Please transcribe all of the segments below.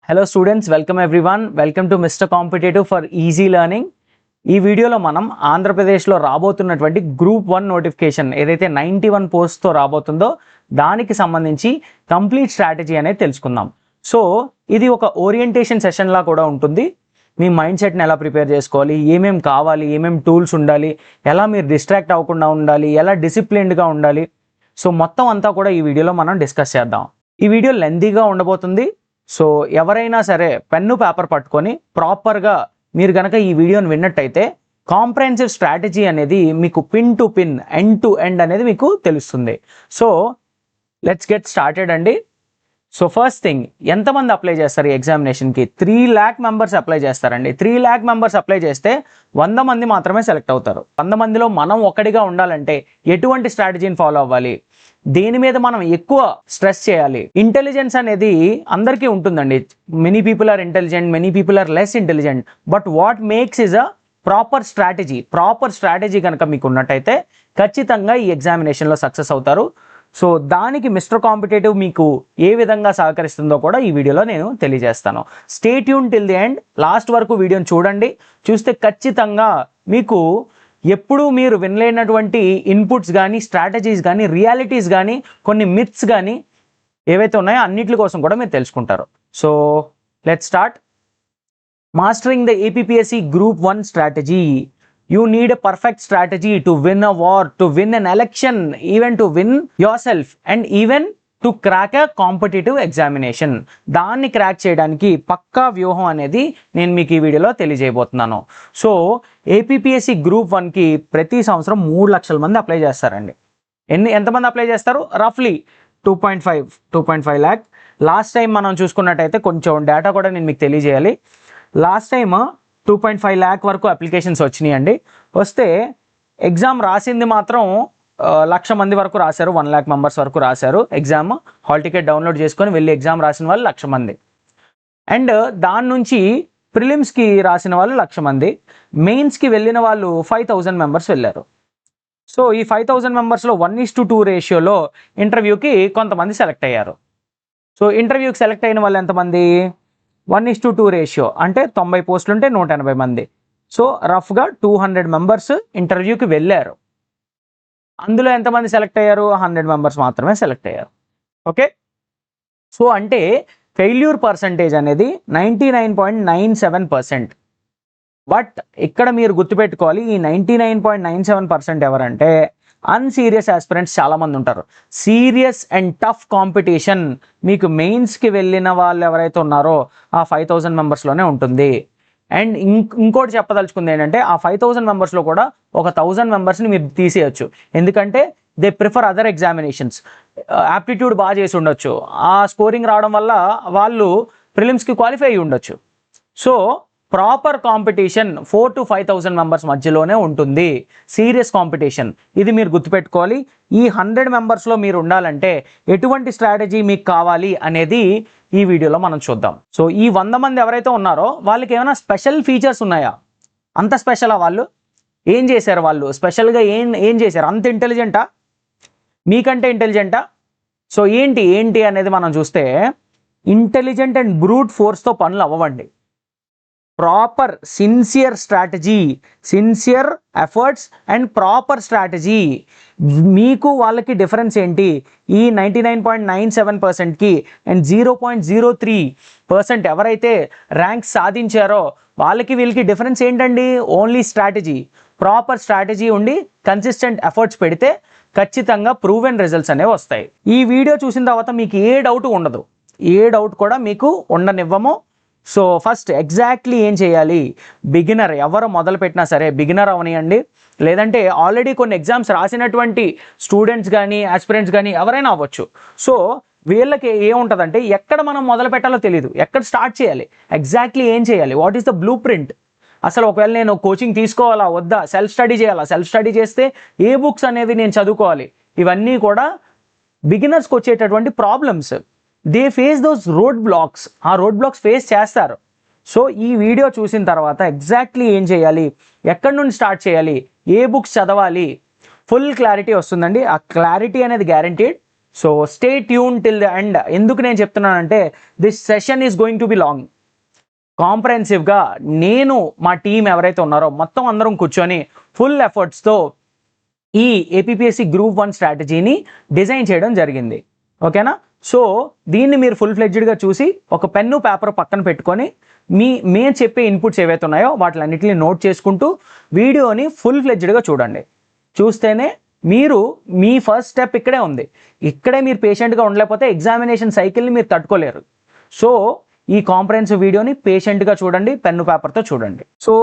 Hello students, welcome everyone. Welcome to mister competitive for easy learning. ఈ వీడియోలో మనం ఆంధ్రప్రదేశ్లో రాబోతున్నటువంటి గ్రూప్ 1 నోటిఫికేషన్ ఏదైతే 91 పోస్ట్తో రాబోతుందో దానికి సంబంధించి కంప్లీట్ స్ట్రాటజీ అనేది తెలుసుకుందాం. సో ఇది ఒక ఓరియంటేషన్ సెషన్లా కూడా ఉంటుంది. మీ మైండ్ సెట్ని ఎలా ప్రిపేర్ చేసుకోవాలి, ఏమేమి కావాలి, ఏమేమి టూల్స్ ఉండాలి, ఎలా మీరు డిస్ట్రాక్ట్ అవ్వకుండా ఉండాలి, ఎలా డిసిప్లిన్డ్గా ఉండాలి, సో మొత్తం అంతా కూడా ఈ వీడియోలో మనం డిస్కస్ చేద్దాం. ఈ వీడియో లెందీగా ఉండబోతుంది. సో ఎవరైనా సరే పెన్ను పేపర్ పట్టుకొని ప్రాపర్గా మీరు కనుక ఈ వీడియోని విన్నట్టయితే కాంప్రహెన్సివ్ స్ట్రాటజీ అనేది మీకు pin to pin, end to end అనేది మీకు తెలుస్తుంది. సో లెట్స్ గెట్ స్టార్టెడ్ అండి. సో ఫస్ట్ థింగ్, ఎంతమంది అప్లై చేస్తారు ఈ ఎగ్జామినేషన్కి? 3 lakh మెంబర్స్ అప్లై చేస్తారండి. 3 lakh మెంబర్స్ అప్లై చేస్తే 100 మంది మాత్రమే సెలెక్ట్ అవుతారు. 100 మందిలో మనం ఒకటిగా ఉండాలంటే ఎటువంటి స్ట్రాటజీని ఫాలో అవ్వాలి, దేని మీద మనం ఎక్కువ స్ట్రెస్ చేయాలి? ఇంటెలిజెన్స్ అనేది అందరికీ ఉంటుందండి. Many people are intelligent, many people are less intelligent, but what makes is a proper strategy కనుక మీకు ఉన్నట్టయితే ఖచ్చితంగా ఈ ఎగ్జామినేషన్లో సక్సెస్ అవుతారు. సో దానికి మిస్టర్ కాంపిటేటివ్ మీకు ఏ విధంగా సహకరిస్తుందో కూడా ఈ వీడియోలో నేను తెలియజేస్తాను. Stay tune till the end. Last వరకు వీడియోని చూడండి. చూస్తే ఖచ్చితంగా మీకు ఎప్పుడూ మీరు వినలేనటువంటి ఇన్పుట్స్ కానీ, స్ట్రాటజీస్ కానీ, రియాలిటీస్ కానీ, కొన్ని మిత్స్ కానీ ఏవైతే ఉన్నాయో అన్నిటి కోసం కూడా మీరు తెలుసుకుంటారు. So let's start. Mastering the APPSC group 1 strategy. You need a perfect strategy to win a war, to win an election, even to win yourself, and even to crack a competitive examination. దాన్ని crack చేయడానికి పక్కా వ్యూహం అనేది నేను మీకు ఈ వీడియోలో తెలియజేయబోతున్నాను. So APPSC group 1కి ప్రతి సంవత్సరం 3 లక్షల మంది అప్లై చేస్తారండి. ఎంతమంది అప్లై చేస్తారు? రఫ్లీ 2.5 lakh. లాస్ట్ టైం మనం చూసుకున్నట్టయితే కొంచెం డేటా కూడా నేను మీకు తెలియజేయాలి. లాస్ట్ టైం 2.5 lakh వరకు అప్లికేషన్స్ వచ్చినాయండి. వస్తే ఎగ్జామ్ రాసింది మాత్రం 1,00,000 మంది వరకు రాశారు. 1 lakh మెంబర్స్ వరకు రాశారు ఎగ్జామ్. హాల్ టికెట్ డౌన్లోడ్ చేసుకొని వెళ్ళి ఎగ్జామ్ రాసిన వాళ్ళు 1,00,000 మంది. అండ్ దాని నుంచి ప్రిలిమ్స్కి రాసిన వాళ్ళు 1,00,000 మంది. మెయిన్స్కి వెళ్ళిన వాళ్ళు 5,000 మెంబర్స్ వెళ్ళారు. సో ఈ 5,000 మెంబర్స్లో 1:2 రేషియోలో ఇంటర్వ్యూకి కొంతమంది సెలెక్ట్ అయ్యారు. సో ఇంటర్వ్యూకి సెలెక్ట్ అయిన వాళ్ళు ఎంతమంది? 1:2 రేషియో అంటే 90 పోస్టులు ఉంటే 180 మంది. సో రఫ్గా 200 మెంబర్స్ ఇంటర్వ్యూకి వెళ్ళారు. అందులో ఎంతమంది సెలెక్ట్ అయ్యారు? 100 మెంబర్స్ మాత్రమే సెలెక్ట్ అయ్యారు. ఓకే. సో అంటే ఫెయిల్యూర్ పర్సంటేజ్ అనేది 99.97%. బట్ ఇక్కడ మీరు గుర్తుపెట్టుకోవాలి, ఈ 99.97% ఎవరంటే అన్సీరియస్ ఆస్పిరెంట్స్ చాలామంది ఉంటారు. సీరియస్ అండ్ టఫ్ కాంపిటీషన్ మీకు మెయిన్స్కి వెళ్ళిన వాళ్ళు ఎవరైతే ఉన్నారో ఆ 5,000 మెంబర్స్లోనే ఉంటుంది. అండ్ ఇంకోటి చెప్పదలుచుకుంది ఏంటంటే ఆ 5,000 మెంబర్స్లో కూడా ఒక 1,000 మెంబర్స్ని మీరు తీసేయచ్చు. ఎందుకంటే they prefer other examinations. Aptitude బాగా చేసి ఉండొచ్చు, ఆ స్కోరింగ్ రావడం వల్ల వాళ్ళు ప్రిలిమ్స్కి క్వాలిఫై అయ్యి ఉండొచ్చు. So proper competition 4,000 to 5,000 members మధ్యలోనే ఉంటుంది. సీరియస్ కాంపిటీషన్, ఇది మీరు గుర్తుపెట్టుకోవాలి. ఈ 100 మెంబర్స్లో మీరు ఉండాలంటే ఎటువంటి స్ట్రాటజీ మీకు కావాలి అనేది ఈ వీడియోలో మనం చూద్దాం. సో ఈ 100 మంది ఎవరైతే ఉన్నారో వాళ్ళకి ఏమైనా స్పెషల్ ఫీచర్స్ ఉన్నాయా? అంత స్పెషలా? వాళ్ళు ఏం చేశారు? వాళ్ళు స్పెషల్గా ఏం చేశారు? అంత ఇంటెలిజెంటా? మీకంటే ఇంటెలిజెంటా? సో ఏంటి అనేది మనం చూస్తే ఇంటెలిజెంట్ అండ్ బ్రూట్ ఫోర్స్తో పనులు అవ్వండి. Proper sincere strategy, sincere efforts and proper strategy. మీకు వాళ్ళకి డిఫరెన్స్ ఏంటి? ఈ 99.97%కి అండ్ 0.03% ఎవరైతే ర్యాంక్ సాధించారో వాళ్ళకి వీళ్ళకి డిఫరెన్స్ ఏంటండి? Only strategy. ప్రాపర్ స్ట్రాటజీ ఉండి కన్సిస్టెంట్ ఎఫర్ట్స్ పెడితే ఖచ్చితంగా ప్రూవెన్ రిజల్ట్స్ అనేవి వస్తాయి. ఈ వీడియో చూసిన తర్వాత మీకు ఏ డౌట్ ఉండదు, ఏ డౌట్ కూడా మీకు ఉండనివ్వము. సో ఫస్ట్ ఎగ్జాక్ట్లీ ఏం చేయాలి? బిగినర్ ఎవరు మొదలు పెట్టినా సరే, బిగినర్ అవనియండి, లేదంటే ఆల్రెడీ కొన్ని ఎగ్జామ్స్ రాసినటువంటి స్టూడెంట్స్ కానీ, ఆస్పిరెంట్స్ కానీ ఎవరైనా అవ్వచ్చు. సో వీళ్ళకి ఏముంటుందంటే ఎక్కడ మనం మొదలు పెట్టాలో తెలియదు, ఎక్కడ స్టార్ట్ చేయాలి, ఎగ్జాక్ట్లీ ఏం చేయాలి, what is the blue print. అసలు ఒకవేళ నేను కోచింగ్ తీసుకోవాలా వద్దా, సెల్ఫ్ స్టడీ చేయాలా, సెల్ఫ్ స్టడీ చేస్తే ఏ బుక్స్ అనేవి నేను చదువుకోవాలి, ఇవన్నీ కూడా బిగినర్స్కి వచ్చేటటువంటి problems. They face those road blocks, ఆ రోడ్ బ్లాక్స్ ఫేస్ చేస్తారు. సో ఈ వీడియో చూసిన తర్వాత ఎగ్జాక్ట్లీ ఏం చేయాలి, ఎక్కడి నుండి స్టార్ట్ చేయాలి, ఏ బుక్స్ చదవాలి, ఫుల్ క్లారిటీ వస్తుందండి. ఆ క్లారిటీ అనేది guaranteed. So stay tune till the end. ఎందుకు నేను చెప్తున్నానంటే this session is going to be long. కాంప్రహెన్సివ్గా నేను మా టీం ఎవరైతే ఉన్నారో మొత్తం అందరం కూర్చొని ఫుల్ ఎఫర్ట్స్తో ఈ ఏపీపీఎస్సీ గ్రూప్ 1 స్ట్రాటజీని డిజైన్ చేయడం జరిగింది. ఓకేనా? సో దీన్ని మీరు ఫుల్ ఫ్లెడ్జ్డ్గా చూసి ఒక పెన్ను పేపర్ పక్కన పెట్టుకొని మేము చెప్పే ఇన్పుట్స్ ఏవైతే ఉన్నాయో వాటిలన్నిటిని నోట్ చేసుకుంటూ వీడియోని ఫుల్ ఫ్లెడ్జ్డ్గా చూడండి. చూస్తేనే మీరు మీ ఫస్ట్ స్టెప్ ఇక్కడే ఉంది. ఇక్కడే మీరు పేషెంట్గా ఉండలేకపోతే ఎగ్జామినేషన్ సైకిల్ని మీరు తట్టుకోలేరు. సో ఈ కాంప్రహెన్సివ్ వీడియోని పేషెంట్గా చూడండి, పెన్ను పేపర్తో చూడండి. సో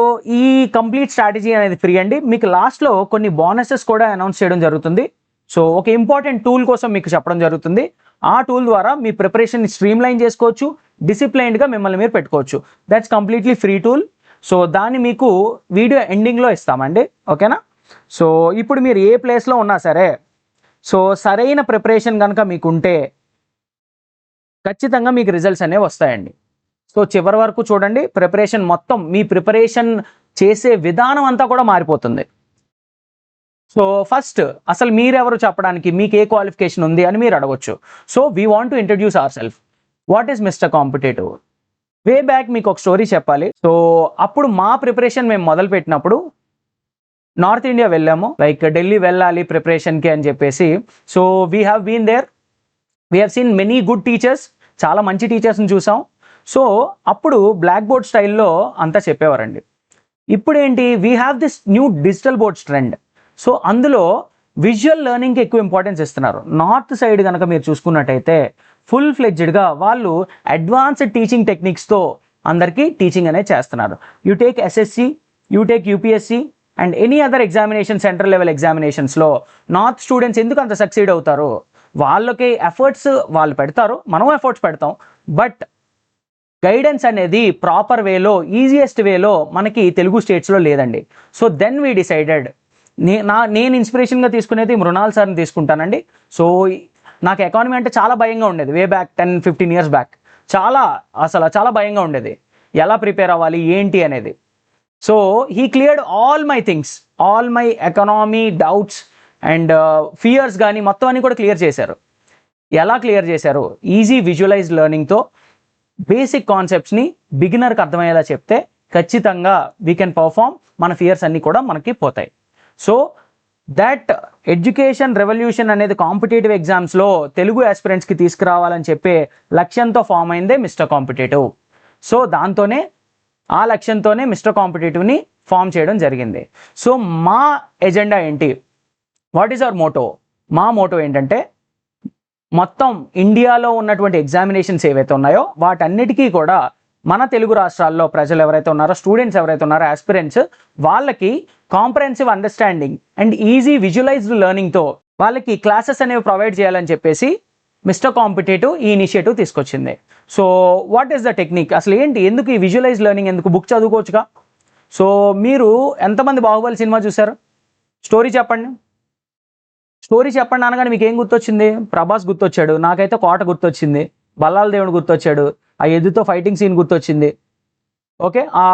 ఈ కంప్లీట్ స్ట్రాటజీ అనేది ఫ్రీ అండి. మీకు లాస్ట్లో కొన్ని బోనసెస్ కూడా అనౌన్స్ చేయడం జరుగుతుంది. సో ఒక ఇంపార్టెంట్ టూల్ కోసం మీకు చెప్పడం జరుగుతుంది. ఆ టూల్ ద్వారా మీ ప్రిపరేషన్ని స్ట్రీమ్లైన్ చేసుకోవచ్చు, డిసిప్లైన్డ్గా మిమ్మల్ని మీరు పెట్టుకోవచ్చు. That's completely free tool. So దాన్ని మీకు వీడియో ఎండింగ్లో ఇస్తామండి. ఓకేనా? సో ఇప్పుడు మీరు ఏ ప్లేస్లో ఉన్నా సరే, సో సరైన ప్రిపరేషన్ కనుక మీకు ఉంటే ఖచ్చితంగా మీకు రిజల్ట్స్ అనేవి వస్తాయండి. సో చివరి వరకు చూడండి. ప్రిపరేషన్ మొత్తం మీ ప్రిపరేషన్ చేసే విధానం అంతా కూడా మారిపోతుంది. సో ఫస్ట్ అసలు మీరెవరు చెప్పడానికి, మీకు ఏ క్వాలిఫికేషన్ ఉంది అని మీరు అడగొచ్చు. So we want to introduce our self. What is mister competitive? Way back మీకు ఒక స్టోరీ చెప్పాలి. సో అప్పుడు మా ప్రిపరేషన్ మేము మొదలు పెట్టినప్పుడు నార్త్ ఇండియా వెళ్ళాము, లైక్ ఢిల్లీ వెళ్ళాలి ప్రిపరేషన్కి అని చెప్పేసి. So we have been there, we have seen many good teachers, చాలా మంచి టీచర్స్ని చూసాం. సో అప్పుడు బ్లాక్ బోర్డ్ స్టైల్లో అంతా చెప్పేవారండి. ఇప్పుడు ఏంటి, we have this new digital boards trend. So అందులో విజువల్ లెర్నింగ్కి ఎక్కువ ఇంపార్టెన్స్ ఇస్తున్నారు. నార్త్ సైడ్ కనుక మీరు చూసుకున్నట్టయితే ఫుల్ ఫ్లెడ్జ్డ్గా వాళ్ళు అడ్వాన్స్డ్ టీచింగ్ టెక్నిక్స్తో అందరికీ టీచింగ్ అనేది చేస్తున్నారు. You take SSC, you take UPSC and any other examination, central level ఎగ్జామినేషన్స్లో నార్త్ స్టూడెంట్స్ ఎందుకు అంత సక్సీడ్ అవుతారు? వాళ్ళకి ఎఫర్ట్స్ వాళ్ళు పెడతారు, మనం ఎఫర్ట్స్ పెడతాం, బట్ గైడెన్స్ అనేది ప్రాపర్ వేలో, ఈజియెస్ట్ వేలో మనకి తెలుగు స్టేట్స్లో లేదండి. సో దెన్ వీ డిసైడెడ్, నేను ఇన్స్పిరేషన్గా తీసుకునేది మృణాల్ సార్ని తీసుకుంటానండి. సో నాకు ఎకానమీ అంటే చాలా భయంగా ఉండేది వే బ్యాక్ 10-15 years బ్యాక్. చాలా భయంగా ఉండేది, ఎలా ప్రిపేర్ అవ్వాలి ఏంటి అనేది. So he cleared all my things, all my economy doubts and fears కానీ మొత్తం అన్ని కూడా క్లియర్ చేశారు. ఎలా క్లియర్ చేశారు? ఈజీ విజువలైజ్ లెర్నింగ్తో బేసిక్ కాన్సెప్ట్స్ని బిగినర్కి అర్థమయ్యేలా చెప్తే ఖచ్చితంగా వీ కెన్ పర్ఫామ్, మన ఫియర్స్ అన్నీ కూడా మనకి పోతాయి. సో దట్ ఎడ్యుకేషన్ రెవల్యూషన్ అనేది కాంపిటేటివ్ ఎగ్జామ్స్లో తెలుగు ఆస్పిరెంట్స్కి తీసుకురావాలని చెప్పే లక్ష్యంతో ఫామ్ అయిందే మిస్టర్ కాంపిటేటివ్. సో దాంతోనే, ఆ లక్ష్యంతోనే మిస్టర్ కాంపిటేటివ్ని ఫామ్ చేయడం జరిగింది. సో మా ఎజెండా ఏంటి, వాట్ ఈస్ అవర్ మోటో? మా మోటో ఏంటంటే మొత్తం ఇండియాలో ఉన్నటువంటి ఎగ్జామినేషన్స్ ఏవైతే ఉన్నాయో వాటన్నిటికీ కూడా మన తెలుగు రాష్ట్రాల్లో ప్రజలు ఎవరైతే ఉన్నారో, స్టూడెంట్స్ ఎవరైతే ఉన్నారో, ఆస్పిరెంట్స్, వాళ్ళకి comprehensive understanding and easy visualized లెర్నింగ్తో వాళ్ళకి క్లాసెస్ అనేవి ప్రొవైడ్ చేయాలని చెప్పేసి మిస్టర్ కాంపిటేటివ్ ఈ ఇనిషియేటివ్ తీసుకొచ్చింది. So what is the technique? అసలు ఏంటి, ఎందుకు ఈ విజువలైజ్ లెర్నింగ్, ఎందుకు బుక్ చదువుకోవచ్చుగా? సో మీరు ఎంతమంది బాహుబలి సినిమా చూశారు? స్టోరీ చెప్పండి. స్టోరీ చెప్పండి అనగానే మీకు ఏం గుర్తొచ్చింది? ప్రభాస్ గుర్తొచ్చాడు, నాకైతే కోట గుర్తొచ్చింది, బల్లాల దేవుడు గుర్తొచ్చాడు, ఆ ఎద్దుతో ఫైటింగ్ సీన్ గుర్తొచ్చింది. ఓకే, ఆ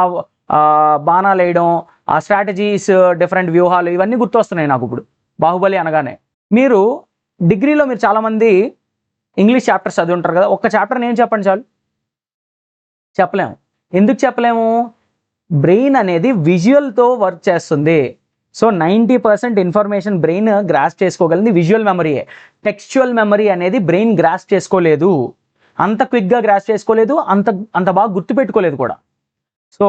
బాణాలు వేయడం, ఆ స్ట్రాటజీస్, డిఫరెంట్ వ్యూహాలు, ఇవన్నీ గుర్తొస్తున్నాయి నాకు ఇప్పుడు బాహుబలి అనగానే. మీరు డిగ్రీలో మీరు చాలామంది ఇంగ్లీష్ చాప్టర్స్ చదివి ఉంటారు కదా, ఒక్క చాప్టర్ నేను చెప్పండి చాలు. చెప్పలేము. ఎందుకు చెప్పలేము? బ్రెయిన్ అనేది విజువల్తో వర్క్ చేస్తుంది. సో 90% ఇన్ఫర్మేషన్ బ్రెయిన్ గ్రాస్ప్ చేసుకోగలిగింది విజువల్ మెమరీయే. టెక్స్చువల్ మెమరీ అనేది బ్రెయిన్ గ్రాస్ప్ చేసుకోలేదు, అంత క్విక్గా గ్రాస్ప్ చేసుకోలేదు, అంత బాగా గుర్తుపెట్టుకోలేదు కూడా. సో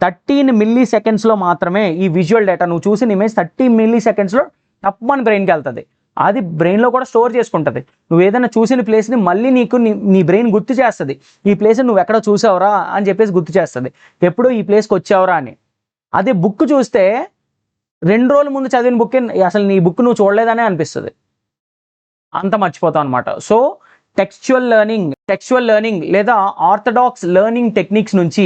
13 millisecondsలో మాత్రమే ఈ విజువల్ డేటా, నువ్వు చూసిన ఇమేజ్ 30 millisecondsలో తప్పని బ్రెయిన్కి వెళ్తుంది. అది బ్రెయిన్లో కూడా స్టోర్ చేసుకుంటుంది. నువ్వు ఏదైనా చూసిన ప్లేస్ని మళ్ళీ నీకు నీ బ్రెయిన్ గుర్తు చేస్తుంది. ఈ ప్లేస్ నువ్వు ఎక్కడ చూసావురా అని చెప్పేసి గుర్తు చేస్తుంది, ఎప్పుడో ఈ ప్లేస్కి వచ్చావురా అని. అదే బుక్ చూస్తే 2 రోజుల ముందు చదివిన బుక్ అసలు నీ బుక్ నువ్వు చూడలేదనే అనిపిస్తుంది, అంత మర్చిపోతావు అనమాట. సో టెక్స్చువల్ లెర్నింగ్ లేదా ఆర్థడాక్స్ లెర్నింగ్ టెక్నిక్స్ నుంచి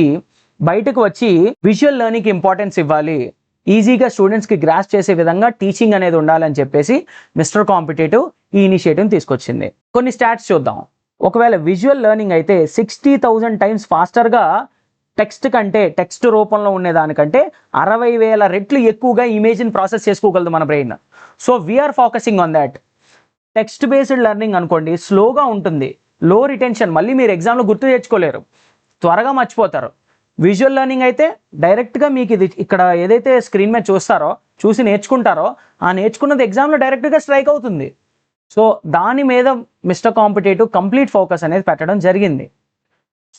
బయటకు వచ్చి విజువల్ లెర్నింగ్కి ఇంపార్టెన్స్ ఇవ్వాలి, ఈజీగా స్టూడెంట్స్కి గ్రాస్ప్ చేసే విధంగా టీచింగ్ అనేది ఉండాలని చెప్పేసి మిస్టర్ కాంపిటేటివ్ ఈ ఇనిషియేటివ్ తీసుకొచ్చింది. కొన్ని స్టాట్స్ చూద్దాం. ఒకవేళ విజువల్ లెర్నింగ్ అయితే 60,000 times ఫాస్టర్గా టెక్స్ట్ రూపంలో ఉండేదానికంటే 60,000 రెట్లు ఎక్కువగా ఇమేజ్ని ప్రాసెస్ చేసుకోగలదు మన brain. So we are focusing on that. Text based learning అనుకోండి, స్లోగా ఉంటుంది, లో రిటెన్షన్, మళ్ళీ మీరు ఎగ్జామ్లో గుర్తు తెచ్చుకోలేరు, త్వరగా మర్చిపోతారు. విజువల్ లెర్నింగ్ అయితే డైరెక్ట్గా మీకు ఇది ఇక్కడ ఏదైతే స్క్రీన్ మీద చూస్తారో, చూసి నేర్చుకుంటారో, ఆ నేర్చుకున్నది ఎగ్జామ్లో డైరెక్ట్గా స్ట్రైక్ అవుతుంది. సో దాని మీద మిస్టర్ కాంపిటేటివ్ కంప్లీట్ ఫోకస్ అనేది పెట్టడం జరిగింది.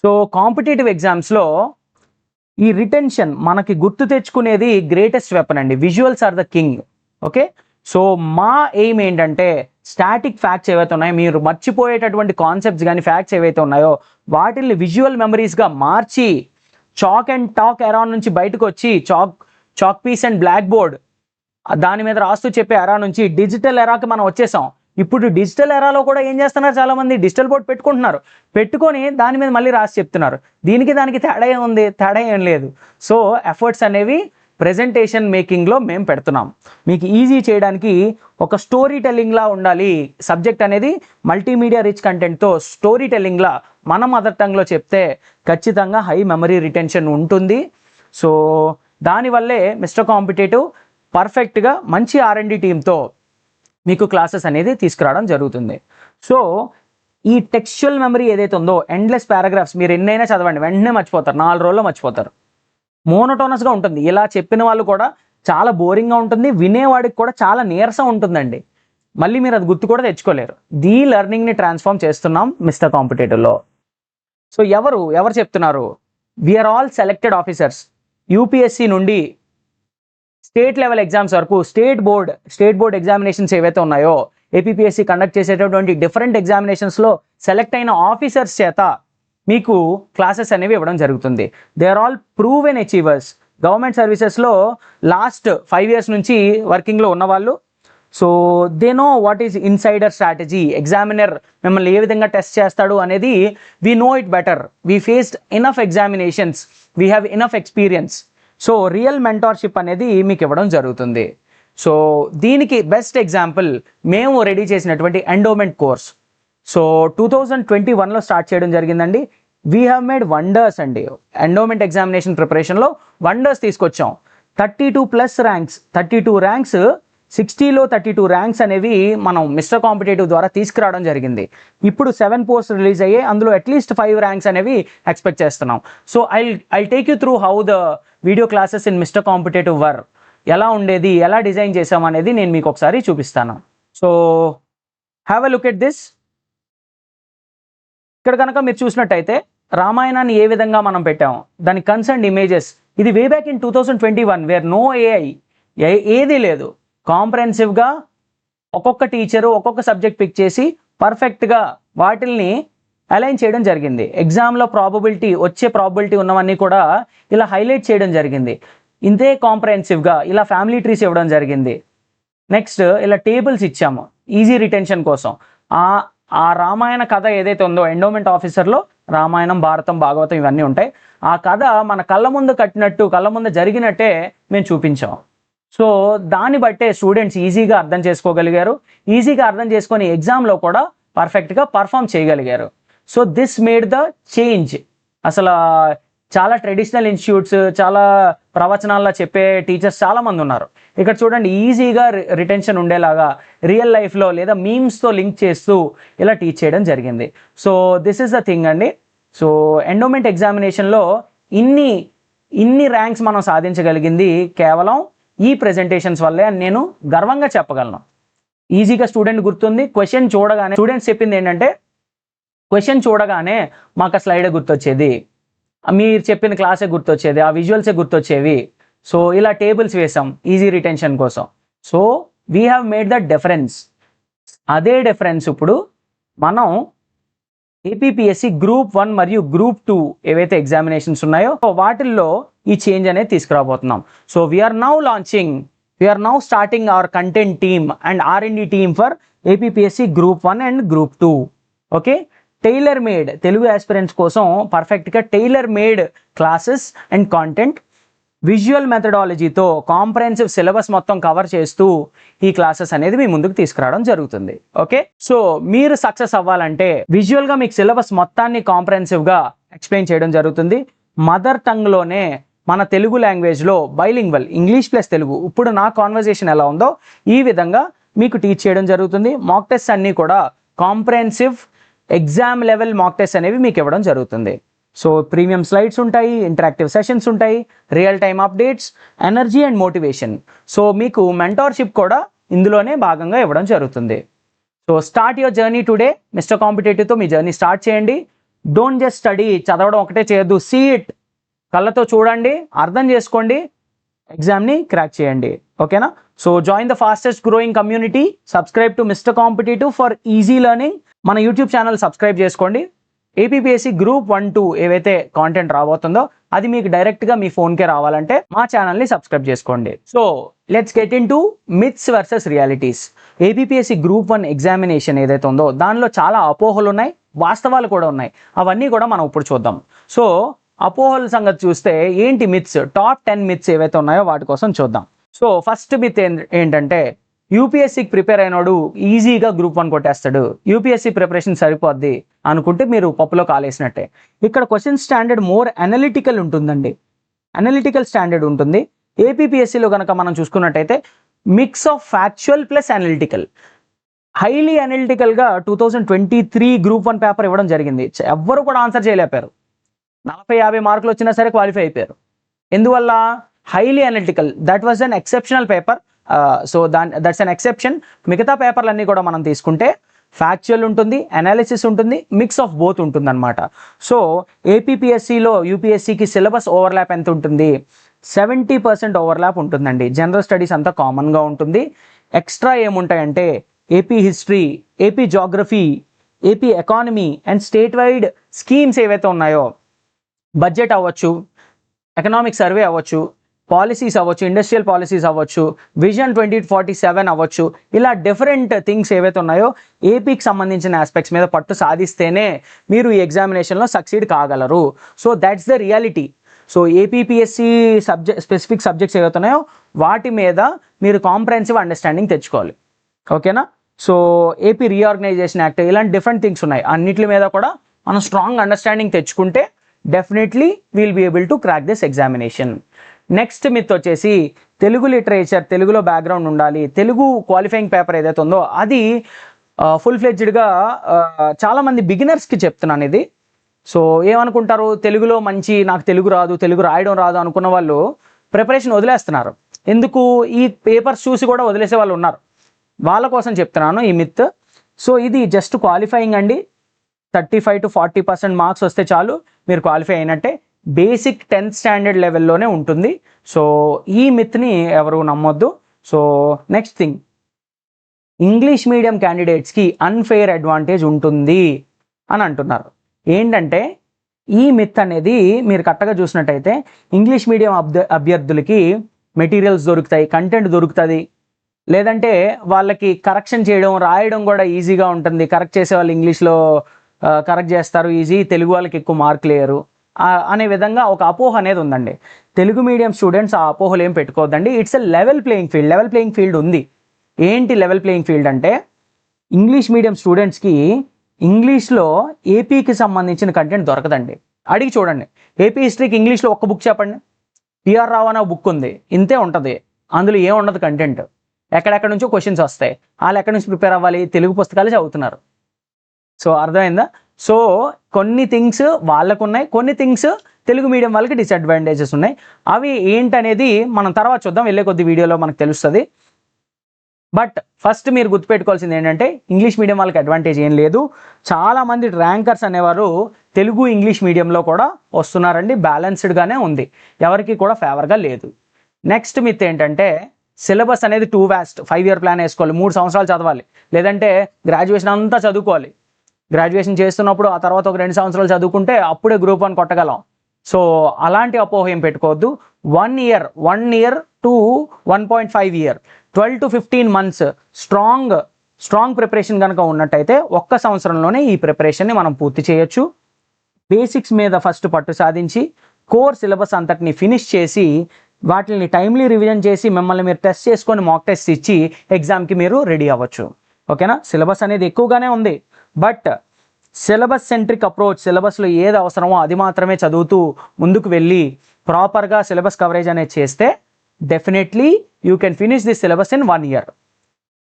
సో కాంపిటేటివ్ ఎగ్జామ్స్లో ఈ రిటెన్షన్ మనకి గుర్తు తెచ్చుకునేది గ్రేటెస్ట్ వెపన్ అండి. Visuals are the king. Okay, so మా ఎయిమ్ ఏంటంటే స్టాటిక్ ఫ్యాక్ట్స్ ఏవైతే ఉన్నాయో, మీరు మర్చిపోయేటటువంటి కాన్సెప్ట్స్ కానీ ఫ్యాక్ట్స్ ఏవైతే ఉన్నాయో వాటిని విజువల్ మెమరీస్గా మార్చి చాక్ అండ్ టాక్ ఎరా నుంచి బయటకు వచ్చి chalk piece and black board దాని మీద రాస్తూ చెప్పే ఎరా నుంచి డిజిటల్ ఎరాకి మనం వచ్చేసాం. ఇప్పుడు డిజిటల్ ఎరాలో కూడా ఏం చేస్తున్నారు, చాలామంది డిజిటల్ బోర్డ్ పెట్టుకుంటున్నారు, పెట్టుకొని దాని మీద మళ్ళీ రాసి చెప్తున్నారు. దానికి తేడా ఏముంది? తేడా ఏం లేదు. సో ఎఫర్ట్స్ అనేవి ప్రెజెంటేషన్ మేకింగ్లో మేము పెడుతున్నాం. మీకు ఈజీ చేయడానికి ఒక స్టోరీ టెల్లింగ్లా ఉండాలి సబ్జెక్ట్ అనేది. మల్టీమీడియా రిచ్ కంటెంట్తో స్టోరీ టెల్లింగ్లా మన మదర్ టంగ్లో చెప్తే ఖచ్చితంగా హై మెమరీ రిటెన్షన్ ఉంటుంది. సో దానివల్లే మిస్టర్ కాంపిటేటివ్ పర్ఫెక్ట్గా మంచి R&D టీంతో మీకు క్లాసెస్ అనేది తీసుకురావడం జరుగుతుంది. సో ఈ టెక్స్చువల్ మెమరీ ఏదైతే ఉందో, ఎండ్లెస్ పారాగ్రాఫ్స్ మీరు ఎన్నైనా చదవండి, వెంటనే మర్చిపోతారు, 4 రోజుల్లో మర్చిపోతారు. మోనోటోనస్గా ఉంటుంది. ఇలా చెప్పిన వాళ్ళు కూడా చాలా బోరింగ్గా ఉంటుంది, వినేవాడికి కూడా చాలా నీరసం ఉంటుందండి. మళ్ళీ మీరు అది గుర్తు కూడా తెచ్చుకోలేరు. ది లెర్నింగ్ని ట్రాన్స్ఫార్మ్ చేస్తున్నాం మిస్టర్ కాంపిటేటివ్లో. సో ఎవరు చెప్తున్నారు? We are all selected officers. UPSC నుండి స్టేట్ లెవెల్ ఎగ్జామ్స్ వరకు స్టేట్ బోర్డ్ ఎగ్జామినేషన్స్ ఏవైతే ఉన్నాయో, ఏపీపీఎస్సీ కండక్ట్ చేసేటటువంటి డిఫరెంట్ ఎగ్జామినేషన్స్లో సెలెక్ట్ అయిన ఆఫీసర్స్ చేత మీకు క్లాసెస్ అనేవి ఇవ్వడం జరుగుతుంది. They are all proven achievers. Government సర్వీసెస్లో లాస్ట్ 5 years నుంచి వర్కింగ్లో ఉన్నవాళ్ళు. So they know what is insider strategy. Examiner మిమ్మల్ని ఏ విధంగా టెస్ట్ చేస్తాడు అనేది we know it better. We faced enough examinations, we have enough experience. So real mentorship అనేది మీకు ఇవ్వడం జరుగుతుంది. సో దీనికి బెస్ట్ ఎగ్జాంపుల్ మేము రెడీ చేసినటువంటి ఎండోమెంట్ కోర్స్. సో 2021లో స్టార్ట్ చేయడం జరిగిందండి. వీ హ్యావ్ మేడ్ వండర్స్ అండి. ఎండోమెంట్ ఎగ్జామినేషన్ ప్రిపరేషన్లో వండర్స్ తీసుకొచ్చాం. 32+ ర్యాంక్స్, 32 ర్యాంక్స్, 60లో 32 ర్యాంక్స్ అనేవి మనం మిస్టర్ కాంపిటేటివ్ ద్వారా తీసుకురావడం జరిగింది. ఇప్పుడు 7 పోస్ట్ రిలీజ్ అయ్యాయి, అందులో అట్లీస్ట్ 5 ర్యాంక్స్ అనేవి ఎక్స్పెక్ట్ చేస్తున్నాం. So I take you through how the video classes in mister competitive వర్, ఎలా ఉండేది, ఎలా డిజైన్ చేసాం అనేది నేను మీకు ఒకసారి చూపిస్తాను. So have a look at this. ఇక్కడ కనుక మీరు చూసినట్టయితే రామాయణాన్ని ఏ విధంగా మనం పెట్టాము, దాని కన్సర్న్ ఇమేజెస్, ఇది way back in 2021 where no AI, ఏదీ లేదు. కాంప్రహెన్సివ్గా ఒక్కొక్క టీచరు ఒక్కొక్క సబ్జెక్ట్ పిక్ చేసి పర్ఫెక్ట్గా వాటిల్ని అలైన్ చేయడం జరిగింది. ఎగ్జామ్లో వచ్చే ప్రాబబిలిటీ ఉన్నవన్నీ కూడా ఇలా హైలైట్ చేయడం జరిగింది. ఇంతే కాంప్రహెన్సివ్గా ఇలా ఫ్యామిలీ ట్రీస్ ఇవ్వడం జరిగింది. నెక్స్ట్ ఇలా టేబుల్స్ ఇచ్చాము ఈజీ రిటెన్షన్ కోసం. ఆ రామాయణ కథ ఏదైతే ఉందో ఎండోమెంట్ ఆఫీసర్లో రామాయణం, భారతం, భాగవతం ఇవన్నీ ఉంటాయి. ఆ కథ మన కళ్ళ ముందు జరిగినట్టే మేము చూపించాం. సో దాన్ని బట్టే స్టూడెంట్స్ ఈజీగా అర్థం చేసుకోగలిగారు. ఈజీగా అర్థం చేసుకొని ఎగ్జామ్లో కూడా పర్ఫెక్ట్గా పర్ఫామ్ చేయగలిగారు. So this made the change. అసలు చాలా ట్రెడిషనల్ ఇన్స్టిట్యూట్స్, చాలా ప్రవచనాల్లో చెప్పే టీచర్స్ చాలామంది ఉన్నారు. ఇక్కడ చూడండి, ఈజీగా రిటెన్షన్ ఉండేలాగా రియల్ లైఫ్లో లేదా మీమ్స్తో లింక్ చేస్తూ ఇలా టీచ్ చేయడం జరిగింది. So this is the thing అండి. సో ఎండోమెంట్ ఎగ్జామినేషన్లో ఇన్ని ర్యాంక్స్ మనం సాధించగలిగింది కేవలం ఈ ప్రెజెంటేషన్స్ వల్లే అని నేను గర్వంగా చెప్పగలను. ఈజీగా స్టూడెంట్ గుర్తుంది. క్వశ్చన్ చూడగానే స్టూడెంట్స్ చెప్పింది ఏంటంటే, క్వశ్చన్ చూడగానే మాకు ఆ స్లైడే గుర్తొచ్చేది, మీరు చెప్పిన క్లాసే గుర్తొచ్చేది, ఆ విజువల్సే గుర్తొచ్చేవి. సో ఇలా టేబుల్స్ వేసాం ఈజీ రిటెన్షన్ కోసం. So we have made the difference. అదే డిఫరెన్స్ ఇప్పుడు మనం ఏపీపీఎస్సీ గ్రూప్ 1 మరియు గ్రూప్ 2 ఏవైతే ఎగ్జామినేషన్స్ ఉన్నాయో వాటిల్లో ఈ చేంజ్ అనేది తీసుకురాబోతున్నాం. So we're now starting our content team and R&D team for APPSC group 1 and group 2. Okay, tailor made Telugu aspirants కోసం పర్ఫెక్ట్గా tailor made classes and content, visual మెథడాలజీతో కాంప్రహెన్సివ్ సిలబస్ మొత్తం కవర్ చేస్తూ ఈ క్లాసెస్ అనేది మీ ముందుకు తీసుకురావడం జరుగుతుంది. ఓకే, సో మీరు సక్సెస్ అవ్వాలంటే విజువల్గా మీకు సిలబస్ మొత్తాన్ని కాంప్రహెన్సివ్గా ఎక్స్ప్లెయిన్ చేయడం జరుగుతుంది. మదర్ టంగ్లోనే మన తెలుగు లాంగ్వేజ్లో బైలింగ్వల్, ఇంగ్లీష్ ప్లస్ తెలుగు, ఇప్పుడు నా కాన్వర్జేషన్ ఎలా ఉందో ఈ విధంగా మీకు టీచ్ చేయడం జరుగుతుంది. మాక్ టెస్ట్ అన్నీ కూడా comprehensive exam level mock test అనేవి మీకు ఇవ్వడం జరుగుతుంది. సో ప్రీమియం స్లైడ్స్ ఉంటాయి, ఇంటరాక్టివ్ సెషన్స్ ఉంటాయి, real time updates, energy and motivation. So మీకు మెంటార్షిప్ కూడా ఇందులోనే భాగంగా ఇవ్వడం జరుగుతుంది. So start your journey today. Mister కాంపిటేటివ్తో మీ జర్నీ స్టార్ట్ చేయండి. డోంట్ జస్ట్ స్టడీ, చదవడం ఒకటే చేయొద్దు. సీ ఇట్, కళ్ళతో చూడండి, అర్థం చేసుకోండి, ఎగ్జామ్ని క్రాక్ చేయండి. ఓకేనా? So join the fastest growing community. Subscribe to mister competitive for easy learning. మన యూట్యూబ్ ఛానల్ సబ్స్క్రైబ్ చేసుకోండి. ఏపీపీఎస్సీ గ్రూప్ 1-2 ఏవైతే కాంటెంట్ రాబోతుందో అది మీకు డైరెక్ట్గా మీ ఫోన్కే రావాలంటే మా ఛానల్ని సబ్స్క్రైబ్ చేసుకోండి. So let's get in to myths versus realities. APPSC group 1 examination ఏదైతే ఉందో దానిలో చాలా అపోహలు ఉన్నాయి, వాస్తవాలు కూడా ఉన్నాయి. అవన్నీ కూడా మనం ఇప్పుడు చూద్దాం. సో అపోహల సంగతి చూస్తే ఏంటి మిత్స్, టాప్ 10 మిత్స్ ఏవైతే ఉన్నాయో వాటి కోసం చూద్దాం. సో ఫస్ట్ మిత్ ఏంటంటే యూపీఎస్సీకి ప్రిపేర్ అయినోడు ఈజీగా గ్రూప్ 1 కొట్టేస్తాడు, యూపీఎస్సీ ప్రిపరేషన్ సరిపోద్ది అనుకుంటే మీరు పప్పులో కాలేసినట్టే. ఇక్కడ క్వశ్చన్ స్టాండర్డ్ మోర్ అనలిటికల్ ఉంటుందండి, అనలిటికల్ స్టాండర్డ్ ఉంటుంది. ఏపీపీఎస్సీలో కనుక మనం చూసుకున్నట్టయితే mix of factual plus analytical. Highly అనలిటికల్గా 2023 గ్రూప్ 1 పేపర్ ఇవ్వడం జరిగింది. ఎవ్వరు కూడా ఆన్సర్ చేయలేపారు. 40-50 మార్కులు వచ్చినా సరే క్వాలిఫై అయిపోయారు. ఎందువల్ల? Highly analytical. That was an exceptional paper. So that's an exception. మిగతా పేపర్లన్నీ కూడా మనం తీసుకుంటే ఫ్యాక్చువల్ ఉంటుంది, అనాలిసిస్ ఉంటుంది, మిక్స్ ఆఫ్ బోత్ ఉంటుంది అనమాట. సో ఏపీపీఎస్సీలో యూపీఎస్సీకి సిలబస్ ఓవర్లాప్ ఎంత ఉంటుంది? 70% ఓవర్లాప్ ఉంటుందండి. జనరల్ స్టడీస్ అంతా కామన్గా ఉంటుంది. ఎక్స్ట్రా ఏముంటాయంటే AP history, AP geography, AP economy and state wide schemes ఏవైతే ఉన్నాయో, బడ్జెట్ అవ్వచ్చు, ఎకనామిక్ సర్వే అవ్వచ్చు, పాలసీస్ అవ్వచ్చు, ఇండస్ట్రియల్ పాలసీస్ అవ్వచ్చు, విజన్ 2047 అవ్వచ్చు, ఇలా డిఫరెంట్ థింగ్స్ ఏవైతే ఉన్నాయో ఏపీకి సంబంధించిన ఆస్పెక్ట్స్ మీద పట్టు సాధిస్తేనే మీరు ఈ ఎగ్జామినేషన్లో సక్సీడ్ కాగలరు. So that's the reality. So APPSC specific subjects ఏవైతే ఉన్నాయో వాటి మీద మీరు కాంప్రహెన్సివ్ అండర్స్టాండింగ్ తెచ్చుకోవాలి. ఓకేనా? సో ఏపీ రీఆర్గనైజేషన్ యాక్ట్, ఇలాంటి డిఫరెంట్ థింగ్స్ ఉన్నాయి. అన్నిటి మీద కూడా మనం స్ట్రాంగ్ అండర్స్టాండింగ్ తెచ్చుకుంటే definitely we'll be able to crack this examination. Next myth వచ్చేసి తెలుగు లిటరేచర్, తెలుగులో బ్యాక్గ్రౌండ్ ఉండాలి. తెలుగు క్వాలిఫైయింగ్ పేపర్ ఏదైతే ఉందో అది ఫుల్ ఫ్లెడ్జ్డ్గా చాలామంది బిగినర్స్కి చెప్తున్నాను ఇది. సో ఏమనుకుంటారు, తెలుగులో మంచి, నాకు తెలుగు రాదు, తెలుగు రాయడం రాదు అనుకున్న వాళ్ళు ప్రిపరేషన్ వదిలేస్తున్నారు. ఎందుకు? ఈ పేపర్స్ చూసి కూడా వదిలేసే వాళ్ళు ఉన్నారు. వాళ్ళ కోసం చెప్తున్నాను ఈ మిత్. సో ఇది జస్ట్ క్వాలిఫైయింగ్ అండి. 35 to 40% మార్క్స్ వస్తే చాలు, మీరు క్వాలిఫై అయినట్టే. బేసిక్ 10th స్టాండర్డ్ లెవెల్లోనే ఉంటుంది. సో ఈ మిత్ని ఎవరు నమ్మొద్దు. So next thing, English medium క్యాండిడేట్స్కి అన్ఫెయిర్ అడ్వాంటేజ్ ఉంటుంది అని అంటున్నారు. ఏంటంటే ఈ మిత్ అనేది మీరు కరెక్ట్గా చూసినట్టయితే ఇంగ్లీష్ మీడియం అభ్యర్థులకి మెటీరియల్స్ దొరుకుతాయి, కంటెంట్ దొరుకుతుంది, లేదంటే వాళ్ళకి కరెక్షన్ చేయడం, రాయడం కూడా ఈజీగా ఉంటుంది. కరెక్ట్ చేసే వాళ్ళు ఇంగ్లీష్లో కరెక్ట్ చేస్తారు ఈజీ, తెలుగు వాళ్ళకి ఎక్కువ మార్కులు వేయరు అనే విధంగా ఒక అపోహ అనేది ఉందండి. తెలుగు మీడియం స్టూడెంట్స్ ఆ అపోహలు ఏం పెట్టుకోవద్దండి. It's a level playing field. Level playing field ఉంది. ఏంటి లెవెల్ ప్లేయింగ్ ఫీల్డ్ అంటే ఇంగ్లీష్ మీడియం స్టూడెంట్స్కి ఇంగ్లీష్లో ఏపీకి సంబంధించిన కంటెంట్ దొరకదండి. అడిగి చూడండి, ఏపీ హిస్టరీకి ఇంగ్లీష్లో ఒక్క బుక్ చెప్పండి. పిఆర్ రావు అనే బుక్ ఉంది, ఇంతే ఉంటుంది. అందులో ఏం ఉండదు కంటెంట్. ఎక్కడెక్కడ నుంచో క్వశ్చన్స్ వస్తాయి. వాళ్ళు ఎక్కడి నుంచి ప్రిపేర్ అవ్వాలి? తెలుగు పుస్తకాలు చదువుతున్నారు. సో అర్థమైందా? సో కొన్ని థింగ్స్ వాళ్ళకు ఉన్నాయి, కొన్ని థింగ్స్ తెలుగు మీడియం వాళ్ళకి డిసడ్వాంటేజెస్ ఉన్నాయి. అవి ఏంటనేది మనం తర్వాత చూద్దాం, వెళ్ళే కొద్ది వీడియోలో మనకు తెలుస్తుంది. బట్ ఫస్ట్ మీరు గుర్తుపెట్టుకోవాల్సింది ఏంటంటే ఇంగ్లీష్ మీడియం వాళ్ళకి అడ్వాంటేజ్ ఏం లేదు. చాలామంది ర్యాంకర్స్ అనేవారు తెలుగు ఇంగ్లీష్ మీడియంలో కూడా వస్తున్నారండి. బ్యాలెన్స్డ్గానే ఉంది, ఎవరికి కూడా ఫేవర్గా లేదు. నెక్స్ట్ మిత్ ఏంటంటే సిలబస్ అనేది టూ వాస్ట్. 5-year ప్లాన్ వేసుకోవాలి, 3 సంవత్సరాలు చదవాలి, లేదంటే గ్రాడ్యుయేషన్ అంతా చదువుకోవాలి. గ్రాడ్యుయేషన్ చేస్తున్నప్పుడు ఆ తర్వాత ఒక 2 సంవత్సరాలు చదువుకుంటే అప్పుడే గ్రూప్ 1 కొట్టగలం. సో అలాంటి అపోహ ఏం పెట్టుకోవద్దు. 1 year to 1.5 year, 12 to 15 months strong preparation కనుక ఉన్నట్టయితే 1 సంవత్సరంలోనే ఈ ప్రిపరేషన్ని మనం పూర్తి చేయొచ్చు. బేసిక్స్ మీద ఫస్ట్ పట్టు సాధించి కోర్ సిలబస్ అంతటిని ఫినిష్ చేసి వాటిని టైమ్లీ రివిజన్ చేసి మిమ్మల్ని మీరు టెస్ట్ చేసుకొని మాక్ టెస్ట్ ఇచ్చి ఎగ్జామ్కి మీరు రెడీ అవ్వచ్చు. ఓకేనా? సిలబస్ అనేది ఎక్కువగానే ఉంది, బట్ సిలబస్ సెంట్రిక్ అప్రోచ్, సిలబస్లో ఏది అవసరమో అది మాత్రమే చదువుతూ ముందుకు వెళ్ళి ప్రాపర్గా సిలబస్ కవరేజ్ అనేది చేస్తే definitely you can finish this syllabus in 1 year.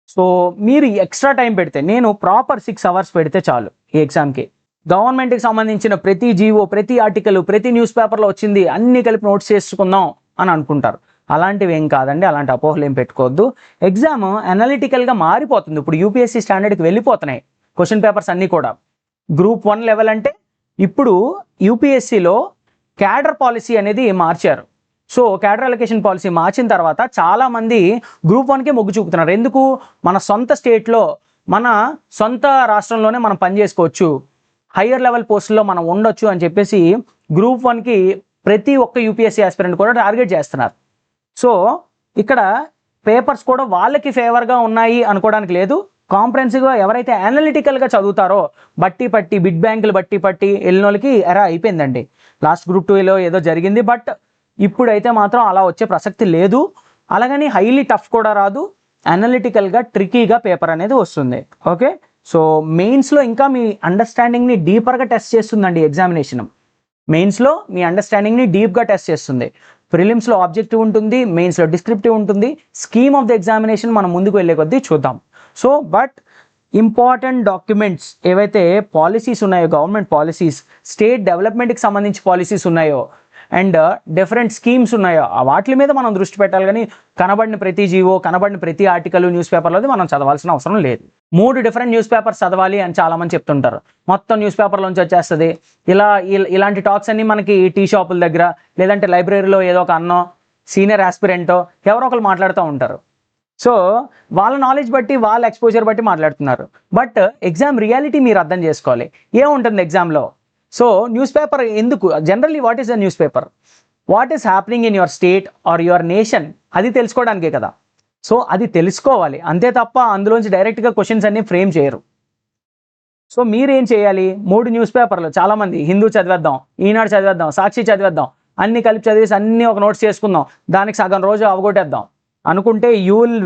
So మీరు ఎక్స్ట్రా టైం పెడితే, నేను ప్రాపర్ 6 hours పెడితే చాలు ఈ ఎగ్జామ్కి. గవర్నమెంట్కి సంబంధించిన ప్రతి జీవో, ప్రతి ఆర్టికల్, ప్రతి న్యూస్ పేపర్లో వచ్చింది అన్ని కలిపి నోట్స్ చేసుకుందాం అని అనుకుంటారు. అలాంటివి ఏం కాదండి, అలాంటి అపోహలు ఏం పెట్టుకోవద్దు. ఎగ్జామ్ అనలిటికల్గా మారిపోతుంది. ఇప్పుడు యూపీఎస్సీ స్టాండర్డ్కి వెళ్ళిపోతున్నాయి క్వశ్చన్ పేపర్స్ అన్నీ కూడా. గ్రూప్ 1 లెవెల్ అంటే ఇప్పుడు యూపీఎస్సీలో క్యాడర్ పాలసీ అనేది మార్చారు. సో క్యాడర్ అలొకేషన్ పాలసీ మార్చిన తర్వాత చాలామంది గ్రూప్ 1కే మొగ్గు చూపుతున్నారు. ఎందుకు? మన సొంత స్టేట్లో, మన సొంత రాష్ట్రంలోనే మనం పనిచేసుకోవచ్చు, హయ్యర్ లెవెల్ పోస్టుల్లో మనం ఉండొచ్చు అని చెప్పేసి గ్రూప్ 1కి ప్రతి ఒక్క యూపీఎస్సీ ఆస్పిరెంట్ కూడా టార్గెట్ చేస్తున్నారు. సో ఇక్కడ పేపర్స్ కూడా వాళ్ళకి ఫేవర్గా ఉన్నాయి అనుకోవడానికి లేదు. కాంప్రహెన్సివ్గా ఎవరైతే అనలిటికల్గా చదువుతారో, బట్టి పట్టి బిడ్ బ్యాంకులు బట్టి పట్టి వెళ్ళిన వాళ్ళకి ఎరా అయిపోయిందండి. లాస్ట్ గ్రూప్ 2లో ఏదో జరిగింది, బట్ ఇప్పుడైతే మాత్రం అలా వచ్చే ప్రసక్తి లేదు. అలాగని హైలీ టఫ్ కూడా రాదు, అనలిటికల్గా ట్రికీగా పేపర్ అనేది వస్తుంది. ఓకే, సో మెయిన్స్లో ఇంకా మీ అండర్స్టాండింగ్ని డీపర్గా టెస్ట్ చేస్తుందండి ఎగ్జామినేషన్. మెయిన్స్లో మీ అండర్స్టాండింగ్ని డీప్గా టెస్ట్ చేస్తుంది. ప్రిలిమ్స్లో ఆబ్జెక్టివ్ ఉంటుంది, మెయిన్స్లో డిస్క్రిప్టివ్ ఉంటుంది. స్కీమ్ ఆఫ్ ద ఎగ్జామినేషన్ మనం ముందుకు వెళ్ళే కొద్దీ చూద్దాం. సో బట్ ఇంపార్టెంట్ డాక్యుమెంట్స్ ఏవైతే పాలసీస్ ఉన్నాయో, గవర్నమెంట్ పాలసీస్, స్టేట్ డెవలప్మెంట్కి సంబంధించి పాలసీస్ ఉన్నాయో అండ్ డిఫరెంట్ స్కీమ్స్ ఉన్నాయో వాటి మీద మనం దృష్టి పెట్టాలి. కానీ కనబడిన ప్రతి జీవో, కనబడిన ప్రతి ఆర్టికల్ న్యూస్ పేపర్లోది మనం చదవాల్సిన అవసరం లేదు. 3 డిఫరెంట్ న్యూస్ పేపర్స్ చదవాలి అని చాలామంది చెప్తుంటారు. మొత్తం న్యూస్ పేపర్లోంచి వచ్చేస్తుంది. ఇలాంటి టాక్స్ అన్ని మనకి టీ షాపుల దగ్గర, లేదంటే లైబ్రరీలో ఏదో ఒక అన్నో, సీనియర్ ఆస్పిరెంటో ఎవరో ఒకరు మాట్లాడుతూ ఉంటారు. సో వాళ్ళ నాలెడ్జ్ బట్టి, వాళ్ళ ఎక్స్పోజర్ బట్టి మాట్లాడుతున్నారు. బట్ ఎగ్జామ్ రియాలిటీ మీరు అర్థం చేసుకోవాలి. ఏముంటుంది ఎగ్జామ్లో? సో న్యూస్ పేపర్ ఎందుకు? Generally what is the news paper? What is happening in your state or your nation, అది తెలుసుకోవడానికే కదా. సో అది తెలుసుకోవాలి అంతే తప్ప అందులోంచి డైరెక్ట్గా క్వశ్చన్స్ అన్ని ఫ్రేమ్ చేయరు. సో మీరేం చేయాలి? 3 న్యూస్ పేపర్లు, చాలామంది హిందూ చదివేద్దాం, ఈనాడు చదివేద్దాం, సాక్షి చదివేద్దాం, అన్ని కలిపి చదివేసి అన్నీ ఒక నోట్స్ చేసుకుందాం, దానికి సగం రోజు అవగొట్టేద్దాం అనుకుంటే you will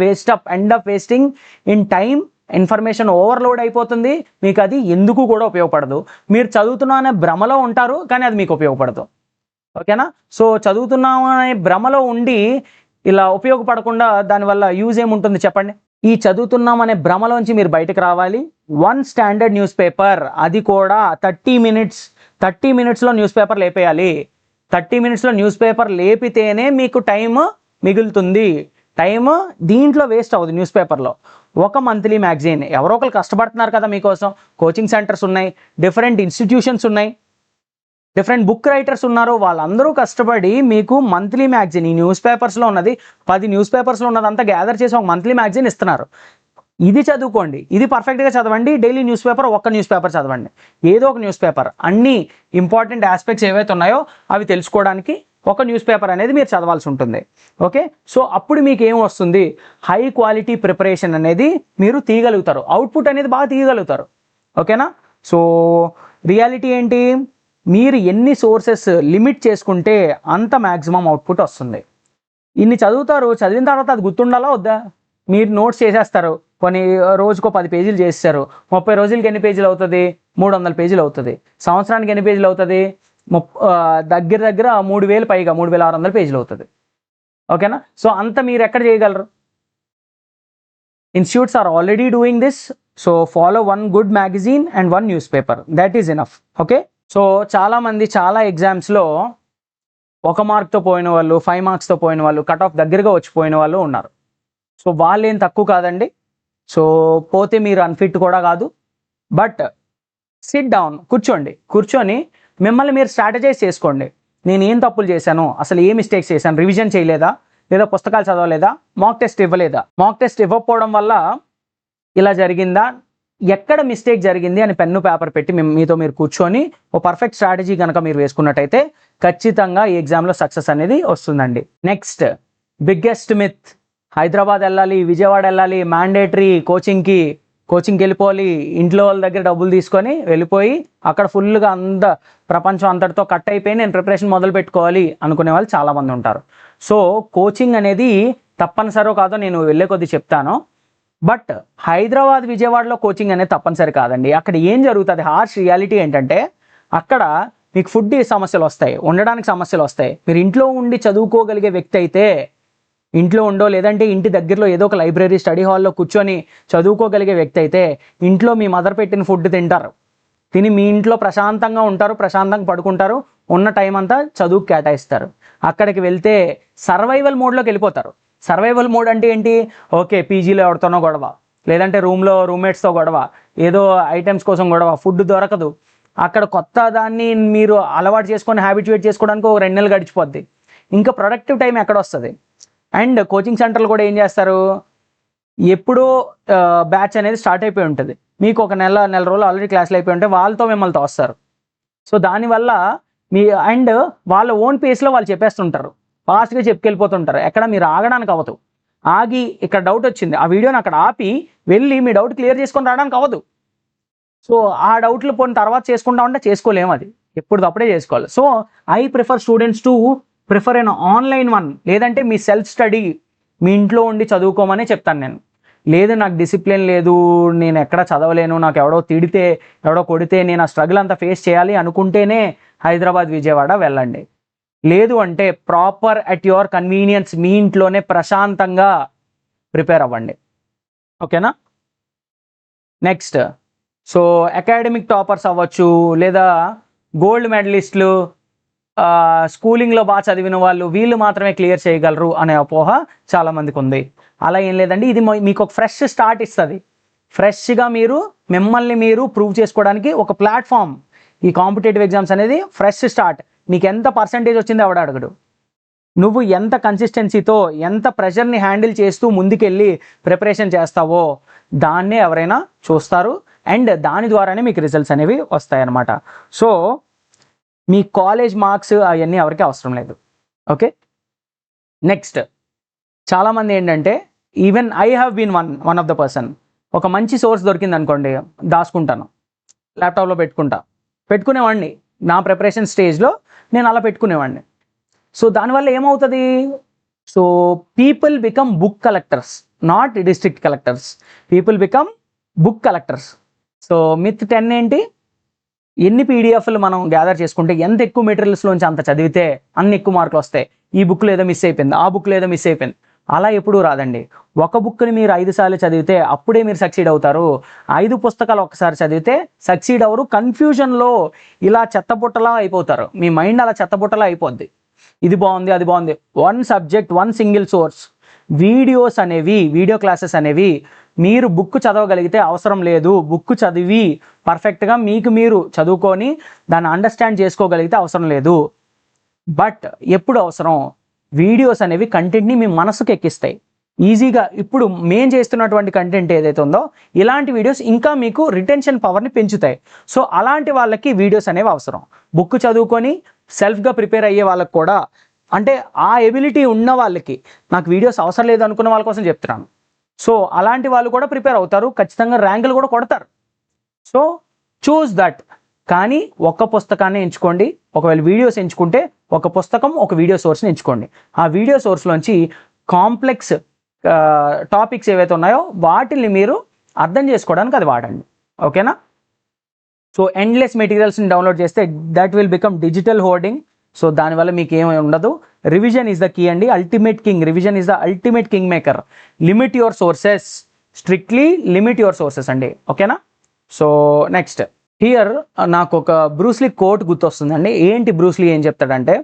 end up wasting in time. Information overload అయిపోతుంది, మీకు అది ఎందుకు కూడా ఉపయోగపడదు. మీరు చదువుతున్నా అనే భ్రమలో ఉంటారు, కానీ అది మీకు ఉపయోగపడదు. ఓకేనా? సో చదువుతున్నాం అనే భ్రమలో ఉండి ఇలా ఉపయోగపడకుండా దానివల్ల యూజ్ ఏముంటుంది చెప్పండి? ఈ చదువుతున్నాం అనే భ్రమలోంచి మీరు బయటకు రావాలి. 1 స్టాండర్డ్ న్యూస్ పేపర్, అది కూడా 30 minutes న్యూస్ పేపర్ లేపేయాలి. 30 minutes న్యూస్ పేపర్ లేపితేనే మీకు టైం మిగులుతుంది. టైం దీంట్లో వేస్ట్ అవ్వదు. న్యూస్ పేపర్లో ఒక మంత్లీ మ్యాగజైన్, ఎవరో ఒకరు కష్టపడుతున్నారు కదా మీకోసం. కోచింగ్ సెంటర్స్ ఉన్నాయి, డిఫరెంట్ ఇన్స్టిట్యూషన్స్ ఉన్నాయి, డిఫరెంట్ బుక్ రైటర్స్ ఉన్నారు. వాళ్ళందరూ కష్టపడి మీకు మంత్లీ మ్యాగజైన్, ఈ న్యూస్ పేపర్స్లో ఉన్నది 10 న్యూస్ పేపర్స్లో ఉన్నదంతా గ్యాదర్ చేసి ఒక మంత్లీ మ్యాగజైన్ ఇస్తున్నారు. ఇది చదువుకోండి, ఇది పర్ఫెక్ట్గా చదవండి. డైలీ న్యూస్ పేపర్, ఒక్క న్యూస్ పేపర్ చదవండి, ఏదో ఒక న్యూస్ పేపర్. అన్ని ఇంపార్టెంట్ ఆస్పెక్ట్స్ ఏవైతే ఉన్నాయో అవి తెలుసుకోవడానికి ఒక న్యూస్ పేపర్ అనేది మీరు చదవాల్సి ఉంటుంది. ఓకే, సో అప్పుడు మీకు ఏం వస్తుంది? హై క్వాలిటీ ప్రిపరేషన్ అనేది మీరు తీయగలుగుతారు, అవుట్పుట్ అనేది బాగా తీయగలుగుతారు. ఓకేనా? సో రియాలిటీ ఏంటి? మీరు ఎన్ని సోర్సెస్ లిమిట్ చేసుకుంటే అంత మ్యాక్సిమం అవుట్పుట్ వస్తుంది. ఇన్ని చదువుతారు, చదివిన తర్వాత అది గుర్తుండాలా వద్దా? మీరు నోట్స్ చేసేస్తారు, కొన్ని రోజుకో 10 పేజీలు చేస్తారు. 30 రోజులకి ఎన్ని పేజీలు అవుతుంది? 300 పేజీలు అవుతుంది. సంవత్సరానికి ఎన్ని పేజీలు అవుతుంది? దగ్గర 3000 పైగా 3600 పేజీలు అవుతుంది. ఓకేనా? సో అంత మీరు ఎక్కడ చేయగలరు? Institutes are already doing this. So follow 1 good magazine and 1 news paper, that is enough. Okay, so చాలామంది చాలా ఎగ్జామ్స్లో 1 మార్క్తో పోయిన వాళ్ళు, 5 మార్క్స్తో పోయిన వాళ్ళు, కట్ ఆఫ్ దగ్గరగా వచ్చిపోయిన వాళ్ళు ఉన్నారు. సో వాళ్ళు ఏం తక్కువ కాదండి. సో పోతే మీరు అన్ఫిట్ కూడా కాదు. బట్ సిట్ డౌన్, కూర్చొని మిమ్మల్ని మీరు స్ట్రాటజైజ్ చేసుకోండి. నేను ఏం తప్పులు చేశాను, అసలు ఏ మిస్టేక్స్ చేశాను, రివిజన్ చేయలేదా, లేదా పుస్తకాలు చదవలేదా, మాక్ టెస్ట్ ఇవ్వలేదా, మాక్ టెస్ట్ ఇవ్వకపోవడం వల్ల ఇలా జరిగిందా, ఎక్కడ మిస్టేక్ జరిగింది అని పెన్ను పేపర్ పెట్టి మీతో మీరు కూర్చొని ఓ పర్ఫెక్ట్ స్ట్రాటజీ కనుక మీరు వేసుకున్నట్టయితే ఖచ్చితంగా ఈ ఎగ్జామ్లో సక్సెస్ అనేది వస్తుందండి. నెక్స్ట్ బిగ్గెస్ట్ మిత్, హైదరాబాద్ వెళ్ళాలి, విజయవాడ వెళ్ళాలి, మ్యాండేటరీ కోచింగ్కి వెళ్ళిపోవాలి, ఇంట్లో వాళ్ళ దగ్గర డబ్బులు తీసుకొని వెళ్ళిపోయి అక్కడ ఫుల్గా ప్రపంచం అంతటితో కట్ అయిపోయి నేను ప్రిపరేషన్ మొదలు పెట్టుకోవాలి అనుకునే వాళ్ళు చాలామంది ఉంటారు. సో కోచింగ్ అనేది తప్పనిసరో కాదో నేను వెళ్ళే కొద్దీ చెప్తాను. బట్ హైదరాబాద్, విజయవాడలో కోచింగ్ అనేది తప్పనిసరి కాదండి. అక్కడ ఏం జరుగుతుంది, హార్ష్ రియాలిటీ ఏంటంటే అక్కడ మీకు ఫుడ్ సమస్యలు వస్తాయి, ఉండడానికి సమస్యలు వస్తాయి. మీరు ఇంట్లో ఉండి చదువుకోగలిగే వ్యక్తి అయితే ఇంట్లో ఉండో లేదంటే ఇంటి దగ్గరలో ఏదో ఒక లైబ్రరీ స్టడీ హాల్లో కూర్చొని చదువుకోగలిగే వ్యక్తి అయితే ఇంట్లో మీ మదర్ పెట్టిన ఫుడ్ తింటారు, తిని మీ ఇంట్లో ప్రశాంతంగా ఉంటారు, ప్రశాంతంగా పడుకుంటారు, ఉన్న టైం అంతా చదువుకు కేటాయిస్తారు. అక్కడికి వెళ్తే సర్వైవల్ మోడ్లోకి వెళ్ళిపోతారు. సర్వైవల్ మోడ్ అంటే ఏంటి? ఓకే, పీజీలో ఎవరితోనో గొడవ, లేదంటే రూమ్లో రూమ్మేట్స్తో గొడవ, ఏదో ఐటమ్స్ కోసం గొడవ, ఫుడ్ దొరకదు. అక్కడ కొత్త దాన్ని మీరు అలవాటు చేసుకొని హ్యాబిచువేట్ చేసుకోవడానికి ఒక 2 నెలలు గడిచిపోద్ది. ఇంకా ప్రొడక్టివ్ టైం ఎక్కడ వస్తుంది? అండ్ కోచింగ్ సెంటర్లు కూడా ఏం చేస్తారు, ఎప్పుడో బ్యాచ్ అనేది స్టార్ట్ అయిపోయి ఉంటుంది, మీకు ఒక నెల రోజులు ఆల్రెడీ క్లాసులు అయిపోయి ఉంటే వాళ్ళతో మిమ్మల్ని తోస్తారు. సో దానివల్ల అండ్ వాళ్ళ ఓన్ పేస్లో వాళ్ళు చెప్పేస్తుంటారు, ఫాస్ట్గా చెప్పుకెళ్ళిపోతుంటారు. ఎక్కడ మీరు ఆగడానికి అవ్వదు. ఆగి ఇక్కడ డౌట్ వచ్చింది, ఆ వీడియోని అక్కడ ఆపి వెళ్ళి మీ డౌట్ క్లియర్ చేసుకొని రావడానికి అవ్వదు. సో ఆ డౌట్లు పోయిన తర్వాత చేసుకుంటా ఉంటే చేసుకోలేము, అది ఎప్పుడప్పుడే చేసుకోవాలి. So I prefer students to prefer అయిన ఆన్లైన్ వన్, లేదంటే మీ సెల్ఫ్ స్టడీ మీ ఇంట్లో ఉండి చదువుకోమని చెప్తాను నేను. లేదు నాకు డిసిప్లిన్ లేదు, నేను ఎక్కడ చదవలేను, నాకు ఎవడో తిడితే ఎవడో కొడితే నేను ఆ స్ట్రగుల్ అంతా ఫేస్ చేయాలి అనుకుంటేనే హైదరాబాద్ విజయవాడ వెళ్ళండి. లేదు అంటే ప్రాపర్ అట్ యువర్ కన్వీనియన్స్ మీ ఇంట్లోనే ప్రశాంతంగా ప్రిపేర్ అవ్వండి. ఓకేనా? నెక్స్ట్, సో అకాడమిక్ టాపర్స్ అవ్వచ్చు, లేదా గోల్డ్ మెడలిస్టులు, స్కూలింగ్లో బాగా చదివిన వాళ్ళు, వీళ్ళు మాత్రమే క్లియర్ చేయగలరు అనే అపోహ చాలామందికి ఉంది. అలా ఏం లేదండి, ఇది మీకు ఒక ఫ్రెష్ స్టార్ట్ ఇస్తుంది. ఫ్రెష్గా మిమ్మల్ని మీరు ప్రూవ్ చేసుకోవడానికి ఒక ప్లాట్ఫామ్. ఈ కాంపిటేటివ్ ఎగ్జామ్స్ అనేది ఫ్రెష్ స్టార్ట్. నీకు ఎంత పర్సంటేజ్ వచ్చిందో ఎవడ అడగడు, నువ్వు ఎంత కన్సిస్టెన్సీతో ఎంత ప్రెషర్ని హ్యాండిల్ చేస్తూ ముందుకెళ్ళి ప్రిపరేషన్ చేస్తావో దాన్నే ఎవరైనా చూస్తారు. అండ్ దాని ద్వారానే మీకు రిజల్ట్స్ అనేవి వస్తాయన్నమాట. సో మీ కాలేజ్ మార్క్స్ అవన్నీ ఎవరికి అవసరం లేదు. ఓకే, నెక్స్ట్, చాలామంది ఏంటంటే, even I have been one of the person. ఒక మంచి సోర్స్ దొరికింది అనుకోండి, దాచుకుంటాను, ల్యాప్టాప్లో పెట్టుకునేవాడిని. నా ప్రిపరేషన్ స్టేజ్లో నేను అలా పెట్టుకునేవాడిని. సో దానివల్ల ఏమవుతుంది? So people become book collectors, not district collectors. People become book collectors. So myth 10 ఏంటి? ఎన్ని పీడిఎఫ్లు మనం గ్యాదర్ చేసుకుంటే, ఎంత ఎక్కువ మెటీరియల్స్లోంచి అంత చదివితే అన్ని ఎక్కువ మార్కులు వస్తాయి. ఈ బుక్లో ఏదో మిస్ అయిపోయింది, ఆ బుక్లో ఏదో మిస్ అయిపోయింది, అలా ఎప్పుడూ రాదండి. ఒక బుక్ని మీరు 5 సార్లు చదివితే అప్పుడే మీరు సక్సీడ్ అవుతారు. 5 పుస్తకాలు ఒకసారి చదివితే సక్సీడ్ అవ్వరు. కన్ఫ్యూజన్లో ఇలా చెత్తబుట్టలా అయిపోతారు. మీ మైండ్ అలా చెత్తబుట్టలా అయిపోద్ది. ఇది బాగుంది, అది బాగుంది. One subject, one single source. Video classes అనేవి మీరు బుక్ చదవగలిగితే అవసరం లేదు. బుక్ చదివి పర్ఫెక్ట్గా మీకు మీరు చదువుకొని దాన్ని అండర్స్టాండ్ చేసుకోగలిగితే అవసరం లేదు. బట్ ఎప్పుడు అవసరం? వీడియోస్ అనేవి కంటెంట్ని మీ మనసుకు ఎక్కిస్తాయి ఈజీగా. ఇప్పుడు మేము చేస్తున్నటువంటి కంటెంట్ ఏదైతే ఉందో, ఇలాంటి వీడియోస్ ఇంకా మీకు రిటెన్షన్ పవర్ని పెంచుతాయి. సో అలాంటి వాళ్ళకి వీడియోస్ అనేవి అవసరం. బుక్ చదువుకొని సెల్ఫ్గా ప్రిపేర్ అయ్యే వాళ్ళకి కూడా, అంటే ఆ ఎబిలిటీ ఉన్న వాళ్ళకి, నాకు వీడియోస్ అవసరం లేదు అనుకున్న వాళ్ళ కోసం చెప్తున్నాను. సో అలాంటి వాళ్ళు కూడా ప్రిపేర్ అవుతారు, ఖచ్చితంగా ర్యాంకులు కూడా కొడతారు. So choose that. కానీ ఒక్క పుస్తకాన్ని ఎంచుకోండి. ఒకవేళ వీడియోస్ ఎంచుకుంటే ఒక పుస్తకం, ఒక వీడియో సోర్స్ని ఎంచుకోండి. ఆ వీడియో సోర్స్లోంచి కాంప్లెక్స్ టాపిక్స్ ఏవైతే ఉన్నాయో వాటిని మీరు అర్థం చేసుకోవడానికి అది వాడండి. ఓకేనా? సో ఎండ్లెస్ మెటీరియల్స్ని డౌన్లోడ్ చేస్తే that will become digital hoarding. So దానివల్ల మీకు ఏమీ ఉండదు. రివిజన్ ఈజ్ ద కీ అండి, ultimate king. Revision is the ultimate king maker. Limit your sources, strictly limit your sources అండి. ఓకేనా? సో నెక్స్ట్, హియర్ నాకు ఒక బ్రూస్లీ కోట్ గుర్తొస్తుందండి. ఏంటి బ్రూస్లీ ఏం చెప్తాడంటే,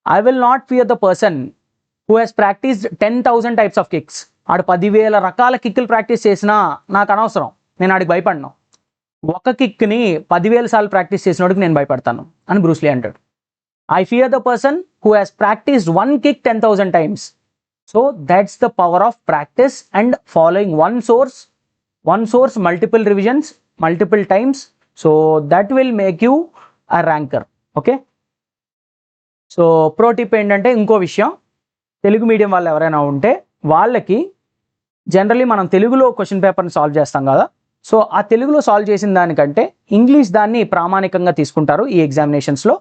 I will not fear the person who he's practised 10,000 types of kicks. ఆడు 10,000 రకాల కిక్కులు practice చేసినా నాకు అనవసరం, నేను ఆడికి భయపడను. ఒక కిక్ని 10,000 సార్లు ప్రాక్టీస్ చేసినోడికి నేను భయపడతాను అని బ్రూస్లీ అంటాడు. I fear the person who has practiced one kick 10,000 times. So that's the power of practice and following one source, multiple revisions, multiple times. So that will make you a ranker. Okay? So pro tip ఏంటంటే, ఇంకో విషయం, Telugu medium వాళ్ళు ఎవరైనా ఉంటే వాళ్ళకి generally మనం తెలుగులో question పేపర్ని సాల్వ్ చేస్తాం కదా. సో ఆ తెలుగులో సాల్వ్ చేసిన దానికంటే ఇంగ్లీష్ దాన్ని ప్రామాణికంగా తీసుకుంటారు ఈ ఎగ్జామినేషన్స్లో.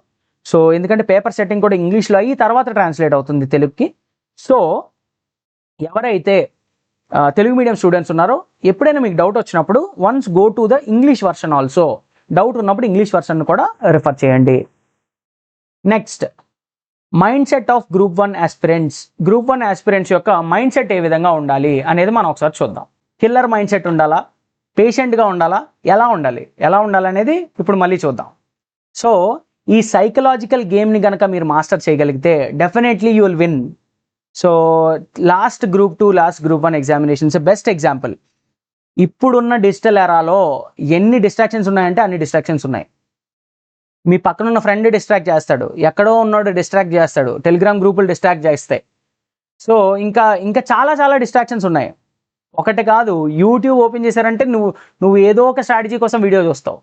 సో ఎందుకంటే పేపర్ సెట్టింగ్ కూడా ఇంగ్లీష్లో అయ్యి తర్వాత ట్రాన్స్లేట్ అవుతుంది తెలుగుకి. సో ఎవరైతే తెలుగు మీడియం స్టూడెంట్స్ ఉన్నారో, ఎప్పుడైనా మీకు డౌట్ వచ్చినప్పుడు once go to the English version also. Doubt ఉన్నప్పుడు ఇంగ్లీష్ వర్షన్ కూడా రిఫర్ చేయండి. Next, mind set of group 1 aspirants. Group 1 aspirants యొక్క మైండ్ సెట్ ఏ విధంగా ఉండాలి అనేది మనం ఒకసారి చూద్దాం. కిల్లర్ మైండ్ సెట్ ఉండాలా, పేషెంట్గా ఉండాలా, ఎలా ఉండాలి అనేది ఇప్పుడు మళ్ళీ చూద్దాం. సో ఈ సైకలాజికల్ గేమ్ని కనుక మీరు మాస్టర్ చేయగలిగితే definitely you will win. So last group 2 last group 1 examinations best example. ఇప్పుడున్న డిజిటల్ ఎరాలో ఎన్ని డిస్ట్రాక్షన్స్ ఉన్నాయంటే అన్ని డిస్ట్రాక్షన్స్ ఉన్నాయి. మీ పక్కన ఉన్న ఫ్రెండ్ డిస్ట్రాక్ట్ చేస్తాడు, ఎక్కడో ఉన్నాడు డిస్ట్రాక్ట్ చేస్తాడు, టెలిగ్రామ్ గ్రూపులు డిస్ట్రాక్ట్ చేస్తాయి. సో ఇంకా చాలా చాలా డిస్ట్రాక్షన్స్ ఉన్నాయి. ఒకటి కాదు, యూట్యూబ్ ఓపెన్ చేశారంటే నువ్వు ఏదో ఒక స్ట్రాటజీ కోసం వీడియో చూస్తావు,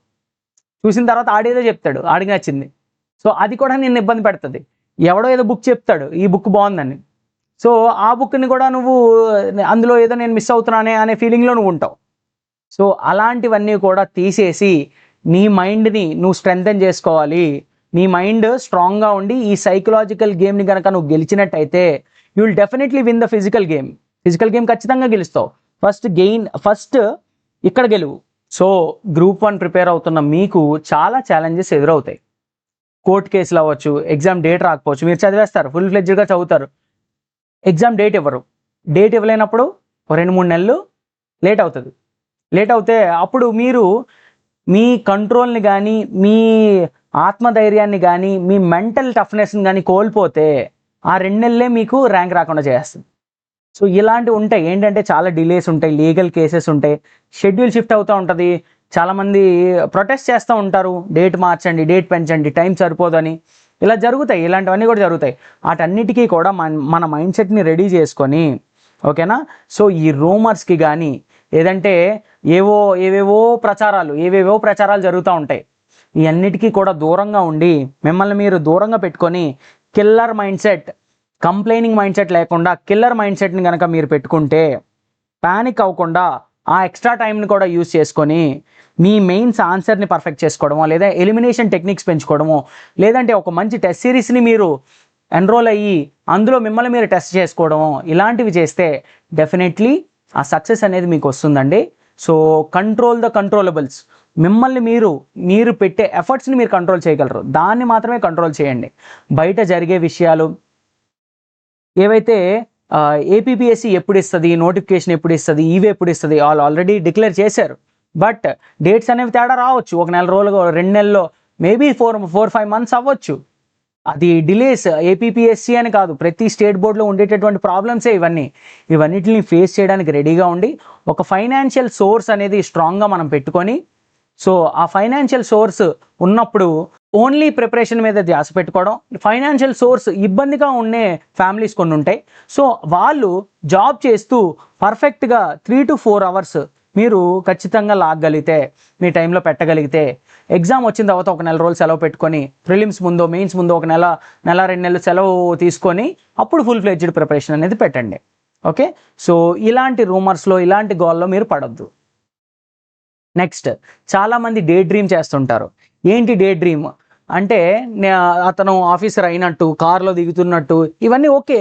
చూసిన తర్వాత ఆడేదో చెప్తాడు ఆడికి నచ్చింది. సో అది కూడా నిన్ను ఇబ్బంది పెడుతుంది. ఎవడో ఏదో బుక్ చెప్తాడు, ఈ బుక్ బాగుందని. సో ఆ బుక్ని కూడా నువ్వు అందులో ఏదో నేను మిస్ అవుతున్నానే అనే ఫీలింగ్లో నువ్వు ఉంటావు. సో అలాంటివన్నీ కూడా తీసేసి నీ మైండ్ని నువ్వు స్ట్రెంథెన్ చేసుకోవాలి. నీ మైండ్ స్ట్రాంగ్గా ఉండి ఈ సైకలాజికల్ గేమ్ని కనుక నువ్వు గెలిచినట్టయితే you will definitely win the physical game. Physical game ఖచ్చితంగా గెలుస్తావు. ఫస్ట్ ఇక్కడ గెలువు. సో గ్రూప్ 1 ప్రిపేర్ అవుతున్న మీకు చాలా ఛాలెంజెస్ ఎదురవుతాయి. కోర్ట్ కేసులు అవ్వచ్చు, ఎగ్జామ్ డేట్ రాకపోవచ్చు. మీరు చదివేస్తారు, ఫుల్ ఫ్లెడ్జ్డ్గా చదువుతారు, ఎగ్జామ్ డేట్ ఇవ్వరు. డేట్ ఇవ్వలేనప్పుడు 2-3 నెలలు లేట్ అవుతుంది. లేట్ అవుతే అప్పుడు మీరు మీ కంట్రోల్ని కానీ, మీ ఆత్మధైర్యాన్ని కానీ, మీ మెంటల్ టఫ్నెస్ని కానీ కోల్పోతే ఆ 2 నెలలే మీకు ర్యాంక్ రాకుండా చేస్తుంది. సో ఇలాంటివి ఉంటాయి. ఏంటంటే చాలా డిలేస్ ఉంటాయి, లీగల్ కేసెస్ ఉంటాయి, షెడ్యూల్ షిఫ్ట్ అవుతూ ఉంటుంది. చాలామంది ప్రొటెస్ట్ చేస్తూ ఉంటారు, డేట్ మార్చండి, డేట్ పెంచండి, టైం సరిపోదని. ఇలా జరుగుతాయి, ఇలాంటివన్నీ కూడా జరుగుతాయి. వాటన్నిటికీ కూడా మన మైండ్ సెట్ని రెడీ చేసుకొని, ఓకేనా. సో ఈ రూమర్స్కి కానీ ఏదంటే ఏవేవో ప్రచారాలు జరుగుతూ ఉంటాయి. ఈ అన్నిటికీ కూడా దూరంగా ఉండి మిమ్మల్ని మీరు దూరంగా పెట్టుకొని killer mind set, complaining mind set లేకుండా కిల్లర్ మైండ్ సెట్ని కనుక మీరు పెట్టుకుంటే ప్యానిక్ అవ్వకుండా ఆ ఎక్స్ట్రా టైంని కూడా యూజ్ చేసుకొని మీ మెయిన్స్ ఆన్సర్ని పర్ఫెక్ట్ చేసుకోవడమో, లేదా ఎలిమినేషన్ టెక్నిక్స్ పెంచుకోవడమో, లేదంటే ఒక మంచి టెస్ట్ సిరీస్ని మీరు ఎన్రోల్ అయ్యి అందులో మిమ్మల్ని మీరు టెస్ట్ చేసుకోవడమో, ఇలాంటివి చేస్తే డెఫినెట్లీ ఆ సక్సెస్ అనేది మీకు వస్తుందండి. So control the controllables. మిమ్మల్ని మీరు పెట్టే ఎఫర్ట్స్ని మీరు కంట్రోల్ చేయగలరు, దాన్ని మాత్రమే కంట్రోల్ చేయండి. బయట జరిగే విషయాలు ఏవైతే ఏపీపీఎస్సీ ఎప్పుడు ఇస్తుంది, నోటిఫికేషన్ ఎప్పుడు ఇస్తుంది, ఇవి ఎప్పుడు ఇస్తుంది, వాళ్ళు ఆల్రెడీ డిక్లేర్ చేశారు. బట్ డేట్స్ అనేవి తేడా రావచ్చు. 1 నెల రోజులు, 2 నెలల్లో, మేబీ 4-5 మంత్స్ అవ్వచ్చు. అది డిలేస్. ఏపీపీఎస్సీ అని కాదు, ప్రతి స్టేట్ బోర్డులో ఉండేటటువంటి ప్రాబ్లమ్సే ఇవన్నిటిని ఫేస్ చేయడానికి రెడీగా ఉండి ఒక ఫైనాన్షియల్ సోర్స్ అనేది స్ట్రాంగ్గా మనం పెట్టుకొని, సో ఆ ఫైనాన్షియల్ సోర్స్ ఉన్నప్పుడు ఓన్లీ ప్రిపరేషన్ మీద ధ్యాస పెట్టుకోవడం. ఫైనాన్షియల్ సోర్స్ ఇబ్బందిగా ఉండే ఫ్యామిలీస్ కొన్ని ఉంటాయి. సో వాళ్ళు జాబ్ చేస్తూ పర్ఫెక్ట్గా 3 to 4 అవర్స్ మీరు ఖచ్చితంగా లాగగలిగితే, మీ టైంలో పెట్టగలిగితే, ఎగ్జామ్ వచ్చిన తర్వాత 1 నెల రోజులు సెలవు పెట్టుకొని, ప్రిలిమ్స్ ముందో మెయిన్స్ ముందో 1 నెల 2 నెలలు సెలవు తీసుకొని అప్పుడు ఫుల్ ఫ్లెడ్జ్డ్ ప్రిపరేషన్ అనేది పెట్టండి. ఓకే. సో ఇలాంటి రూమర్స్లో, ఇలాంటి గోల్లో మీరు పడొద్దు. నెక్స్ట్, చాలామంది డే డ్రీమ్ చేస్తుంటారు. ఏంటి డే డ్రీమ్ అంటే, అతను ఆఫీసర్ అయినట్టు, కార్లో దిగుతున్నట్టు, ఇవన్నీ ఓకే.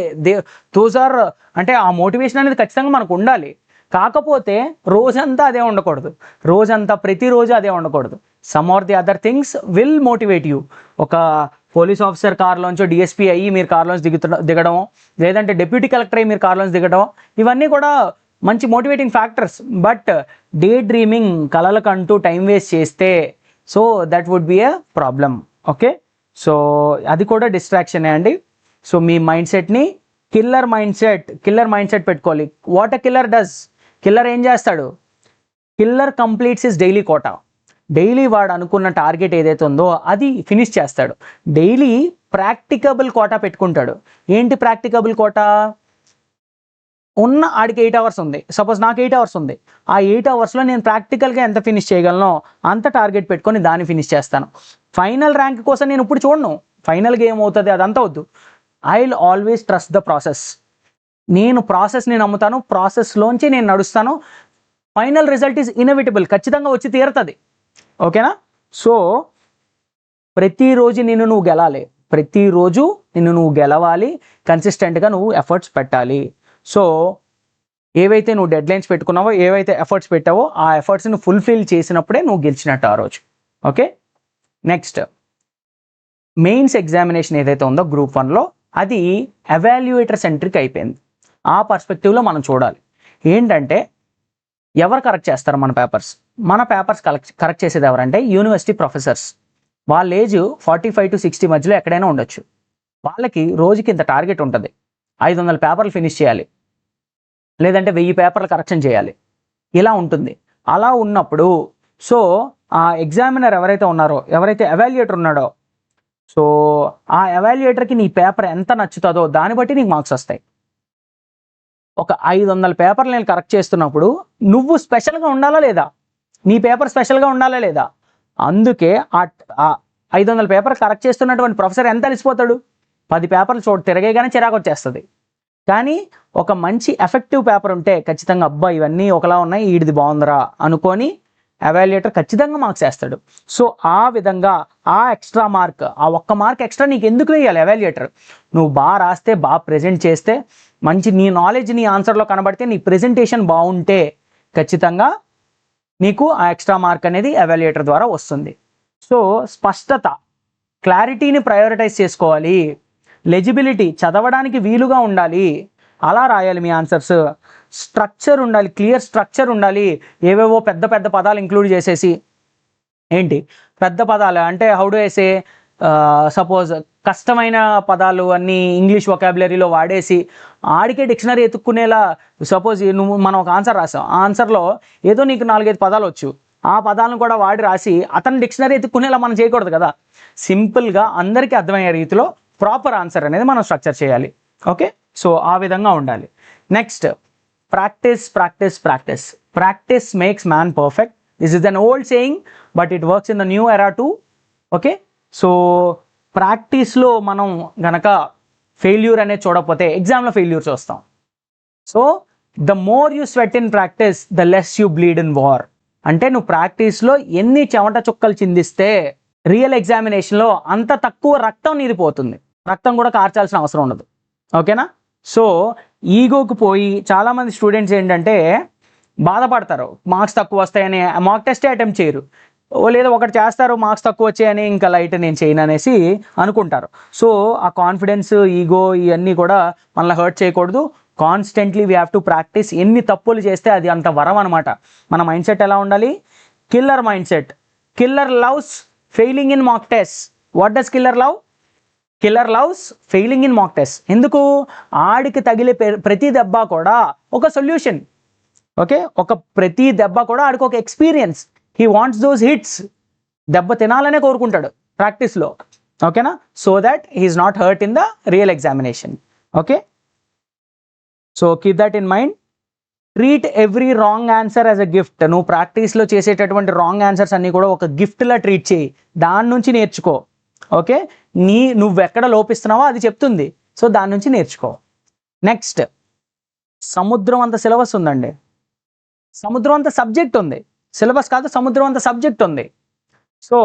దోస్ ఆర్, అంటే ఆ మోటివేషన్ అనేది ఖచ్చితంగా మనకు ఉండాలి. కాకపోతే రోజంతా అదే ఉండకూడదు, ప్రతిరోజు అదే ఉండకూడదు. Some are the other things will motivate you. ఒక పోలీస్ ఆఫీసర్ కార్లోంచో డిఎస్పీ అయ్యి మీరు కార్లోంచి దిగడం, లేదంటే డిప్యూటీ కలెక్టర్ అయ్యి మీరు కార్లోంచి దిగడం, ఇవన్నీ కూడా మంచి motivating factors. But day dreaming, కలలకంటూ టైం వేస్ట్ చేస్తే, so that would be a problem. Okay. So అది కూడా డిస్ట్రాక్షనే అండి. సో మీ మైండ్ సెట్ని కిల్లర్ మైండ్ సెట్ పెట్టుకోవాలి. What a killer does, killer ఏం చేస్తాడు? Killer completes his daily quota. Daily వాడు అనుకున్న టార్గెట్ ఏదైతే ఉందో అది ఫినిష్ చేస్తాడు. డైలీ ప్రాక్టికబుల్ కోటా పెట్టుకుంటాడు. ఏంటి ప్రాక్టికబుల్ కోటా? ఉన్న ఆడికి 8 అవర్స్ ఉంది, సపోజ్ నాకు 8 అవర్స్ ఉంది. ఆ 8 అవర్స్లో నేను ప్రాక్టికల్గా ఎంత ఫినిష్ చేయగలనో అంత టార్గెట్ పెట్టుకొని దాన్ని ఫినిష్ చేస్తాను. ఫైనల్ ర్యాంక్ కోసం నేను ఇప్పుడు చూడను, ఫైనల్గా ఏమవుతుంది అదంతా వద్దు. I will always trust the process. నేను ప్రాసెస్ని నమ్ముతాను, ప్రాసెస్లోంచి నేను నడుస్తాను. ఫైనల్ రిజల్ట్ ఈజ్ ఇన్ఎవిటబుల్, ఖచ్చితంగా వచ్చి తీరుతుంది. ఓకేనా. సో ప్రతిరోజు నిన్ను నువ్వు గెలవాలి, కన్సిస్టెంట్గా నువ్వు ఎఫర్ట్స్ పెట్టాలి. సో ఏవైతే నువ్వు డెడ్లైన్స్ పెట్టుకున్నావో, ఏవైతే ఎఫర్ట్స్ పెట్టావో, ఆ ఎఫర్ట్స్ని ఫుల్ఫిల్ చేసినప్పుడే నువ్వు గెలిచినట్టు ఆ రోజు. ఓకే. నెక్స్ట్, మెయిన్స్ ఎగ్జామినేషన్ ఏదైతే ఉందో గ్రూప్ 1లో అది ఎవాల్యుయేటర్ సెంట్రిక్ అయిపోయింది. ఆ పర్స్పెక్టివ్లో మనం చూడాలి. ఏంటంటే ఎవరు కరెక్ట్ చేస్తారు మన పేపర్స్ కరెక్ట్ చేసేది ఎవరంటే యూనివర్సిటీ ప్రొఫెసర్స్. వాళ్ళ ఏజ్ 45 to 60 మధ్యలో ఎక్కడైనా ఉండొచ్చు. వాళ్ళకి రోజుకి ఇంత టార్గెట్ ఉంటుంది, 500 పేపర్లు ఫినిష్ చేయాలి, లేదంటే 1000 పేపర్లు కరెక్షన్ చేయాలి, ఇలా ఉంటుంది. అలా ఉన్నప్పుడు సో ఆ ఎగ్జామినర్ ఎవరైతే ఎవాల్యుయేటర్ ఉన్నాడో, సో ఆ ఎవాల్యుయేటర్కి నీ పేపర్ ఎంత నచ్చుతుందో దాన్ని బట్టి నీకు మార్క్స్ వస్తాయి. ఒక 500 పేపర్లు నేను కరెక్ట్ చేస్తున్నప్పుడు నువ్వు స్పెషల్గా ఉండాలా లేదా, నీ పేపర్ స్పెషల్గా ఉండాలా లేదా? అందుకే ఆ 500 పేపర్ కరెక్ట్ చేస్తున్నటువంటి ప్రొఫెసర్ ఎంత అలిసిపోతాడు, 10 పేపర్లు తిరగేగానే చిరాకు వచ్చేస్తుంది. కానీ ఒక మంచి ఎఫెక్టివ్ పేపర్ ఉంటే ఖచ్చితంగా అబ్బా ఇవన్నీ ఒకలా ఉన్నాయి, ఈడిది బాగుందిరా అనుకొని ఎవాల్యుయేటర్ ఖచ్చితంగా మార్క్స్ వేస్తాడు. సో ఆ విధంగా ఆ ఎక్స్ట్రా మార్క్, ఆ ఒక్క మార్క్ ఎక్స్ట్రా నీకు ఎందుకు వేయాలి ఎవాల్యుయేటర్? నువ్వు బాగా రాస్తే, బాగా ప్రెజెంట్ చేస్తే, మంచి నీ నాలెడ్జ్ నీ ఆన్సర్లో కనబడితే, నీ ప్రెజెంటేషన్ బాగుంటే ఖచ్చితంగా నీకు ఆ ఎక్స్ట్రా మార్క్ అనేది ఎవాల్యుయేటర్ ద్వారా వస్తుంది. సో స్పష్టత, క్లారిటీని ప్రయారిటైజ్ చేసుకోవాలి. లెజిబిలిటీ, చదవడానికి వీలుగా ఉండాలి, అలా రాయాలి మీ ఆన్సర్స్. స్ట్రక్చర్ ఉండాలి, క్లియర్ స్ట్రక్చర్ ఉండాలి. ఏవేవో పెద్ద పెద్ద పదాలు ఇంక్లూడ్ చేసేసి, ఏంటి పెద్ద పదాలు అంటే how do I say, suppose కష్టమైన పదాలు అన్నీ ఇంగ్లీష్ వొకాబులరీలో వాడేసి ఆడికే డిక్షనరీ ఎత్తుక్కునేలా, సపోజ్ మనం ఒక ఆన్సర్ రాసాం, ఆ ఆన్సర్లో ఏదో నీకు 4-5 పదాలు వచ్చు, ఆ పదాలను కూడా వాడి రాసి అతను డిక్షనరీ ఎత్తుక్కునేలా మనం చేయకూడదు కదా. సింపుల్గా అందరికీ అర్థమయ్యే రీతిలో ప్రాపర్ ఆన్సర్ అనేది మనం స్ట్రక్చర్ చేయాలి. ఓకే, సో ఆ విధంగా ఉండాలి. Next, practice makes man perfect. This is an old saying but it works in the new era too. Okay, so ప్రాక్టీస్లో మనం గనక ఫెయిల్యూర్ అనేది చూడకపోతే ఎగ్జామ్లో ఫెయిల్యూర్ చూస్తాం. So the more you sweat in practice the less you bleed in war. అంటే నువ్వు ప్రాక్టీస్లో ఎన్ని చెమట చుక్కలు చిందిస్తే రియల్ ఎగ్జామినేషన్లో అంత తక్కువ రక్తం నీది పోతుంది, రక్తం కూడా కార్చాల్సిన అవసరం ఉండదు. ఓకేనా? సో ఈగోకి పోయి చాలామంది స్టూడెంట్స్ ఏంటంటే బాధపడతారు, మార్క్స్ తక్కువ వస్తాయని మాక్ టెస్టే అటెంప్ట్ చేయరు, లేదా ఒకటి చేస్తారు మార్క్స్ తక్కువ వచ్చాయని ఇంకా లైట్ నేను చేయను అనేసి అనుకుంటారు. సో ఆ కాన్ఫిడెన్స్, ఈగో ఇవన్నీ కూడా మనల్ని హర్ట్ చేయకూడదు. Constantly we have to practice. ఎన్ని తప్పులు చేస్తే అది అంత వరం అనమాట. మన మైండ్ సెట్ ఎలా ఉండాలి? Killer mind set. Killer loves failing in mock test. What does killer love? Killer loves failing in mock test. ఎందుకు? ఆడికి తగిలే ప్రతి దెబ్బ కూడా ఒక సొల్యూషన్. ఓకే, ఒక ప్రతి దెబ్బ కూడా ఆడికి ఒక experience. He wants those hits. దెబ్బ తినాలనే కోరుకుంటాడు ప్రాక్టీస్లో. ఓకేనా? So that he is not hurt in the real examination. Okay, so keep that in mind. Treat every wrong answer as a gift. నువ్వు ప్రాక్టీస్లో చేసేటటువంటి రాంగ్ ఆన్సర్స్ అన్నీ కూడా ఒక గిఫ్ట్లా ట్రీట్ చేయి, దాని నుంచి నేర్చుకో. ఓకే, నువ్వెక్కడ లోపిస్తున్నావో అది చెప్తుంది, సో దాని నుంచి నేర్చుకో. నెక్స్ట్, సముద్రం అంత సిలబస్ ఉందండి, సముద్రం అంత సబ్జెక్ట్ ఉంది. సిలబస్ కాదు, సముద్రం అంత సబ్జెక్ట్ ఉంది. సో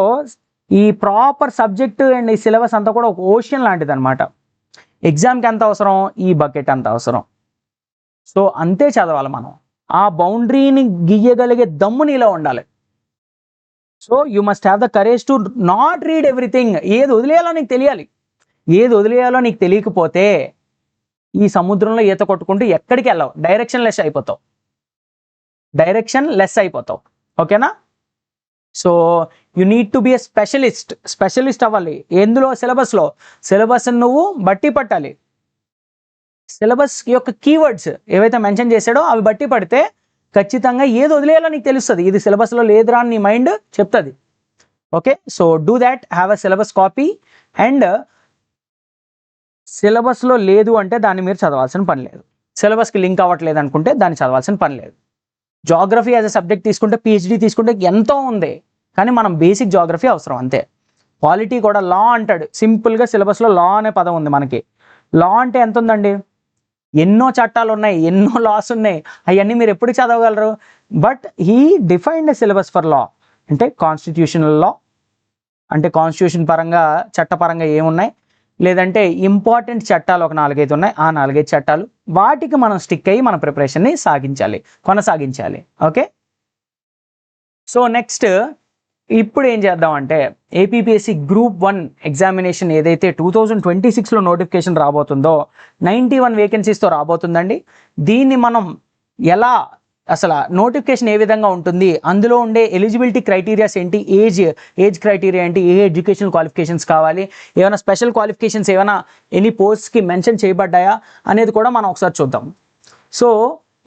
ఈ ప్రాపర్ సబ్జెక్ట్ అండ్ ఈ సిలబస్ అంతా కూడా ఒక ఓషన్ లాంటిది అనమాట. ఎగ్జామ్కి ఎంత అవసరం? ఈ బకెట్ అంత అవసరం. సో అంతే చదవాలి మనం. ఆ బౌండరీని గీయగలిగే దమ్ము నీలో ఉండాలి. So you must have the courage to not read everything. ఏది వదిలేయాలో నీకు తెలియాలి. ఏది వదిలేయాలో నీకు తెలియకపోతే ఈ సముద్రంలో ఈత కొట్టుకుంటూ ఎక్కడికి వెళ్ళావు, డైరెక్షన్ లెస్ అయిపోతావు. ఓకేనా? So you need to be a specialist అవ్వాలి. ఎందులో? సిలబస్ నువ్వు బట్టి పట్టాలి. సిలబస్ యొక్క కీవర్డ్స్ ఏవైతే మెన్షన్ చేశాడో అవి బట్టి పడితే ఖచ్చితంగా ఏది వదిలేయాలో నీకు తెలుస్తుంది. ఇది సిలబస్లో లేదురా అని నీ మైండ్ చెప్తుంది. Okay, so do that. Have a syllabus copy. And సిలబస్లో లేదు అంటే దాన్ని మీరు చదవాల్సిన పని లేదు. సిలబస్కి లింక్ అవ్వట్లేదు అనుకుంటే దాన్ని చదవాల్సిన పని లేదు. జాగ్రఫీ యాజ్ అ సబ్జెక్ట్ తీసుకుంటే, పిహెచ్డి తీసుకుంటే ఎంతో ఉంది, కానీ మనం బేసిక్ జాగ్రఫీ అవసరం అంతే. పాలిటీ కూడా లా అంటాడు. సింపుల్గా సిలబస్లో లా అనే పదం ఉంది మనకి. లా అంటే ఎంత ఉందండి? ఎన్నో చట్టాలు ఉన్నాయి, ఎన్నో లాస్ ఉన్నాయి, అవన్నీ మీరు ఎప్పుడు చదవగలరు? But he defined a syllabus for law. అంటే కాన్స్టిట్యూషనల్ లా అంటే కాన్స్టిట్యూషన్ పరంగా, చట్టపరంగా ఏమున్నాయి, లేదంటే ఇంపార్టెంట్ చట్టాలు ఒక 4-5 ఉన్నాయి, ఆ 4-5 చట్టాలు, వాటికి మనం స్టిక్ అయ్యి మన ప్రిపరేషన్ని కొనసాగించాలి. ఓకే, సో నెక్స్ట్, ఇప్పుడు ఏం చేద్దామంటే ఏపీపీఎస్సీ గ్రూప్ 1 ఎగ్జామినేషన్ ఏదైతే 2026లో నోటిఫికేషన్ రాబోతుందో 91 వేకెన్సీస్తో రాబోతుందండి. దీన్ని మనం ఎలా అసలు నోటిఫికేషన్ ఏ విధంగా ఉంటుంది, అందులో ఉండే ఎలిజిబిలిటీ క్రైటీరియాస్ ఏంటి, ఏజ్ క్రైటీరియా ఏంటి, ఏ ఎడ్యుకేషనల్ క్వాలిఫికేషన్స్ కావాలి, ఏమైనా స్పెషల్ క్వాలిఫికేషన్స్ ఏమైనా ఎనీ పోస్ట్కి మెన్షన్ చేయబడ్డాయా అనేది కూడా మనం ఒకసారి చూద్దాం. So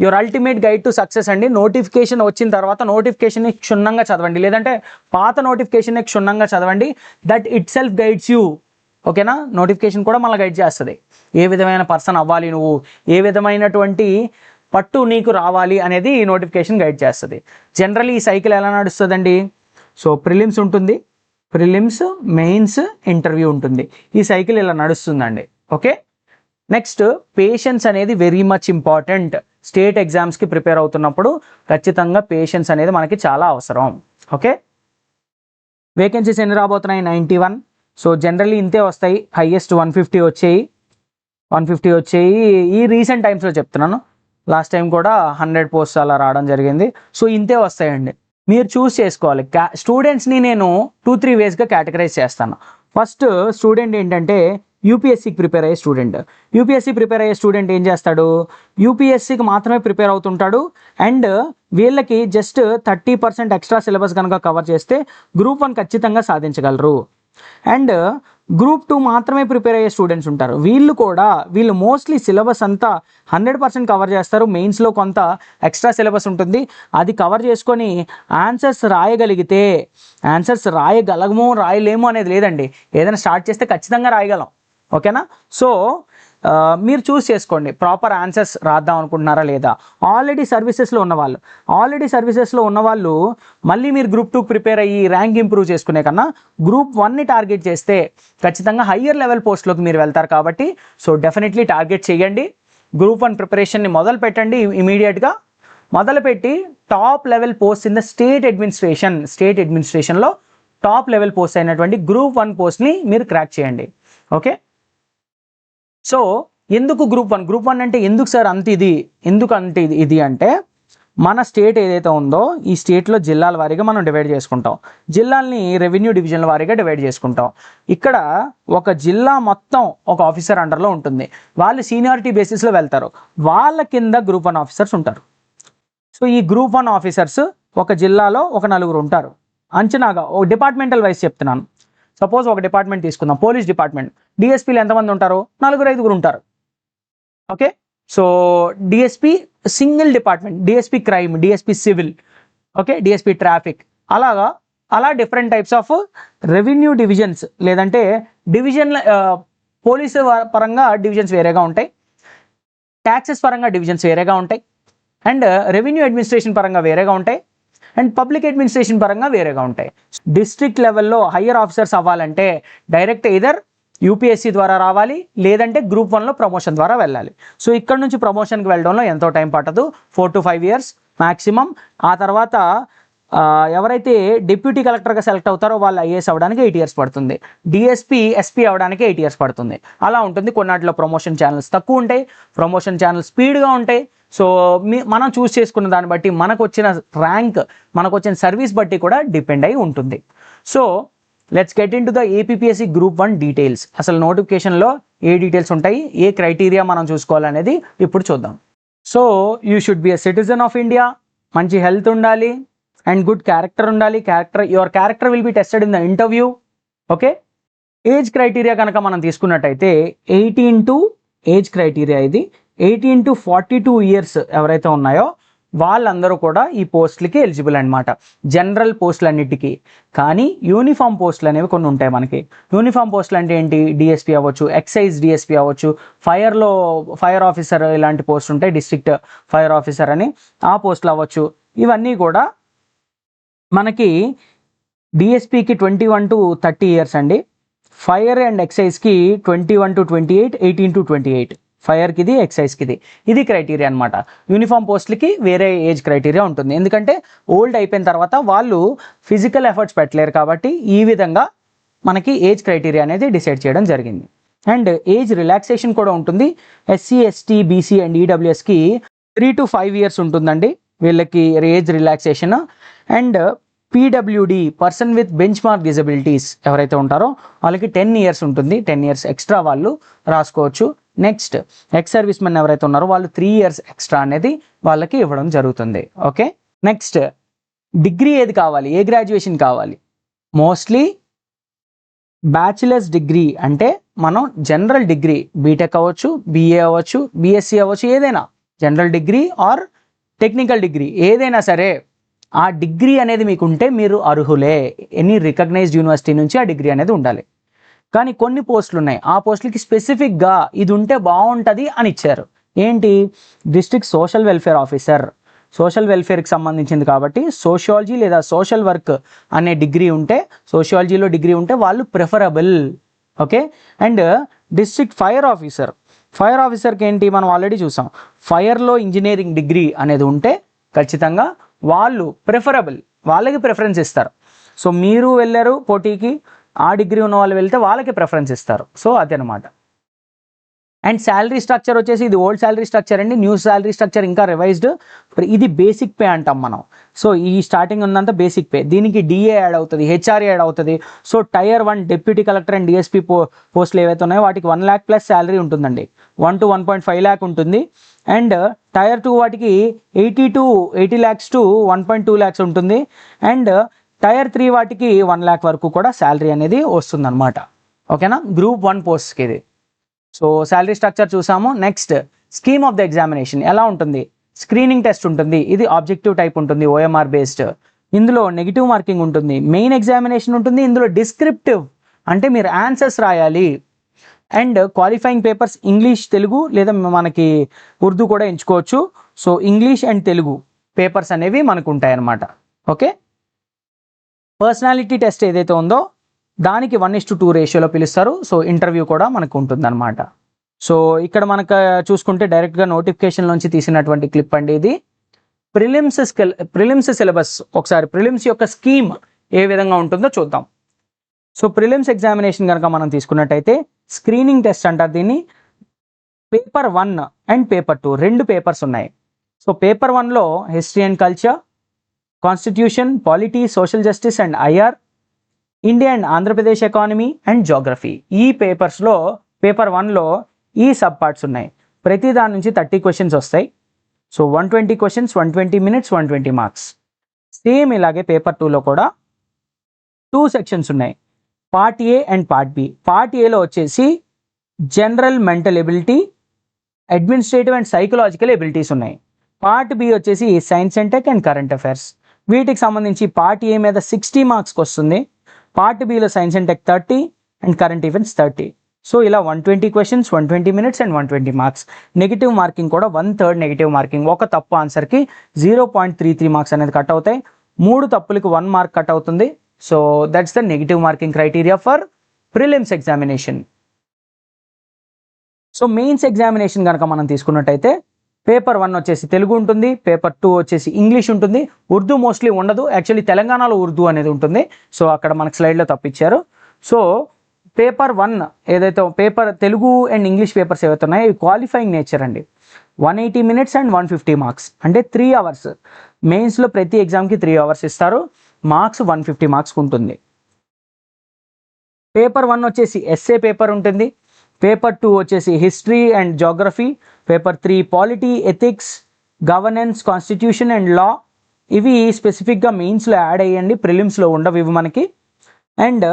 your ultimate guide to success అండి. నోటిఫికేషన్ వచ్చిన తర్వాత నోటిఫికేషన్ని క్షుణ్ణంగా చదవండి, లేదంటే పాత నోటిఫికేషన్ని క్షుణ్ణంగా చదవండి. That it self guides you. ఓకేనా? నోటిఫికేషన్ కూడా మళ్ళీ గైడ్ చేస్తుంది. ఏ విధమైన పర్సన్ అవ్వాలి నువ్వు, ఏ విధమైనటువంటి పట్టు నీకు రావాలి అనేది ఈ నోటిఫికేషన్ గైడ్ చేస్తుంది. జనరల్లీ ఈ సైకిల్ ఎలా నడుస్తుందండి? సో ప్రిలిమ్స్ ఉంటుంది, ప్రిలిమ్స్, మెయిన్స్, ఇంటర్వ్యూ ఉంటుంది. ఈ సైకిల్ ఇలా నడుస్తుందండి. ఓకే, నెక్స్ట్ పేషెన్స్ అనేది వెరీ మచ్ ఇంపార్టెంట్. స్టేట్ ఎగ్జామ్స్కి ప్రిపేర్ అవుతున్నప్పుడు ఖచ్చితంగా పేషెన్స్ అనేది మనకి చాలా అవసరం. ఓకే, వేకెన్సీస్ ఎన్ని రాబోతున్నాయి? 91. సో జనరల్లీ ఇంతే వస్తాయి. హైయెస్ట్ 150 వచ్చాయి. ఈ రీసెంట్ టైమ్స్లో చెప్తున్నాను. లాస్ట్ టైం కూడా 100 పోస్ట్స్ అలా రావడం జరిగింది. సో ఇంతే వస్తాయండి. మీరు చూస్ చేసుకోవాలి. స్టూడెంట్స్ని నేను 2-3 వేస్గా కేటగరైజ్ చేస్తాను. ఫస్ట్ స్టూడెంట్ ఏంటంటే యూపీఎస్సీకి ప్రిపేర్ అయ్యే స్టూడెంట్. యూపీఎస్సీ ప్రిపేర్ అయ్యే స్టూడెంట్ ఏం చేస్తాడు? యూపీఎస్సీకి మాత్రమే ప్రిపేర్ అవుతుంటాడు. అండ్ వీళ్ళకి జస్ట్ 30% ఎక్స్ట్రా సిలబస్ కనుక కవర్ చేస్తే గ్రూప్ 1 ఖచ్చితంగా సాధించగలరు. అండ్ గ్రూప్ 2 మాత్రమే ప్రిపేర్ అయ్యే స్టూడెంట్స్ ఉంటారు. వీళ్ళు మోస్ట్లీ సిలబస్ అంతా 100% కవర్ చేస్తారు. మెయిన్స్లో కొంత ఎక్స్ట్రా సిలబస్ ఉంటుంది, అది కవర్ చేసుకొని ఆన్సర్స్ రాయగలిగితే, ఆన్సర్స్ రాయలేము అనేది లేదండి. ఏదైనా స్టార్ట్ చేస్తే ఖచ్చితంగా రాయగలం. ఓకేనా? సో మీరు చూస్ చేసుకోండి, ప్రాపర్ ఆన్సర్స్ రాద్దాం అనుకుంటున్నారా లేదా. ఆల్రెడీ సర్వీసెస్లో ఉన్నవాళ్ళు మళ్ళీ మీరు గ్రూప్ 2 ప్రిపేర్ అయ్యి ర్యాంక్ ఇంప్రూవ్ చేసుకునే కన్నా గ్రూప్ 1ని టార్గెట్ చేస్తే ఖచ్చితంగా హయ్యర్ లెవెల్ పోస్ట్లోకి మీరు వెళ్తారు. కాబట్టి సో డెఫినెట్లీ టార్గెట్ చేయండి. గ్రూప్ 1 ప్రిపరేషన్ని మొదలు పెట్టండి. ఇమీడియట్గా మొదలుపెట్టి top level post in the state అడ్మినిస్ట్రేషన్లో టాప్ లెవెల్ పోస్ట్ అయినటువంటి గ్రూప్ 1 పోస్ట్ని మీరు క్రాక్ చేయండి. ఓకే, సో ఎందుకు గ్రూప్ 1 అంటే ఎందుకు సార్ ఇది అంటే మన స్టేట్ ఏదైతే ఉందో ఈ స్టేట్లో జిల్లాల వారీగా మనం డివైడ్ చేసుకుంటాం. జిల్లాల్ని రెవెన్యూ డివిజన్ల వారీగా డివైడ్ చేసుకుంటాం. ఇక్కడ ఒక జిల్లా మొత్తం ఒక ఆఫీసర్ అండర్లో ఉంటుంది. వాళ్ళు సీనియారిటీ బేసిస్లో వెళ్తారు. వాళ్ళ కింద గ్రూప్ 1 ఆఫీసర్స్ ఉంటారు. సో ఈ గ్రూప్ 1 ఆఫీసర్స్ ఒక జిల్లాలో ఒక 4 ఉంటారు. అంచనాగా ఓ డిపార్ట్మెంటల్ వైజ్ చెప్తున్నాను. సపోజ్ ఒక డిపార్ట్మెంట్ తీసుకుందాం, పోలీస్ డిపార్ట్మెంట్. డిఎస్పీలు ఎంతమంది ఉంటారు? 4-5 ఉంటారు. Okay, so DSP single department, DSP crime, DSP civil, okay, DSP traffic, అలా different types of revenue divisions, లేదంటే పోలీసు పరంగా డివిజన్స్ వేరేగా ఉంటాయి, ట్యాక్సెస్ పరంగా డివిజన్స్ వేరేగా ఉంటాయి, అండ్ రెవెన్యూ అడ్మినిస్ట్రేషన్ పరంగా వేరేగా ఉంటాయి, అండ్ పబ్లిక్ అడ్మినిస్ట్రేషన్ పరంగా వేరేగా ఉంటాయి. డిస్ట్రిక్ట్ లెవెల్లో హయ్యర్ ఆఫీసర్స్ అవ్వాలంటే డైరెక్ట్ ఎయిదర్ యూపీఎస్సీ ద్వారా రావాలి, లేదంటే గ్రూప్ 1లో ప్రమోషన్ ద్వారా వెళ్ళాలి. సో ఇక్కడ నుంచి ప్రమోషన్కి వెళ్ళడంలో ఎంతో టైం పట్టదు, 4 to 5 years మ్యాక్సిమం. ఆ తర్వాత ఎవరైతే డిప్యూటీ కలెక్టర్గా సెలెక్ట్ అవుతారో వాళ్ళు ఐఏఎస్ అవ్వడానికి 8 years పడుతుంది. డిఎస్పీ, ఎస్పీ అవ్వడానికి 8 years పడుతుంది. అలా ఉంటుంది. కొన్నాటిలో ప్రమోషన్ ఛానల్స్ తక్కువ ఉంటాయి, ప్రమోషన్ ఛానల్స్ స్పీడ్గా ఉంటాయి. సో మనం చూస్ చేసుకున్న దాన్ని బట్టి మనకు వచ్చిన ర్యాంక్, మనకు వచ్చిన సర్వీస్ బట్టి కూడా డిపెండ్ అయి ఉంటుంది. So let's get in to the APPSC group 1 details. అసలు నోటిఫికేషన్లో ఏ డీటెయిల్స్ ఉంటాయి, ఏ క్రైటీరియా మనం చూసుకోవాలనేది ఇప్పుడు చూద్దాం. So you should be a citizen of India. మంచి హెల్త్ ఉండాలి అండ్ గుడ్ క్యారెక్టర్ ఉండాలి. Your character will be tested in the interview. Okay, age criteria కనుక మనం తీసుకున్నట్టయితే 18 to ఏజ్ క్రైటీరియా ఇది 18 to 42 years ఎవరైతే ఉన్నాయో వాళ్ళందరూ కూడా ఈ పోస్టులకి ఎలిజిబుల్ అనమాట, జనరల్ పోస్టులు అన్నిటికీ. కానీ యూనిఫామ్ పోస్టులు అనేవి కొన్ని ఉంటాయి మనకి. యూనిఫామ్ పోస్టులు అంటే ఏంటి? డిఎస్పీ అవ్వచ్చు, ఎక్సైజ్ డిఎస్పీ అవ్వచ్చు, ఫైర్ ఆఫీసర్ ఇలాంటి పోస్టులు ఉంటాయి, డిస్ట్రిక్ట్ ఫైర్ ఆఫీసర్ అని ఆ పోస్టులు అవ్వచ్చు. ఇవన్నీ కూడా మనకి డిఎస్పీకి 21 to 30 years అండి, ఫైర్ అండ్ ఎక్సైజ్కి 21 to 28, 18 to 28. ఫైర్కి ఇది, ఎక్సైజ్కి ఇది క్రైటీరియా అనమాట. యూనిఫామ్ పోస్టులకి వేరే ఏజ్ క్రైటీరియా ఉంటుంది, ఎందుకంటే ఓల్డ్ అయిపోయిన తర్వాత వాళ్ళు ఫిజికల్ ఎఫర్ట్స్ పెట్టలేరు. కాబట్టి ఈ విధంగా మనకి ఏజ్ క్రైటీరియా అనేది డిసైడ్ చేయడం జరిగింది. అండ్ ఏజ్ రిలాక్సేషన్ కూడా ఉంటుంది. ఎస్సీ, ఎస్టీ, బీసీ అండ్ ఈడబ్ల్యూఎస్కి 3 to 5 years ఉంటుందండి వీళ్ళకి age relaxation. And PWD person with bench mark disabilities ఎవరైతే ఉంటారో వాళ్ళకి 10 ఇయర్స్ ఉంటుంది, 10 ఇయర్స్ ఎక్స్ట్రా వాళ్ళు రాసుకోవచ్చు. నెక్స్ట్ ఎక్స్ సర్వీస్ మెన్ ఎవరైతే ఉన్నారో వాళ్ళు 3 ఇయర్స్ ఎక్స్ట్రా అనేది వాళ్ళకి ఇవ్వడం జరుగుతుంది. ఓకే, నెక్స్ట్ డిగ్రీ ఏది కావాలి, ఏ గ్రాడ్యుయేషన్ కావాలి? మోస్ట్లీ బ్యాచిలర్స్ డిగ్రీ అంటే మనం జనరల్ డిగ్రీ బీటెక్ అవ్వచ్చు, బీఏ అవ్వచ్చు, బీఎస్సీ అవ్వచ్చు, ఏదైనా general degree or technical degree ఏదైనా సరే ఆ డిగ్రీ అనేది మీకు ఉంటే మీరు అర్హులే. ఎనీ రికగ్నైజ్డ్ యూనివర్సిటీ నుంచి ఆ డిగ్రీ అనేది ఉండాలి. కానీ కొన్ని పోస్టులు ఉన్నాయి, ఆ పోస్టులకి స్పెసిఫిక్గా ఇది ఉంటే బాగుంటుంది అని ఇచ్చారు. ఏంటి? District social welfare officer, social వెల్ఫేర్కి సంబంధించింది కాబట్టి సోషియాలజీ లేదా సోషల్ వర్క్ అనే డిగ్రీ ఉంటే, సోషియాలజీలో డిగ్రీ ఉంటే వాళ్ళు preferable. Okay, and district fire officer, fire ఆఫీసర్కి ఏంటి మనం ఆల్రెడీ చూసాం, ఫైర్లో ఇంజనీరింగ్ డిగ్రీ అనేది ఉంటే ఖచ్చితంగా వాళ్ళు ప్రిఫరబుల్, వాళ్ళకి ప్రిఫరెన్స్ ఇస్తారు. సో మీరు వెళ్ళారు పోటీకి, ఆ డిగ్రీ ఉన్న వాళ్ళు వెళ్తే వాళ్ళకి ప్రిఫరెన్స్ ఇస్తారు. సో అదనమాట. అండ్ శాలరీ స్ట్రక్చర్ వచ్చేసి ఇది ఓల్డ్ శాలరీ స్ట్రక్చర్ అండి, న్యూ శాలరీ స్ట్రక్చర్ ఇంకా రివైజ్డ్. ఇది బేసిక్ పే అంటాం మనం. సో ఈ స్టార్టింగ్ ఉన్నంత బేసిక్ పే, దీనికి డిఏ యాడ్ అవుతుంది, హెచ్ఆర్ యాడ్ అవుతుంది. So tier 1 deputy collector and DSP పోస్టులు ఏవైతే ఉన్నాయో వాటికి 1 lakh ప్లస్ శాలరీ ఉంటుందండి, 1 to 1.5 lakh ఉంటుంది. అండ్ టైర్ 2 వాటికి 80 lakhs to 1.2 lakhs ఉంటుంది. అండ్ టైర్ 3 వాటికి 1 lakh వరకు కూడా శాలరీ అనేది వస్తుందన్నమాట. ఓకేనా, గ్రూప్ 1 పోస్ట్కి ఇది. సో శాలరీ స్ట్రక్చర్ చూసాము. Next scheme of the examination ఎలా ఉంటుంది? స్క్రీనింగ్ టెస్ట్ ఉంటుంది, ఇది ఆబ్జెక్టివ్ టైప్ ఉంటుంది, ఓఎంఆర్ బేస్డ్. ఇందులో నెగిటివ్ మార్కింగ్ ఉంటుంది, మెయిన్ ఎగ్జామినేషన్ ఉంటుంది, ఇందులో డిస్క్రిప్టివ్ అంటే మీరు ఆన్సర్స్ రాయాలి. And qualifying papers English, Telugu లేదా మనకి ఉర్దూ కూడా ఎంచుకోవచ్చు. So English and Telugu papers అనేవి మనకు ఉంటాయన్నమాట. ఓకే, పర్సనాలిటీ టెస్ట్ ఏదైతే ఉందో దానికి 1:2 రేషియోలో పిలుస్తారు. సో ఇంటర్వ్యూ కూడా మనకు ఉంటుందన్నమాట. సో ఇక్కడ మనకు చూసుకుంటే డైరెక్ట్గా నోటిఫికేషన్ నుంచి తీసినటువంటి క్లిప్ అండి ఇది. ప్రిలిమ్స్ సిలబస్, ఒకసారి ప్రిలిమ్స్ యొక్క స్కీమ్ ఏ విధంగా ఉంటుందో చూద్దాం. సో ప్రిలిమ్స్ ఎగ్జామినేషన్ కనుక మనం తీసుకున్నట్టయితే స్క్రీనింగ్ టెస్ట్ అంటారు దీన్ని. పేపర్ 1 అండ్ పేపర్ 2 2 పేపర్స్ ఉన్నాయి. సో పేపర్ 1లో history and culture, constitution, polity, social justice and IR, India and Andhra Pradesh economy and geography. ఈ పేపర్స్లో పేపర్ 1లో ఈ సబ్ పార్ట్స్ ఉన్నాయి. ప్రతి దాని నుంచి 30 క్వశ్చన్స్ వస్తాయి. So 120 questions, 120 minutes, 120 marks. Same ఇలాగే పేపర్ 2లో కూడా 2 సెక్షన్స్ ఉన్నాయి, part A and part B. Part ఏలో వచ్చేసి general mental ability, administrative and psychological abilities ఉన్నాయి. పార్ట్ బి వచ్చేసి science and tech and current affairs. వీటికి సంబంధించి పార్ట్ ఏ మీద 60 మార్క్స్కి వస్తుంది, పార్ట్ బిలో science and tech 30 and current events 30. So ఇలా 120 questions, 120 minutes and 120 marks. Negative marking కూడా 1/3 నెగిటివ్ మార్కింగ్. ఒక తప్పు ఆన్సర్కి 0.33 marks అనేది కట్ అవుతాయి, 3 తప్పులకి 1 mark కట్ అవుతుంది. So that's the negative marking criteria for prelims examination. So mains examination కనుక మనం తీసుకున్నట్టయితే పేపర్ 1 వచ్చేసి తెలుగు ఉంటుంది, పేపర్ 2 వచ్చేసి ఇంగ్లీష్ ఉంటుంది, ఉర్దూ మోస్ట్లీ ఉండదు. యాక్చువల్లీ తెలంగాణలో ఉర్దూ అనేది ఉంటుంది. సో అక్కడ మనకు స్లైడ్లో తప్పిచ్చారు. సో పేపర్ 1 ఏదైతే paper Telugu and English papers ఏవైతే ఉన్నాయో ఇవి క్వాలిఫైయింగ్ నేచర్ అండి. 180 minutes అండ్ 150 marks అంటే 3 hours. మెయిన్స్లో ప్రతి ఎగ్జామ్కి 3 hours ఇస్తారు, మార్క్స్ 150 marks ఉంటుంది. పేపర్ 1 వచ్చేసి ఎస్ఏ పేపర్ ఉంటుంది, పేపర్ 2 వచ్చేసి history and geography, paper 3 polity, ethics, governance, constitution and law. ఇవి స్పెసిఫిక్గా మెయిన్స్లో యాడ్ అయ్యండి, ప్రిలిమ్స్లో ఉండవు ఇవి మనకి. అండ్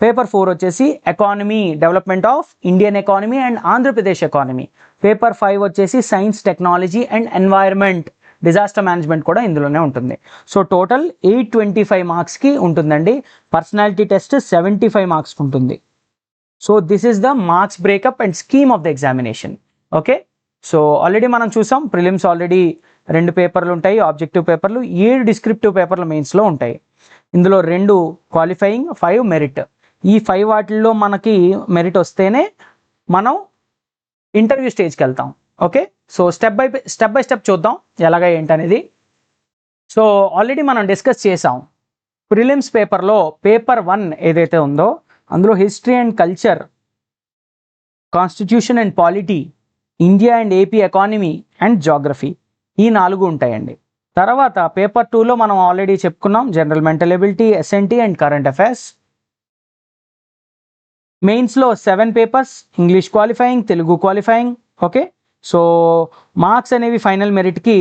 పేపర్ 4 వచ్చేసి economy, development of Indian economy and Andhra Pradesh economy. Paper 5 వచ్చేసి science, technology and environment, disaster management కూడా ఇందులోనే ఉంటుంది. సో టోటల్ 825 మార్క్స్కి ఉంటుందండి. పర్సనాలిటీ టెస్ట్ 75 మార్క్స్కి ఉంటుంది. So this is the marks breakup and scheme of the examination. Okay, so already మనం చూసాం ప్రిలిమ్స్ ఆల్రెడీ 2 పేపర్లు ఉంటాయి, ఆబ్జెక్టివ్ పేపర్లు, 7 డిస్క్రిప్టివ్ పేపర్లు మెయిన్స్లో ఉంటాయి. ఇందులో 2 క్వాలిఫైయింగ్, 5 మెరిట్. ఈ 5 వాటిల్లో మనకి మెరిట్ వస్తేనే మనం ఇంటర్వ్యూ స్టేజ్కి వెళ్తాం. Okay, so step by step చూద్దాం ఎలాగ ఏంటనేది. సో ఆల్రెడీ మనం డిస్కస్ చేసాం ప్రిలిమ్స్ పేపర్లో పేపర్ 1 ఏదైతే ఉందో అందులో history and culture, constitution and polity, India and AP economy and geography, ఈ 4 ఉంటాయండి. తర్వాత పేపర్ 2లో మనం ఆల్రెడీ చెప్పుకున్నాం general mental ability, SNT and current affairs. మెయిన్స్లో 7 papers, English qualifying, Telugu qualifying. Okay, so marks అనేవి ఫైనల్ మెరిట్కి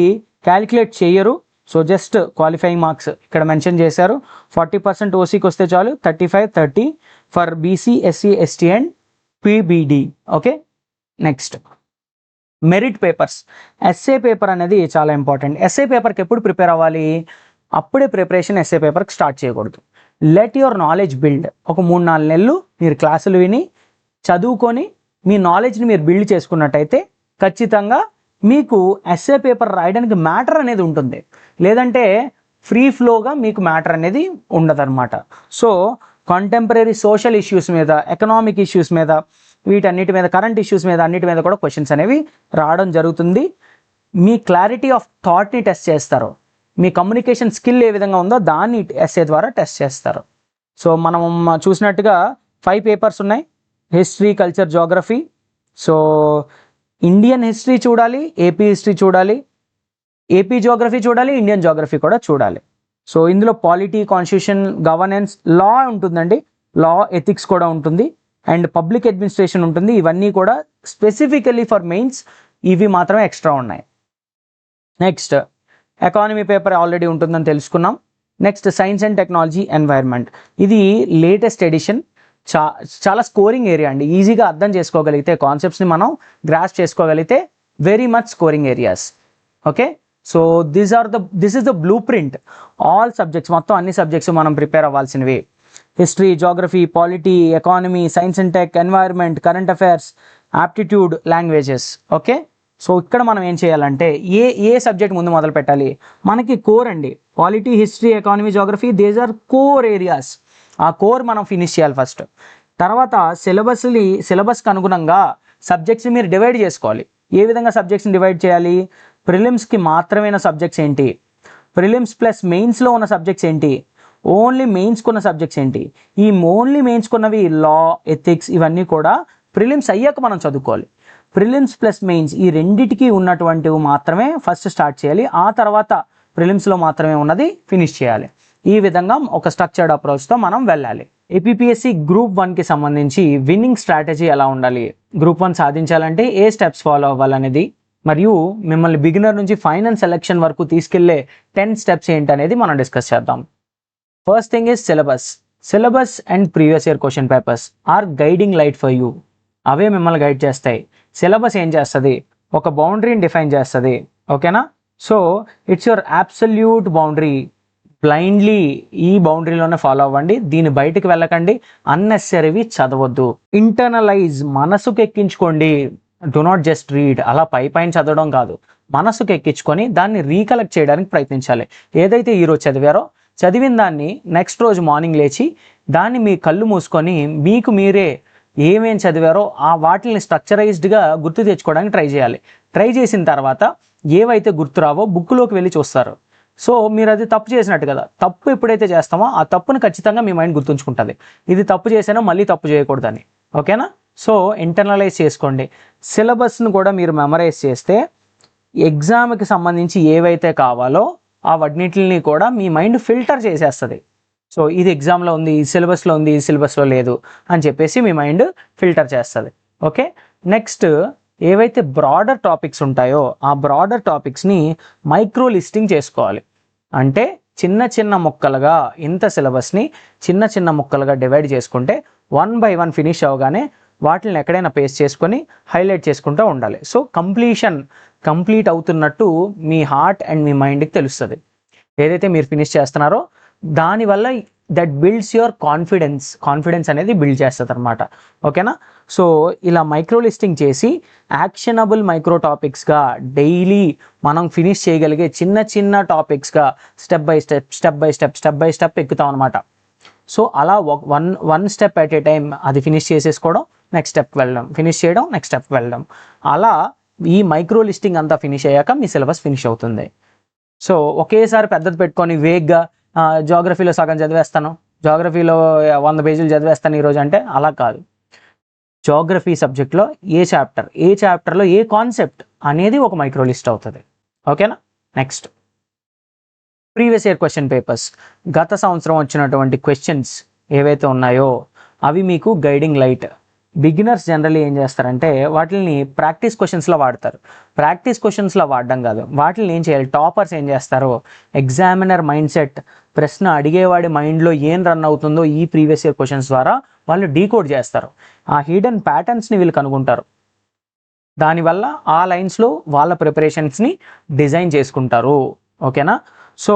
క్యాలిక్యులేట్ చేయరు. సో జస్ట్ క్వాలిఫైయింగ్ మార్క్స్ ఇక్కడ మెన్షన్ చేశారు. 40% ఓసీకి వస్తే చాలు, 35-30 for BC, SC, ST and PBD. Okay, next merit papers. SA paper అనేది చాలా ఇంపార్టెంట్. ఎస్ఏ పేపర్కి ఎప్పుడు ప్రిపేర్ అవ్వాలి? అప్పుడే ప్రిపరేషన్ ఎస్ఏ పేపర్కి స్టార్ట్ చేయకూడదు. Let your knowledge build. ఒక 3-4 నెలలు మీరు క్లాసులు విని చదువుకొని మీ నాలెడ్జ్ని మీరు బిల్డ్ చేసుకున్నట్టయితే ఖచ్చితంగా మీకు ఎస్ఏ పేపర్ రాయడానికి మ్యాటర్ అనేది ఉంటుంది. లేదంటే ఫ్రీ ఫ్లోగా మీకు మ్యాటర్ అనేది ఉండదన్నమాట. సో కాంటెంపరీ సోషల్ ఇష్యూస్ మీద, ఎకనామిక్ ఇష్యూస్ మీద, వీటన్నిటి మీద, కరెంట్ ఇష్యూస్ మీద, అన్నిటి మీద కూడా క్వశ్చన్స్ అనేవి రావడం జరుగుతుంది. మీ క్లారిటీ ఆఫ్ థాట్ని టెస్ట్ చేస్తారు. మీ కమ్యూనికేషన్ స్కిల్ ఏ విధంగా ఉందో దాన్ని ఎస్ఏ ద్వారా టెస్ట్ చేస్తారు. సో మనం చూసినట్టుగా 5 పేపర్స్ ఉన్నాయి. History, culture, geography. So Indian history చూడాలి, ఏపీ హిస్టరీ చూడాలి, ఏపీ జోగ్రఫీ చూడాలి, ఇండియన్ జోగ్రఫీ కూడా చూడాలి. సో ఇందులో పాలిటీ, కాన్స్టిట్యూషన్, గవర్నెన్స్, లా ఉంటుందండి. లా, ఎథిక్స్ కూడా ఉంటుంది అండ్ పబ్లిక్ అడ్మినిస్ట్రేషన్ ఉంటుంది. ఇవన్నీ కూడా స్పెసిఫికలీ ఫర్ మెయిన్స్ ఇవి మాత్రమే ఎక్స్ట్రా ఉన్నాయి. నెక్స్ట్ ఎకానమీ పేపర్ ఆల్రెడీ ఉంటుందని తెలుసుకున్నాం. Next science and technology, environment. ఇది లేటెస్ట్ ఎడిషన్. చాలా స్కోరింగ్ ఏరియా అండి. ఈజీగా అర్థం చేసుకోగలిగితే, కాన్సెప్ట్స్ని మనం గ్రాస్ప్ చేసుకోగలిగితే very much scoring areas. Okay, so this is the blue print. All subjects, మొత్తం అన్ని సబ్జెక్ట్స్ మనం ప్రిపేర్ అవ్వాల్సినవి. History, geography, polity, economy, science and tech, environment, current affairs, aptitude, languages. Okay, so ఇక్కడ మనం ఏం చేయాలంటే ఏ సబ్జెక్ట్ ముందు మొదలు పెట్టాలి? మనకి కోర్ అండి. Polity, history, economy, geography, these are core areas. ఆ కోర్ మనం ఫినిష్ చేయాలి ఫస్ట్. తర్వాత సిలబస్కి అనుగుణంగా సబ్జెక్ట్స్ని మీరు డివైడ్ చేసుకోవాలి. ఏ విధంగా సబ్జెక్ట్స్ని డివైడ్ చేయాలి? ప్రిలిమ్స్కి మాత్రమైన సబ్జెక్ట్స్ ఏంటి, ప్రిలిమ్స్ ప్లస్ మెయిన్స్లో ఉన్న సబ్జెక్ట్స్ ఏంటి, ఓన్లీ మెయిన్స్కి ఉన్న సబ్జెక్ట్స్ ఏంటి. ఈ ఓన్లీ మెయిన్స్కున్నవి లా, ఎథిక్స్ ఇవన్నీ కూడా ప్రిలిమ్స్ అయ్యాక మనం చదువుకోవాలి. ప్రిలిమ్స్ ప్లస్ మెయిన్స్ ఈ రెండిటికి ఉన్నటువంటివి మాత్రమే ఫస్ట్ స్టార్ట్ చేయాలి. ఆ తర్వాత ప్రిలిమ్స్లో మాత్రమే ఉన్నది ఫినిష్ చేయాలి. ఈ విధంగా ఒక స్ట్రక్చర్డ్ అప్రోచ్తో మనం వెళ్ళాలి. ఏపీపీఎస్సీ గ్రూప్ 1కి సంబంధించి విన్నింగ్ స్ట్రాటజీ ఎలా ఉండాలి, గ్రూప్ 1 సాధించాలంటే ఏ స్టెప్స్ ఫాలో అవ్వాలనేది, మరియు మిమ్మల్ని బిగినర్ నుంచి ఫైనల్ సెలెక్షన్ వరకు తీసుకెళ్లే 10 స్టెప్స్ ఏంటనేది మనం డిస్కస్ చేద్దాం. First thing is syllabus and previous year question papers are guiding light for you. అవే మిమ్మల్ని గైడ్ చేస్తాయి. సిలబస్ ఏం చేస్తుంది? ఒక బౌండరీని డిఫైన్ చేస్తుంది. ఓకేనా? So it's your absolute boundary. Blindly ఈ బౌండరీలోనే ఫాలో అవ్వండి. దీని బయటకు వెళ్ళకండి. అన్నెసరీవి చదవద్దు. ఇంటర్నలైజ్, మనసుకు ఎక్కించుకోండి. Do not just read. అలా పైన చదవడం కాదు, మనసుకు ఎక్కించుకొని దాన్ని రీకలెక్ట్ చేయడానికి ప్రయత్నించాలి. ఏదైతే ఈరోజు చదివారో చదివిన దాన్ని నెక్స్ట్ రోజు మార్నింగ్ లేచి దాన్ని మీ కళ్ళు మూసుకొని మీకు మీరే ఏమేం చదివారో ఆ వాటిని స్ట్రక్చరైజ్డ్గా గుర్తు తెచ్చుకోవడానికి ట్రై చేయాలి. ట్రై చేసిన తర్వాత ఏవైతే గుర్తురావో బుక్లోకి వెళ్ళి చూస్తారు. సో మీరు అది తప్పు చేసినట్టు కదా. తప్పు ఎప్పుడైతే చేస్తామో ఆ తప్పుని ఖచ్చితంగా మీ మైండ్ గుర్తుంచుకుంటుంది. ఇది తప్పు చేసినా మళ్ళీ తప్పు చేయకూడదని. ఓకేనా? సో ఇంటర్నలైజ్ చేసుకోండి. సిలబస్ను కూడా మీరు మెమరైజ్ చేస్తే ఎగ్జామ్కి సంబంధించి ఏవైతే కావాలో ఆ వాటిని కూడా మీ మైండ్ ఫిల్టర్ చేసేస్తుంది. సో ఇది ఎగ్జామ్లో ఉంది, ఈ సిలబస్లో ఉంది, ఈ సిలబస్లో లేదు అని చెప్పేసి మీ మైండ్ ఫిల్టర్ చేస్తుంది. ఓకే, నెక్స్ట్ ఏవైతే బ్రాడర్ టాపిక్స్ ఉంటాయో ఆ బ్రాడర్ టాపిక్స్ని మైక్రో లిస్టింగ్ చేసుకోవాలి. అంటే చిన్న చిన్న ముక్కలుగా, ఇంత సిలబస్ని చిన్న చిన్న ముక్కలుగా డివైడ్ చేసుకుంటే 1 by 1 ఫినిష్ అవగానే వాటిని ఎక్కడైనా పేస్ట్ చేసుకొని హైలైట్ చేసుకుంటూ ఉండాలి. సో కంప్లీట్ అవుతున్నట్టు మీ హార్ట్ అండ్ మీ మైండ్కి తెలుస్తుంది. ఏదైతే మీరు ఫినిష్ చేస్తున్నారో దానివల్ల దట్ బిల్డ్స్ యువర్ కాన్ఫిడెన్స్ అనేది బిల్డ్ చేస్తుంది అనమాట. ఓకేనా? సో ఇలా మైక్రో లిస్టింగ్ చేసి యాక్షనబుల్ మైక్రో టాపిక్స్గా డైలీ మనం ఫినిష్ చేయగలిగే చిన్న చిన్న టాపిక్స్గా స్టెప్ బై స్టెప్ ఎక్కుతాం అనమాట. సో అలా one step at a time అది ఫినిష్ చేసేసుకోవడం, నెక్స్ట్ స్టెప్ వెళ్ళడం, ఫినిష్ చేయడం, నెక్స్ట్ స్టెప్ వెళ్ళడం. అలా ఈ మైక్రో లిస్టింగ్ అంతా ఫినిష్ అయ్యాక మీ సిలబస్ ఫినిష్ అవుతుంది. సో ఒకేసారి పెద్దది పెట్టుకొని వేగ్గా జాగ్రఫీలో సగం చదివేస్తాను, జాగ్రఫీలో 100 పేజీలు చదివేస్తాను ఈరోజు అంటే అలా కాదు. జాగ్రఫీ సబ్జెక్ట్లో ఏ చాప్టర్లో ఏ కాన్సెప్ట్ అనేది ఒక మైక్రో లిస్ట్ అవుతుంది. ఓకేనా? Next previous year question papers, గత సంవత్సరం వచ్చినటువంటి క్వశ్చన్స్ ఏవైతే ఉన్నాయో అవి మీకు గైడింగ్ లైట్. బిగినర్స్ జనరల్లీ ఏం చేస్తారంటే వాటిని ప్రాక్టీస్ క్వశ్చన్స్లో వాడతారు. ప్రాక్టీస్ క్వశ్చన్స్లో వాడడం కాదు, వాటిని ఏం చేయాలి, టాపర్స్ ఏం చేస్తారో ఎగ్జామినర్ మైండ్ సెట్, ప్రశ్న అడిగేవాడి మైండ్లో ఏం రన్ అవుతుందో ఈ ప్రీవియస్ ఇయర్ క్వశ్చన్స్ ద్వారా వాళ్ళు డీకోడ్ చేస్తారు. ఆ హిడెన్ ప్యాటర్న్స్ని వీళ్ళు కనుగొంటారు. దానివల్ల ఆ లైన్స్లో వాళ్ళ ప్రిపరేషన్స్ని డిజైన్ చేసుకుంటారు. ఓకేనా. సో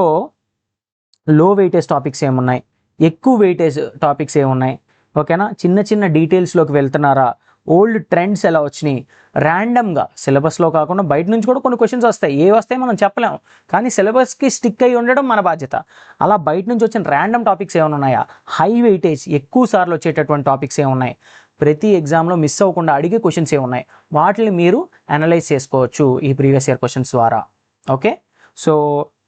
లో వెయిటేజ్ టాపిక్స్ ఏమున్నాయి, ఎక్కువ వెయిటేజ్ టాపిక్స్ ఏమున్నాయి, ఓకేనా, చిన్న చిన్న డీటెయిల్స్లోకి వెళ్తున్నారా, ఓల్డ్ ట్రెండ్స్ ఎలా వచ్చినాయి, ర్యాండమ్గా సిలబస్లో కాకుండా బయట నుంచి కూడా కొన్ని క్వశ్చన్స్ వస్తాయి. ఏ వస్తాయి మనం చెప్పలేము, కానీ సిలబస్కి స్టిక్ అయి ఉండడం మన బాధ్యత. అలా బయట నుంచి వచ్చిన ర్యాండమ్ టాపిక్స్ ఏమైనా ఉన్నాయా, హై వెయిటేజ్ ఎక్కువ సార్లు వచ్చేటటువంటి టాపిక్స్ ఏమున్నాయి, ప్రతి ఎగ్జామ్లో మిస్ అవ్వకుండా అడిగే క్వశ్చన్స్ ఏమున్నాయి, వాటిని మీరు అనలైజ్ చేసుకోవచ్చు ఈ ప్రీవియస్ ఇయర్ క్వశ్చన్స్ ద్వారా. ఓకే. సో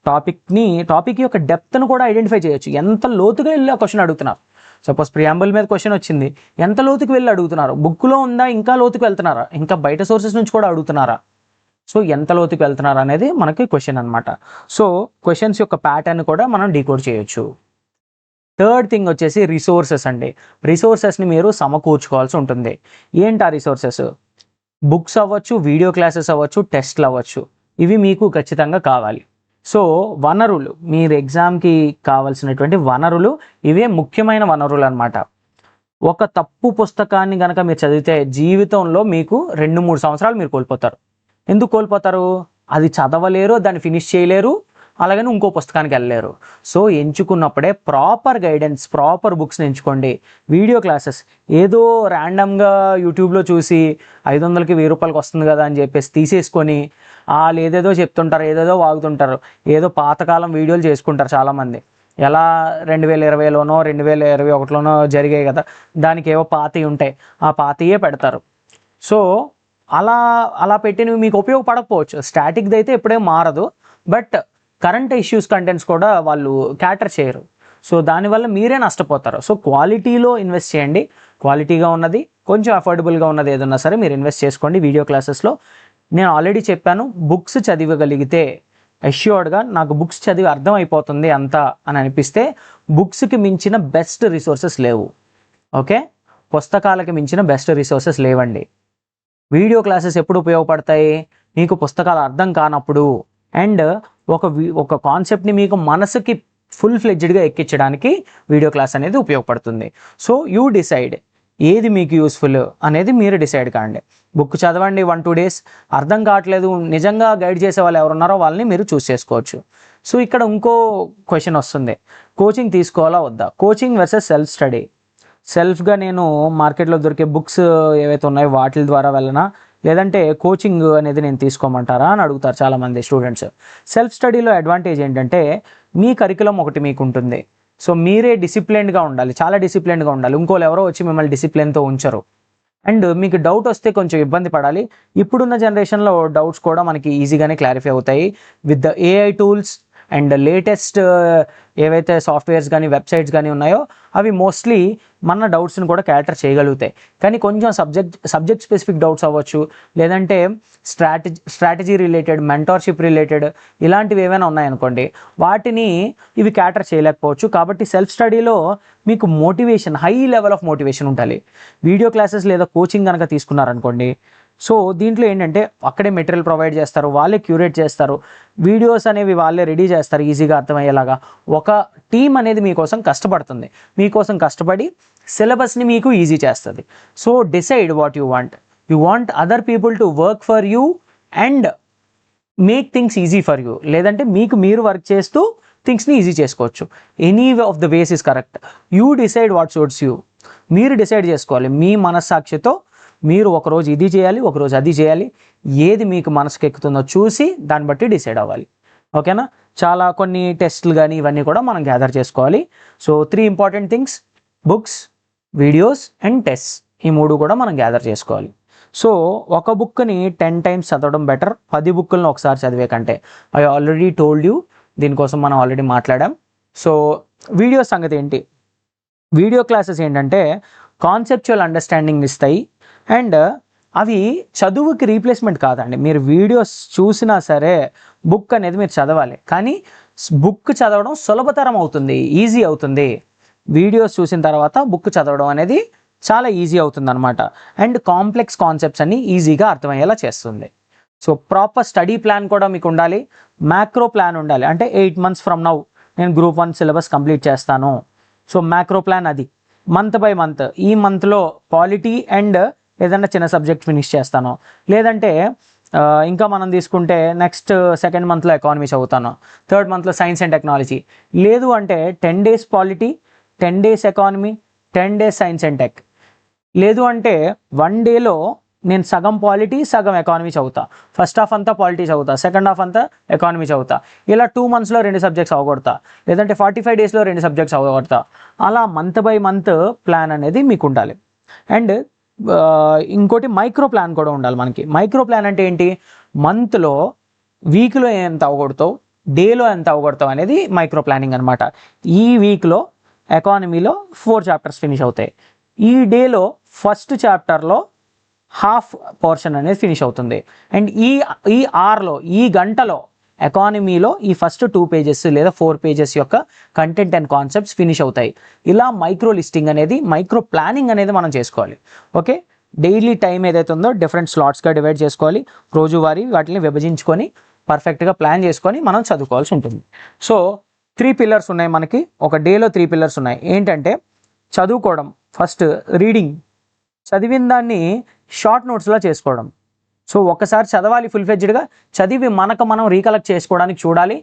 టాపిక్ యొక్క డెప్త్ను కూడా ఐడెంటిఫై చేయొచ్చు. ఎంత లోతుగా వెళ్ళి ఆ క్వశ్చన్ అడుగుతున్నారు. సపోజ్ ప్రియాంబుల్ మీద క్వశ్చన్ వచ్చింది, ఎంత లోతుకి వెళ్ళి అడుగుతున్నారు, బుక్లో ఉందా, ఇంకా లోతుకి వెళ్తున్నారా, ఇంకా బయట సోర్సెస్ నుంచి కూడా అడుగుతున్నారా, సో ఎంత లోతుకి వెళ్తున్నారా అనేది మనకి క్వశ్చన్ అనమాట. సో క్వశ్చన్స్ యొక్క ప్యాటర్న్ కూడా మనం డీకోడ్ చేయొచ్చు. థర్డ్ థింగ్ వచ్చేసి రిసోర్సెస్ అండి. రిసోర్సెస్ని మీరు సమకూర్చుకోవాల్సి ఉంటుంది. ఏంటి ఆ రిసోర్సెస్, బుక్స్ అవ్వచ్చు, వీడియో క్లాసెస్ అవ్వచ్చు, టెస్ట్లు అవ్వచ్చు, ఇవి మీకు ఖచ్చితంగా కావాలి. సో వనరులు, మీరు ఎగ్జామ్కి కావాల్సినటువంటి వనరులు ఇవే ముఖ్యమైన వనరులు అనమాట. ఒక తప్పు పుస్తకాన్ని కనుక మీరు చదివితే జీవితంలో మీకు 2-3 సంవత్సరాలు మీరు కోల్పోతారు. ఎందుకు కోల్పోతారు, అది చదవలేరు, దాన్ని ఫినిష్ చేయలేరు, అలాగని ఇంకో పుస్తకానికి వెళ్ళలేరు. సో ఎంచుకున్నప్పుడే ప్రాపర్ గైడెన్స్, ప్రాపర్ బుక్స్ని ఎంచుకోండి. వీడియో క్లాసెస్ ఏదో ర్యాండమ్గా యూట్యూబ్లో చూసి 500కి 1000 రూపాయలకి వస్తుంది కదా అని చెప్పేసి తీసేసుకొని వాళ్ళు ఏదేదో చెప్తుంటారు, ఏదేదో వాగుతుంటారు, ఏదో పాతకాలం వీడియోలు చేసుకుంటారు చాలామంది. ఎలా 2020లోనో 2021లోనో జరిగాయి కదా, దానికి ఏవో పాతవి ఉంటాయి, ఆ పాతయే పెడతారు. సో అలా పెట్టినవి మీకు ఉపయోగపడకపోవచ్చు. స్టాటిక్ది అయితే ఎప్పుడేం మారదు, బట్ కరెంట్ ఇష్యూస్ కంటెంట్స్ కూడా వాళ్ళు క్యాటర్ చేయరు. సో దానివల్ల మీరే నష్టపోతారు. సో క్వాలిటీలో ఇన్వెస్ట్ చేయండి. క్వాలిటీగా ఉన్నది, కొంచెం అఫోర్డబుల్గా ఉన్నది ఏదన్నా సరే మీరు ఇన్వెస్ట్ చేసుకోండి వీడియో క్లాసెస్లో. నేను ఆల్రెడీ చెప్పాను, బుక్స్ చదివగలిగితే అష్యూర్డ్గా నాకు బుక్స్ చదివి అర్థం అయిపోతుంది అంతా అని అనిపిస్తే బుక్స్కి మించిన బెస్ట్ రిసోర్సెస్ లేవు. ఓకే, పుస్తకాలకి మించిన బెస్ట్ రిసోర్సెస్ లేవండి. వీడియో క్లాసెస్ ఎప్పుడు ఉపయోగపడతాయి, మీకు పుస్తకాలు అర్థం కానప్పుడు అండ్ ఒక కాన్సెప్ట్ని మీకు మనసుకి ఫుల్ ఫ్లెడ్జ్డ్గా ఎక్కించడానికి వీడియో క్లాస్ అనేది ఉపయోగపడుతుంది. సో యూ డిసైడ్ ఏది మీకు యూస్ఫుల్ అనేది మీరు డిసైడ్ కాండి. బుక్ చదవండి 1-2 డేస్, అర్థం కావట్లేదు, నిజంగా గైడ్ చేసే వాళ్ళు ఎవరున్నారో వాళ్ళని మీరు చూస్ చేసుకోవచ్చు. సో ఇక్కడ ఇంకో క్వశ్చన్ వస్తుంది, కోచింగ్ తీసుకోవాలా వద్దా, కోచింగ్ వర్సెస్ సెల్ఫ్ స్టడీ. సెల్ఫ్గా నేను మార్కెట్లో దొరికే బుక్స్ ఏవైతే ఉన్నాయో వాటి ద్వారా వెళ్ళనా, లేదంటే కోచింగ్ అనేది నేను తీసుకోమంటారా అని అడుగుతారు చాలామంది స్టూడెంట్స్. సెల్ఫ్ స్టడీలో అడ్వాంటేజ్ ఏంటంటే మీ కరికులం ఒకటి మీకు ఉంటుంది. సో మీరే డిసిప్లిన్డ్గా ఉండాలి, చాలా డిసిప్లిన్డ్గా ఉండాలి. ఇంకోళ్ళు ఎవరో వచ్చి మిమ్మల్ని డిసిప్లిన్తో ఉంచరు. అండ్ మీకు డౌట్ వస్తే కొంచెం ఇబ్బంది పడాలి. ఇప్పుడున్న జనరేషన్లో డౌట్స్ కూడా మనకి ఈజీగానే క్లారిఫై అవుతాయి with the AI tools and latest ఏవైతే సాఫ్ట్వేర్స్ కానీ వెబ్సైట్స్ కానీ ఉన్నాయో అవి మోస్ట్లీ మన డౌట్స్ని కూడా క్యాటర్ చేయగలుగుతాయి. కానీ కొంచెం సబ్జెక్ట్ స్పెసిఫిక్ డౌట్స్ అవ్వచ్చు, లేదంటే స్ట్రాటజీ రిలేటెడ్, మెంటార్షిప్ రిలేటెడ్ ఇలాంటివి ఏమైనా ఉన్నాయనుకోండి, వాటిని ఇవి క్యాటర్ చేయలేకపోవచ్చు. కాబట్టి సెల్ఫ్ స్టడీలో మీకు motivation, high level of motivation ఉండాలి. వీడియో క్లాసెస్ లేదా కోచింగ్ కనుక తీసుకున్నారనుకోండి, సో దీంట్లో ఏంటంటే అక్కడే మెటీరియల్ ప్రొవైడ్ చేస్తారు, వాళ్ళే క్యూరేట్ చేస్తారు, వీడియోస్ అనేవి వాళ్ళే రెడీ చేస్తారు ఈజీగా అర్థమయ్యేలాగా. ఒక టీం అనేది మీకోసం కష్టపడుతుంది, మీకోసం కష్టపడి సిలబస్ని మీకు ఈజీ చేస్తుంది. So decide what you want other people to work for you and make things easy for you, లేదంటే మీకు మీరు వర్క్ చేస్తూ థింగ్స్ని ఈజీ చేసుకోవచ్చు. Any of the ways is correct. You decide what suits you. మీరు decide చేసుకోవాలి మీ మనస్సాక్షితో. మీరు ఒకరోజు ఇది చేయాలి, ఒకరోజు అది చేయాలి, ఏది మీకు మనసుకు ఎక్కుతుందో చూసి దాన్ని బట్టి డిసైడ్ అవ్వాలి. ఓకేనా. చాలా కొన్ని టెస్ట్లు కానీ ఇవన్నీ కూడా మనం గ్యాదర్ చేసుకోవాలి. So 3 important things, books, videos and test, ఈ 3 కూడా మనం గ్యాదర్ చేసుకోవాలి. సో ఒక బుక్ని 10 టైమ్స్ చదవడం బెటర్ 10 బుక్కులను ఒకసారి చదివే కంటే. ఐ ఆల్రెడీ టోల్డ్ యూ, దీనికోసం మనం ఆల్రెడీ మాట్లాడాం. సో వీడియో సంగతి ఏంటి, వీడియో క్లాసెస్ ఏంటంటే కాన్సెప్చువల్ అండర్స్టాండింగ్ ఇస్తాయి అండ్ అవి చదువుకి రీప్లేస్మెంట్ కాదండి. మీరు వీడియోస్ చూసినా సరే బుక్ అనేది మీరు చదవాలి, కానీ బుక్ చదవడం సులభతరం అవుతుంది, ఈజీ అవుతుంది. వీడియోస్ చూసిన తర్వాత బుక్ చదవడం అనేది చాలా ఈజీ అవుతుంది అనమాట. అండ్ కాంప్లెక్స్ కాన్సెప్ట్స్ అన్ని ఈజీగా అర్థమయ్యేలా చేస్తుంది. సో ప్రాపర్ స్టడీ ప్లాన్ కూడా మీకు ఉండాలి, మ్యాక్రో ప్లాన్ ఉండాలి. అంటే 8 months ఫ్రమ్ నౌ నేను గ్రూప్ 1 సిలబస్ కంప్లీట్ చేస్తాను. సో మ్యాక్రో ప్లాన్ అది మంత్ బై మంత్, ఈ మంత్లో పాలిటీ అండ్ ఏదైనా చిన్న సబ్జెక్ట్ ఫినిష్ చేస్తాను. లేదంటే ఇంకా మనం తీసుకుంటే నెక్స్ట్ 2nd monthలో ఎకానమీ చదువుతాను, 3rd monthలో సైన్స్ అండ్ టెక్నాలజీ. లేదు అంటే 10 days polity, 10 days economy, 10 days science and tech. లేదు అంటే 1 dayలో నేను సగం పాలిటీ సగం ఎకానమీ చదువుతా. ఫస్ట్ హాఫ్ అంతా పాలిటీ చదువుతా, సెకండ్ హాఫ్ అంతా ఎకానమీ చదువుతా. ఇలా 2 monthsలో 2 subjects అవగొడతా. లేదంటే 45 daysలో 2 subjects అవగొడతా. అలా మంత్ బై మంత్ ప్లాన్ అనేది మీకు ఉండాలి. అండ్ ఇంకోటి మైక్రో ప్లాన్ కూడా ఉండాలి మనకి. మైక్రో ప్లాన్ అంటే ఏంటి, మంత్లో వీక్లో ఎంత అవగొడతావు, డేలో ఎంత అవగొడతావు అనేది మైక్రో ప్లానింగ్ అనమాట. ఈ వీక్లో ఎకానమీలో 4 chapters ఫినిష్ అవుతాయి. ఈ డేలో ఫస్ట్ చాప్టర్లో హాఫ్ పోర్షన్ అనేది ఫినిష్ అవుతుంది. అండ్ ఈ అవర్లో, ఈ గంటలో ఎకానమీలో ఈ ఫస్ట్ 2 pages లేదా 4 pages యొక్క కంటెంట్ అండ్ కాన్సెప్ట్స్ ఫినిష్ అవుతాయి. ఇలా మైక్రో లిస్టింగ్ అనేది, మైక్రో ప్లానింగ్ అనేది మనం చేసుకోవాలి. ఓకే, డైలీ టైం ఏదైతే ఉందో డిఫరెంట్ స్లాట్స్గా డివైడ్ చేసుకోవాలి. రోజువారీ వాటిని విభజించుకొని పర్ఫెక్ట్గా ప్లాన్ చేసుకొని మనం చదువుకోవాల్సి ఉంటుంది. సో 3 pillars ఉన్నాయి మనకి, ఒక డేలో 3 pillars ఉన్నాయి. ఏంటంటే చదువుకోవడం, ఫస్ట్ రీడింగ్, చదివిన దాన్ని షార్ట్ నోట్స్లో చేసుకోవడం. సో ఒక్కసారి చదవాలి, ఫుల్ ఫ్లెడ్జ్డ్గా చదివి మనకు మనం రీకలెక్ట్ చేసుకోవడానికి చూడాలి.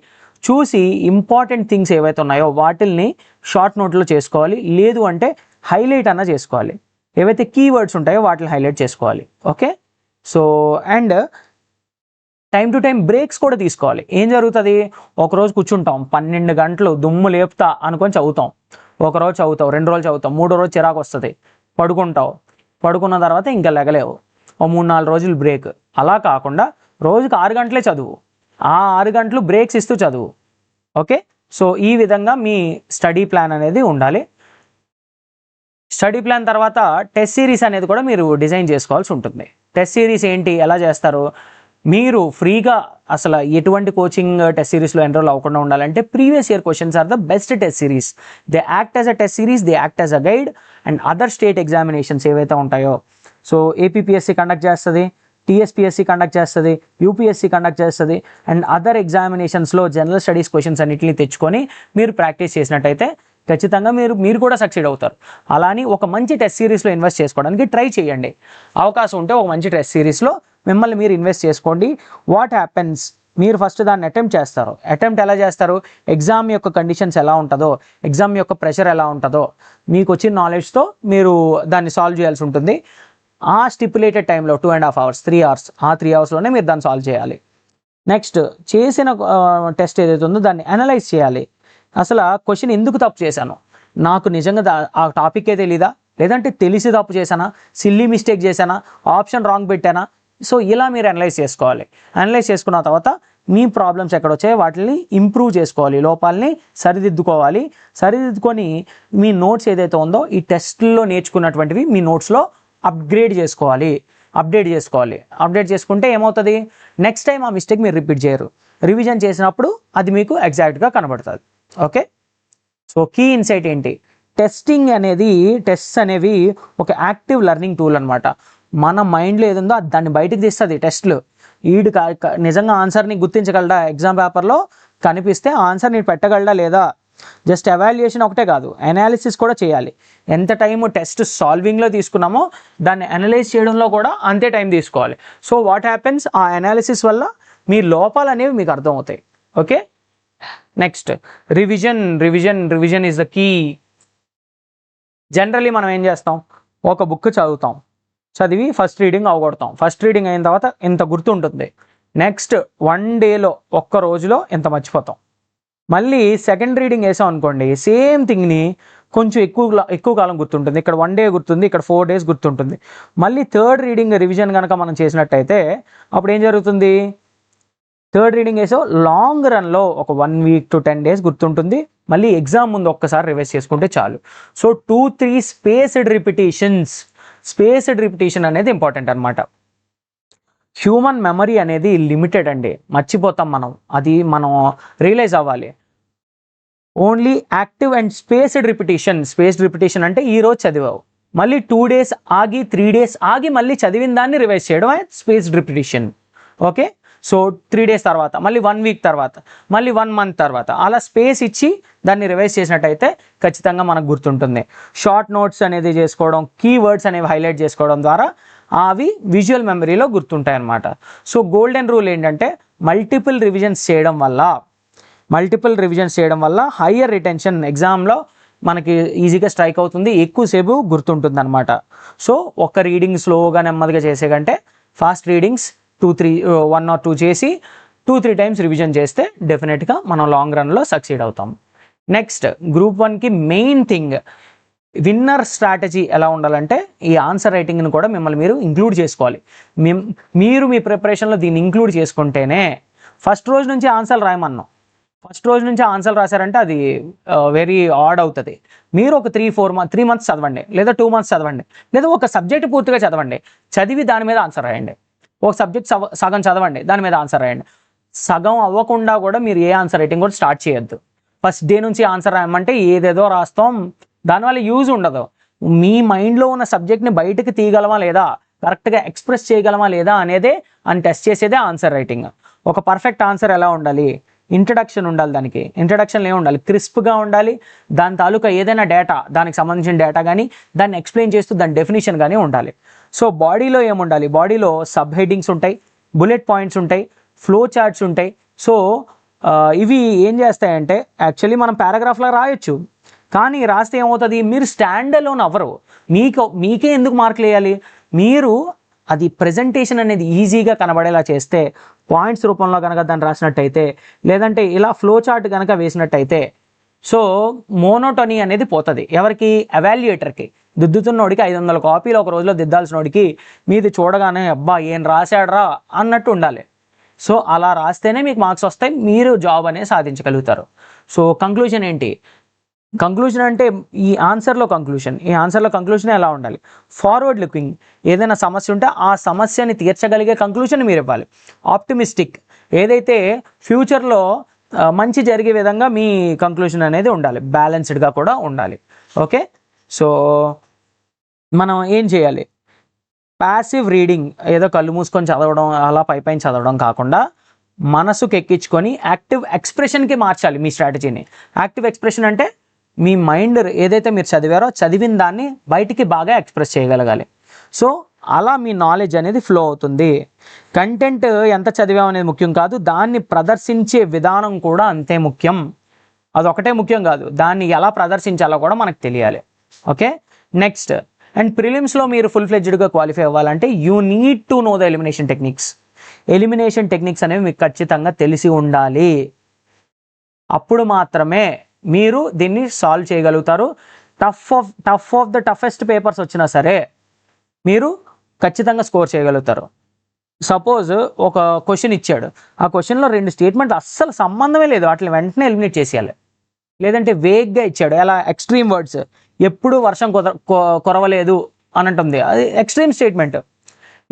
చూసి ఇంపార్టెంట్ థింగ్స్ ఏవైతే ఉన్నాయో వాటిల్ని షార్ట్ నోట్లో చేసుకోవాలి. లేదు అంటే హైలైట్ అన్న చేసుకోవాలి. ఏవైతే కీవర్డ్స్ ఉంటాయో వాటిని హైలైట్ చేసుకోవాలి. Okay, so and time to time breaks కూడా తీసుకోవాలి. ఏం జరుగుతుంది, ఒకరోజు కూర్చుంటాం 12 గంటలు దుమ్ము లేపుతా అనుకొని చదువుతాం. ఒకరోజు చదువుతావు, 2 రోజులు చదువుతావు, 3వ రోజు చిరాకు వస్తుంది, పడుకుంటావు. పడుకున్న తర్వాత ఇంకా లెగలేవు, ఓ 3-4 రోజులు బ్రేక్. అలా కాకుండా రోజుకి 6 గంటలే చదువు, ఆ 6 గంటలు బ్రేక్స్ ఇస్తూ చదువు. ఓకే, సో ఈ విధంగా మీ స్టడీ ప్లాన్ అనేది ఉండాలి. స్టడీ ప్లాన్ తర్వాత టెస్ట్ సిరీస్ అనేది కూడా మీరు డిజైన్ చేసుకోవాల్సి ఉంటుంది. టెస్ట్ సిరీస్ ఏంటి, ఎలా చేస్తారు, మీరు ఫ్రీగా అసలు ఎటువంటి కోచింగ్ టెస్ట్ సిరీస్లో ఎన్రోల్ అవ్వకుండా ఉండాలంటే previous year questions are the best test series. They act as a test series, they act as a guide. And other state examinations ఏవైతే ఉంటాయో, సో ఏపీపీఎస్సీ కండక్ట్ చేస్తుంది, టీఎస్పీఎస్సీ కండక్ట్ చేస్తుంది, UPSC conduct చేస్తుంది. And other ఎగ్జామినేషన్స్లో general studies questions అన్నింటినీ తెచ్చుకొని మీరు practice చేసినట్టయితే ఖచ్చితంగా మీరు కూడా సక్సీడ్ అవుతారు. అలాని ఒక మంచి టెస్ట్ సిరీస్లో ఇన్వెస్ట్ చేసుకోవడానికి ట్రై చేయండి. అవకాశం ఉంటే ఒక మంచి టెస్ట్ సిరీస్లో మిమ్మల్ని మీరు ఇన్వెస్ట్ చేసుకోండి. వాట్ హ్యాపెన్స్, మీరు ఫస్ట్ దాన్ని అటెంప్ట్ చేస్తారు. అటెంప్ట్ ఎలా చేస్తారు, ఎగ్జామ్ యొక్క కండిషన్స్ ఎలా ఉంటుందో, ఎగ్జామ్ యొక్క ప్రెషర్ ఎలా ఉంటుందో మీకు వచ్చిన నాలెడ్జ్తో మీరు దాన్ని సాల్వ్ చేయాల్సి ఉంటుంది. ఆ స్టిపులేటెడ్ టైంలో 2.5 hours, 3 hours, ఆ 3 hoursలోనే మీరు దాన్ని సాల్వ్ చేయాలి. నెక్స్ట్ చేసిన టెస్ట్ ఏదైతే ఉందో దాన్ని అనలైజ్ చేయాలి. అసలు ఆ క్వశ్చన్ ఎందుకు తప్పు చేశాను, నాకు నిజంగా ఆ టాపికే తెలీదా, లేదంటే తెలిసి తప్పు చేశానా, సిల్లీ మిస్టేక్ చేశానా, ఆప్షన్ రాంగ్ పెట్టానా. సో ఇలా మీరు అనలైజ్ చేసుకోవాలి. అనలైజ్ చేసుకున్న తర్వాత మీ ప్రాబ్లమ్స్ ఎక్కడ వచ్చాయో వాటిని ఇంప్రూవ్ చేసుకోవాలి, లోపాలని సరిదిద్దుకోవాలి. సరిదిద్దుకొని మీ నోట్స్ ఏదైతే ఉందో ఈ టెస్ట్లో నేర్చుకున్నటువంటివి మీ నోట్స్లో అప్డేట్ చేసుకోవాలి. అప్డేట్ చేసుకుంటే ఏమవుతుంది, నెక్స్ట్ టైం ఆ మిస్టేక్ మీరు రిపీట్ చేయరు. రివిజన్ చేసినప్పుడు అది మీకు ఎగ్జాక్ట్గా కనబడుతుంది. ఓకే, సో కీ ఇన్సైట్ ఏంటి, టెస్ట్స్ అనేవి ఒక యాక్టివ్ లెర్నింగ్ టూల్ అనమాట. మన మైండ్లో ఏదుందో దాన్ని బయటకు తీస్తుంది టెస్ట్లు. ఈడు నిజంగా ఆన్సర్ని గుర్తించగలడా, ఎగ్జామ్ పేపర్లో కనిపిస్తే ఆన్సర్ నేను పెట్టగలడా లేదా. జస్ట్ ఎవాల్యుయేషన్ ఒకటే కాదు, అనాలిసిస్ కూడా చేయాలి. ఎంత టైం టెస్ట్ సాల్వింగ్లో తీసుకున్నామో దాన్ని అనలైజ్ చేయడంలో కూడా అంతే టైం తీసుకోవాలి. సో వాట్ హ్యాపెన్స్, ఆ అనాలిసిస్ వల్ల మీ లోపాలు అనేవి మీకు అర్థమవుతాయి. Okay, next revision is the key. Generally మనం ఏం చేస్తాం, ఒక బుక్ చదివి ఫస్ట్ రీడింగ్ అవగొడతాం. ఫస్ట్ రీడింగ్ అయిన తర్వాత ఇంత గుర్తుంటుంది. నెక్స్ట్ 1 dayలో, ఒక్క రోజులో ఇంత మర్చిపోతాం. మళ్ళీ సెకండ్ రీడింగ్ వేసాం అనుకోండి, సేమ్ థింగ్ని కొంచెం ఎక్కువ కాలం గుర్తుంటుంది. ఇక్కడ 1 day గుర్తుంది, ఇక్కడ 4 days గుర్తుంటుంది. మళ్ళీ థర్డ్ రీడింగ్ రివిజన్ కనుక మనం చేసినట్టయితే అప్పుడు ఏం జరుగుతుంది, థర్డ్ రీడింగ్ వేసో లాంగ్ రన్లో ఒక 1 week to 10 days గుర్తుంటుంది. మళ్ళీ ఎగ్జామ్ ముందు ఒక్కసారి రివైజ్ చేసుకుంటే చాలు. సో 2-3 స్పేస్డ్ రిపిటేషన్ అనేది ఇంపార్టెంట్ అనమాట. హ్యూమన్ మెమరీ అనేది లిమిటెడ్ అండి, మర్చిపోతాం మనం, అది మనం రియలైజ్ అవ్వాలి. Only active and spaced repetition అంటే ఈరోజు చదివావు, మళ్ళీ 2 days ఆగి 3 days ఆగి మళ్ళీ చదివిన దాన్ని రివైజ్ చేయడం spaced repetition. Okay, so 3 days తర్వాత, మళ్ళీ 1 week తర్వాత, మళ్ళీ 1 month తర్వాత, అలా స్పేస్ ఇచ్చి దాన్ని రివైజ్ చేసినట్టయితే ఖచ్చితంగా మనకు గుర్తుంటుంది. షార్ట్ నోట్స్ అనేది చేసుకోవడం, కీవర్డ్స్ అనేవి హైలైట్ చేసుకోవడం ద్వారా అవి విజువల్ మెమరీలో గుర్తుంటాయి అన్నమాట. సో గోల్డెన్ రూల్ ఏంటంటే మల్టిపుల్ రివిజన్స్ చేయడం వల్ల హయ్యర్ రిటెన్షన్ ఎగ్జామ్లో మనకి ఈజీగా స్ట్రైక్ అవుతుంది, ఎక్కువసేపు గుర్తుంటుంది అనమాట. సో ఒక రీడింగ్ స్లోగా నెమ్మదిగా చేసే కంటే ఫాస్ట్ రీడింగ్స్ 1 or 2 చేసి 2-3 times రివిజన్ చేస్తే డెఫినెట్గా మనం లాంగ్ రన్లో సక్సీడ్ అవుతాం. నెక్స్ట్ గ్రూప్ 1కి మెయిన్ థింగ్ విన్నర్ స్ట్రాటజీ ఎలా ఉండాలంటే ఈ ఆన్సర్ రైటింగ్ని కూడా మిమ్మల్ని మీరు ఇంక్లూడ్ చేసుకోవాలి. మీరు మీ ప్రిపరేషన్లో దీన్ని ఇంక్లూడ్ చేసుకుంటేనే ఫస్ట్ రోజు నుంచి ఆన్సర్లు రాయమన్నాం. ఫస్ట్ రోజు నుంచి ఆన్సర్లు రాశారంటే అది వెరీ ఆడ్ అవుతుంది. మీరు ఒక 3 months చదవండి, లేదా 2 months చదవండి, లేదా ఒక సబ్జెక్ట్ పూర్తిగా చదవండి, చదివి దాని మీద ఆన్సర్ రాయండి. ఒక సబ్జెక్ట్ సగం చదవండి, దాని మీద ఆన్సర్ రాయండి. సగం అవ్వకుండా కూడా మీరు ఏ ఆన్సర్ రైటింగ్ కూడా స్టార్ట్ చేయొద్దు. ఫస్ట్ డే నుంచి ఆన్సర్ రాయమంటే ఏదేదో రాస్తాం, దానివల్ల యూజ్ ఉండదు. మీ మైండ్లో ఉన్న సబ్జెక్ట్ని బయటకు తీయగలమా లేదా, కరెక్ట్గా ఎక్స్ప్రెస్ చేయగలమా లేదా అనేదే అని టెస్ట్ చేసేదే ఆన్సర్ రైటింగ్. ఒక పర్ఫెక్ట్ ఆన్సర్ ఎలా ఉండాలి, ఇంట్రడక్షన్ ఉండాలి, దానికి ఇంట్రడక్షన్లో ఏమి ఉండాలి, క్రిస్ప్గా ఉండాలి, దాని తాలూకా ఏదైనా డేటా, దానికి సంబంధించిన డేటా కానీ దాన్ని ఎక్స్ప్లెయిన్ చేస్తూ దాని డెఫినేషన్ కానీ ఉండాలి. సో బాడీలో ఏముండాలి, బాడీలో సబ్ హెడ్డింగ్స్ ఉంటాయి, బుల్లెట్ పాయింట్స్ ఉంటాయి, ఫ్లో చార్ట్స్ ఉంటాయి. సో ఇవి ఏం చేస్తాయంటే యాక్చువల్లీ మనం పారాగ్రాఫ్లో రాయొచ్చు, కానీ రాస్తే ఏమవుతుంది, మీరు స్టాండ్ అలోన్ అవ్వరు. మీకే ఎందుకు మార్కులు వేయాలి, మీరు అది ప్రజెంటేషన్ అనేది ఈజీగా కనబడేలా చేస్తే, పాయింట్స్ రూపంలో కనుక దాన్ని రాసినట్టయితే, లేదంటే ఇలా ఫ్లో చార్ట్ కనుక వేసినట్టయితే, సో మోనోటోనీ అనేది పోతుంది. ఎవరికి, ఎవాల్యుయేటర్కి. దిద్దుతున్నోడికి 500 కాపీలు ఒక రోజులో దిద్దాల్సినోడికి మీది చూడగానే అబ్బా ఏం రాశాడ్రా అన్నట్టు ఉండాలి. సో అలా రాస్తేనే మీకు మార్క్స్ వస్తాయి, మీరు జాబ్ అనేది సాధించగలుగుతారు. సో కంక్లూజన్ ఏంటి, కంక్లూజన్ అంటే ఈ ఆన్సర్లో కంక్లూషన్ ఎలా ఉండాలి, ఫార్వర్డ్ లుకింగ్. ఏదైనా సమస్య ఉంటే ఆ సమస్యని తీర్చగలిగే కంక్లూషన్ మీరు ఇవ్వాలి. ఆప్టిమిస్టిక్, ఏదైతే ఫ్యూచర్లో మంచి జరిగే విధంగా మీ కంక్లూషన్ అనేది ఉండాలి. బ్యాలెన్స్డ్గా కూడా ఉండాలి. ఓకే, సో మనం ఏం చేయాలి, ప్యాసివ్ రీడింగ్, ఏదో కళ్ళు మూసుకొని చదవడం, అలా పైపైన చదవడం కాకుండా మనసుకు ఎక్కించుకొని యాక్టివ్ ఎక్స్ప్రెషన్కి మార్చాలి మీ స్ట్రాటజీని. యాక్టివ్ ఎక్స్ప్రెషన్ అంటే మీ మైండ్ ఏదైతే మీరు చదివారో చదివిన దాన్ని బయటికి బాగా ఎక్స్ప్రెస్ చేయగలగాలి. సో అలా మీ నాలెడ్జ్ అనేది ఫ్లో అవుతుంది. కంటెంట్ ఎంత చదివాం అనేది ముఖ్యం కాదు, దాన్ని ప్రదర్శించే విధానం కూడా అంతే ముఖ్యం. అదొకటే ముఖ్యం కాదు, దాన్ని ఎలా ప్రదర్శించాలో కూడా మనకు తెలియాలి. ఓకే, నెక్స్ట్ అండ్ ప్రిలిమ్స్లో మీరు ఫుల్ ఫ్లెడ్జ్డ్గా క్వాలిఫై అవ్వాలంటే you need to know the elimination techniques అనేవి మీకు ఖచ్చితంగా తెలిసి ఉండాలి. అప్పుడు మాత్రమే మీరు దీన్ని సాల్వ్ చేయగలుగుతారు. Tough of the toughest papers వచ్చినా సరే మీరు ఖచ్చితంగా స్కోర్ చేయగలుగుతారు. సపోజ్ ఒక క్వశ్చన్ ఇచ్చాడు, ఆ క్వశ్చన్లో 2 స్టేట్మెంట్ అస్సలు సంబంధమే లేదు, వాటిని వెంటనే ఎలిమినేట్ చేసేయాలి. లేదంటే వేగ్గా ఇచ్చాడు, ఎలా ఎక్స్ట్రీమ్ వర్డ్స్, ఎప్పుడు వర్షం కురవలేదు అని అంటుంది, అది ఎక్స్ట్రీమ్ స్టేట్మెంట్.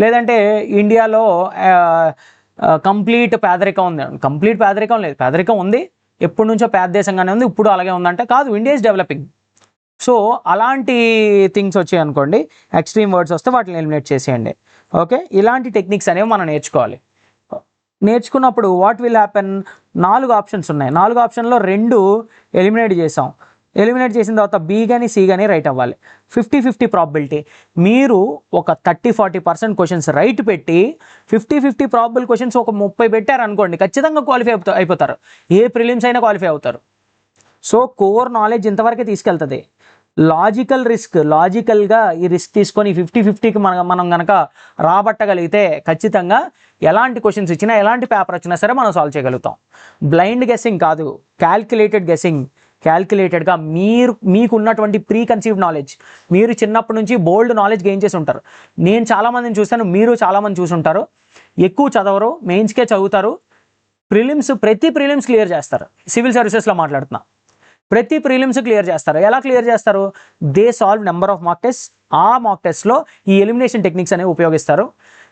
లేదంటే ఇండియాలో కంప్లీట్ పేదరికం ఉంది, కంప్లీట్ పేదరికం లేదు, పేదరికం ఉంది, ఎప్పటి నుంచో పేద దేశంగానే ఉంది, ఇప్పుడు అలాగే ఉందంటే కాదు, ఇండియా ఇస్ డెవలపింగ్. సో అలాంటి థింగ్స్ వచ్చాయి అనుకోండి, ఎక్స్ట్రీమ్ వర్డ్స్ వస్తే వాటిని ఎలిమినేట్ చేసేయండి. ఓకే, ఇలాంటి టెక్నిక్స్ అనేవి మనం నేర్చుకోవాలి. నేర్చుకున్నప్పుడు వాట్ విల్ హ్యాపెన్, 4 ఆప్షన్స్ ఉన్నాయి, 4 ఆప్షన్లో 2 ఎలిమినేట్ చేసాం. ఎలిమినేట్ చేసిన తర్వాత బి కానీ సి కానీ రైట్ అవ్వాలి. 50-50 ప్రాబిలిటీ. మీరు ఒక 30-40% క్వశ్చన్స్ రైట్ పెట్టి 50-50 ప్రాబబుల్ క్వశ్చన్స్ ఒక 30 పెట్టారు అనుకోండి, ఖచ్చితంగా క్వాలిఫై అయిపోతారు, ఏ ప్రిలిమ్స్ అయినా క్వాలిఫై అవుతారు. సో కోర్ నాలెడ్జ్ ఇంతవరకే తీసుకెళ్తుంది. లాజికల్గా ఈ రిస్క్ తీసుకొని 50-50కి మనం కనుక రాబట్టగలిగితే ఖచ్చితంగా ఎలాంటి క్వశ్చన్స్ ఇచ్చినా, ఎలాంటి పేపర్ వచ్చినా సరే మనం సాల్వ్ చేయగలుగుతాం. బ్లైండ్ గెస్సింగ్ కాదు, క్యాల్కులేటెడ్ గెస్సింగ్. క్యాల్కులేటెడ్గా మీకు ఉన్నటువంటి ప్రీ కన్సీవ్డ్ నాలెడ్జ్, మీరు చిన్నప్పటి నుంచి బోల్డ్ నాలెడ్జ్ గెయిన్ చేసి ఉంటారు. నేను చాలామందిని చూశాను, మీరు చాలామంది చూసుంటారు. ఎక్కువ చదవరు, మెయిన్స్కే చదువుతారు, ప్రతి ప్రిలిమ్స్ క్లియర్ చేస్తారు. సివిల్ సర్వీసెస్లో మాట్లాడుతున్నా, ప్రతి ప్రిలిమ్స్ క్లియర్ చేస్తారు. ఎలా క్లియర్ చేస్తారు, they solve number of mock test. ఆ మాక్ టెస్ట్లో ఈ ఎలిమినేషన్ టెక్నిక్స్ అనేవి ఉపయోగిస్తారు.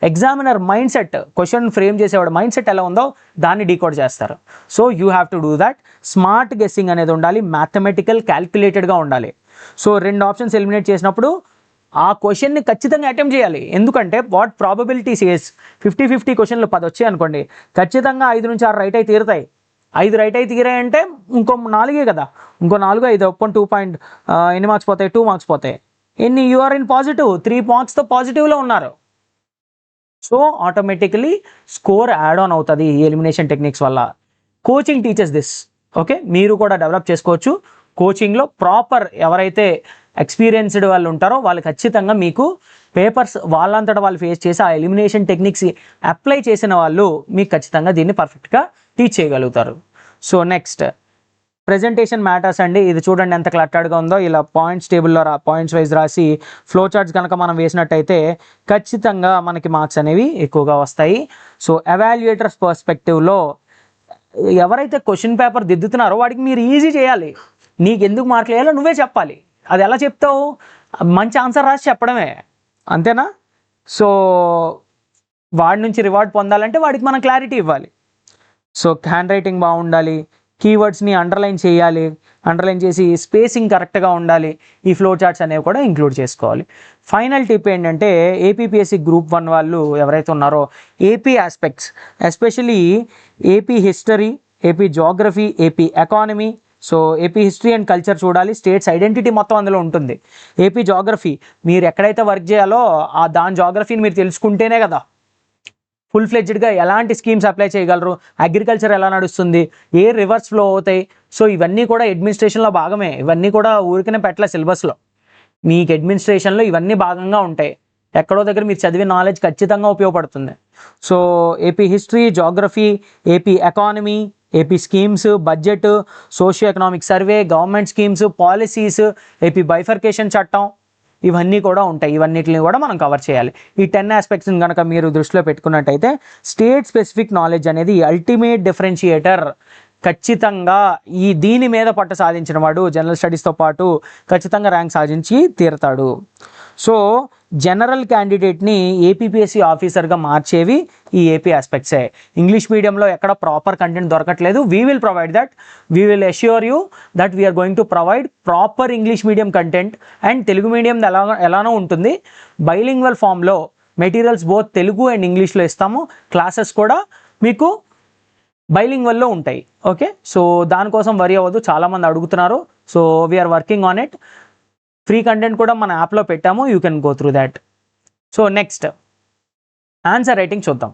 Examiner mind set, question frame చేసేవాడు మైండ్ సెట్ ఎలా ఉందో దాన్ని డీకోడ్ చేస్తారు. So you have to do that. Smart guessing అనేది ఉండాలి, మ్యాథమెటికల్ క్యాల్కులేటెడ్గా ఉండాలి. సో 2 ఆప్షన్స్ ఎలిమినేట్ చేసినప్పుడు ఆ క్వశ్చన్ని ఖచ్చితంగా అటెంప్ట్ చేయాలి. ఎందుకంటే వాట్ ప్రాబబిలిటీస్ ఇస్ 50-50 క్వశ్చన్లు 10 వచ్చాయి అనుకోండి, ఖచ్చితంగా 5 నుంచి 6 రైట్ అయి తీరుతాయి. 5 రైట్ అయి తీరాయంటే ఇంకో 4 కదా, ఇంకో 4 5 ఒప్పుకొని 2 పాయింట్ ఎన్ని మార్క్స్ పోతాయి, 2 మార్క్స్ పోతాయి. ఎన్ని యు ఆర్ ఇన్ పాజిటివ్, 3 మార్క్స్తో పాజిటివ్లో ఉన్నారు. So automatically score add on అవుతుంది ఈ ఎలిమినేషన్ టెక్నిక్స్ వల్ల. Coaching teachers this. ఓకే, మీరు కూడా డెవలప్ చేసుకోవచ్చు. కోచింగ్లో ప్రాపర్ ఎవరైతే ఎక్స్పీరియన్స్డ్ వాళ్ళు ఉంటారో వాళ్ళు ఖచ్చితంగా మీకు పేపర్స్ వాళ్ళంతటా వాళ్ళు ఫేస్ చేసి ఆ ఎలిమినేషన్ టెక్నిక్స్ అప్లై చేసిన వాళ్ళు మీకు ఖచ్చితంగా దీన్ని పర్ఫెక్ట్గా టీచ్ చేయగలుగుతారు. సో నెక్స్ట్ ప్రెజెంటేషన్ మ్యాటర్స్ అండి. ఇది చూడండి ఎంత క్లట్టర్డ్గా ఉందో. ఇలా పాయింట్స్ టేబుల్లో పాయింట్స్ వైజ్ రాసి ఫ్లో చార్ట్స్ కనుక మనం వేసినట్టయితే ఖచ్చితంగా మనకి మార్క్స్ అనేవి ఎక్కువగా వస్తాయి. సో ఎవాల్యుయేటర్స్ పర్స్పెక్టివ్లో ఎవరైతే క్వశ్చన్ పేపర్ దిద్దుతున్నారో వాడికి మీరు ఈజీ చేయాలి. నీకు ఎందుకు మార్కులు వేయాలో నువ్వే చెప్పాలి. అది ఎలా చెప్తావు? మంచి ఆన్సర్ రాసి చెప్పడమే, అంతేనా? సో వాడి నుంచి రివార్డ్ పొందాలంటే వాడికి మనం క్లారిటీ ఇవ్వాలి. సో హ్యాండ్ రైటింగ్ బాగుండాలి, కీవర్డ్స్ని అండర్లైన్ చేయాలి, అండర్లైన్ చేసి స్పేసింగ్ కరెక్ట్గా ఉండాలి. ఈ ఫ్లో చార్ట్స్ అనేవి కూడా ఇంక్లూడ్ చేసుకోవాలి. ఫైనల్ టిప్ ఏంటంటే ఏపీపీఎస్సీ గ్రూప్ 1 వాళ్ళు ఎవరైతే ఉన్నారో AP aspects, especially AP history, AP geography, AP economy, so AP history and culture చూడాలి. స్టేట్స్ ఐడెంటిటీ మొత్తం అందులో ఉంటుంది. ఏపీ జోగ్రఫీ మీరు ఎక్కడైతే వర్క్ చేయాలో దాని జోగ్రఫీని మీరు తెలుసుకుంటేనే కదా ఫుల్ ఫ్లెడ్జ్డ్గా ఎలాంటి స్కీమ్స్ అప్లై చేయగలరు, అగ్రికల్చర్ ఎలా నడుస్తుంది, ఏ రివర్స్ ఫ్లో అవుతాయి. సో ఇవన్నీ కూడా అడ్మినిస్ట్రేషన్లో భాగమే. ఇవన్నీ కూడా ఊరికనే పెట్టలే సిలబస్లో, మీకు అడ్మినిస్ట్రేషన్లో ఇవన్నీ భాగంగా ఉంటాయి. ఎక్కడో దగ్గర మీరు చదివే నాలెడ్జ్ ఖచ్చితంగా ఉపయోగపడుతుంది. So AP history, geography, AP economy, AP schemes, budget, socio economic survey, government schemes, policies, AP bifurcation చట్టం, ఇవన్నీ కూడా ఉంటాయి. ఇవన్నిటిని కూడా మనం కవర్ చేయాలి. ఈ 10 ఆస్పెక్ట్స్ని కనుక మీరు దృష్టిలో పెట్టుకున్నట్టయితే స్టేట్ స్పెసిఫిక్ నాలెడ్జ్ అనేది అల్టిమేట్ డిఫరెన్షియేటర్. ఖచ్చితంగా దీని మీద పట్టు సాధించిన వాడు జనరల్ స్టడీస్తో పాటు ఖచ్చితంగా ర్యాంక్ సాధించి తీరుతాడు. సో జనరల్ క్యాండిడేట్ని ఏపీపీఎస్సీ ఆఫీసర్గా మార్చేవి ఈ ఏపీ ఆస్పెక్ట్సే. ఇంగ్లీష్ మీడియంలో ఎక్కడ ప్రాపర్ కంటెంట్ దొరకట్లేదు. We will provide that. We will assure you that we are going to provide proper English medium content. And Telugu medium ఎలానో ఉంటుంది, బైలింగ్వల్ ఫామ్లో మెటీరియల్స్ బోత్ తెలుగు అండ్ ఇంగ్లీష్లో ఇస్తాము. క్లాసెస్ కూడా మీకు బైలింగ్వల్లో ఉంటాయి. ఓకే, సో దానికోసం వరీ అవ్వదు, చాలామంది అడుగుతున్నారు. So we are working on it. Free content కూడా మన యాప్లో పెట్టాము, you can go through that. So next answer writing చూద్దాం.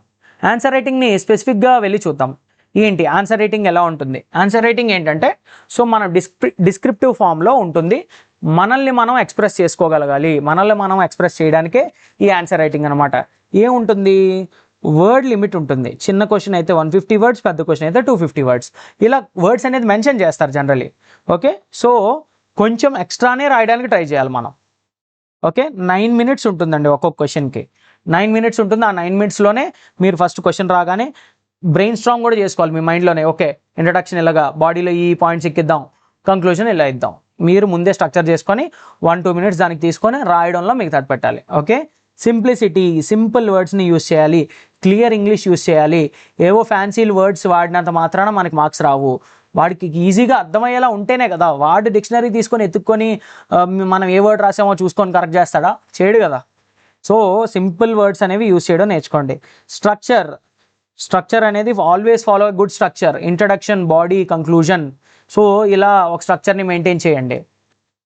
ఆన్సర్ రైటింగ్ని స్పెసిఫిక్గా వెళ్ళి చూద్దాం. ఏంటి ఆన్సర్ రైటింగ్ ఎలా ఉంటుంది? ఆన్సర్ రైటింగ్ ఏంటంటే సో మన డిస్క్రిప్టివ్ ఫామ్లో ఉంటుంది. మనల్ని మనం ఎక్స్ప్రెస్ చేసుకోగలగాలి. మనల్ని మనం ఎక్స్ప్రెస్ చేయడానికే ఈ ఆన్సర్ రైటింగ్ అనమాట. ఏముంటుంది? వర్డ్ లిమిట్ ఉంటుంది. చిన్న క్వశ్చన్ అయితే 150 వర్డ్స్, పెద్ద క్వశ్చన్ అయితే 250 వర్డ్స్. ఇలా వర్డ్స్ అనేది మెన్షన్ చేస్తారు జనరలీ. ఓకే, సో కొంచెం ఎక్స్ట్రానే రాయడానికి ట్రై చేయాలి మనం. ఓకే, 9 minutes ఉంటుందండి ఒక్కొక్క క్వశ్చన్కి. 9 minutes ఉంటుంది. ఆ 9 minutesలోనే మీరు ఫస్ట్ క్వశ్చన్ రాగానే బ్రెయిన్ స్ట్రాంగ్ కూడా చేసుకోవాలి మీ మైండ్లోనే. ఓకే, ఇంట్రడక్షన్ ఇలాగా, బాడీలో ఈ పాయింట్స్ ఎక్కిద్దాం, కంక్లూజన్ ఇలా ఇద్దాం. మీరు ముందే స్ట్రక్చర్ చేసుకొని 1-2 minutes దానికి తీసుకొని రాయడంలో మిగతా పెట్టాలి. ఓకే, సింప్లిసిటీ, సింపుల్ వర్డ్స్ని యూజ్ చేయాలి, క్లియర్ ఇంగ్లీష్ యూజ్ చేయాలి. ఏవో ఫ్యాన్సీ వర్డ్స్ వాడినంత మాత్రాన మనకి మార్క్స్ రావు. వాడికి ఈజీగా అర్థమయ్యేలా ఉంటేనే కదా. వాడు డిక్షనరీ తీసుకొని ఎత్తుక్కొని మనం ఏ వర్డ్ రాసామో చూసుకొని కరెక్ట్ చేస్తాడా? చేయడు కదా. సో సింపుల్ వర్డ్స్ అనేవి యూజ్ చేయడం నేర్చుకోండి. స్ట్రక్చర్ అనేది always follow good structure. Introduction, body, conclusion. So ఇలా ఒక స్ట్రక్చర్ని మెయింటైన్ చేయండి.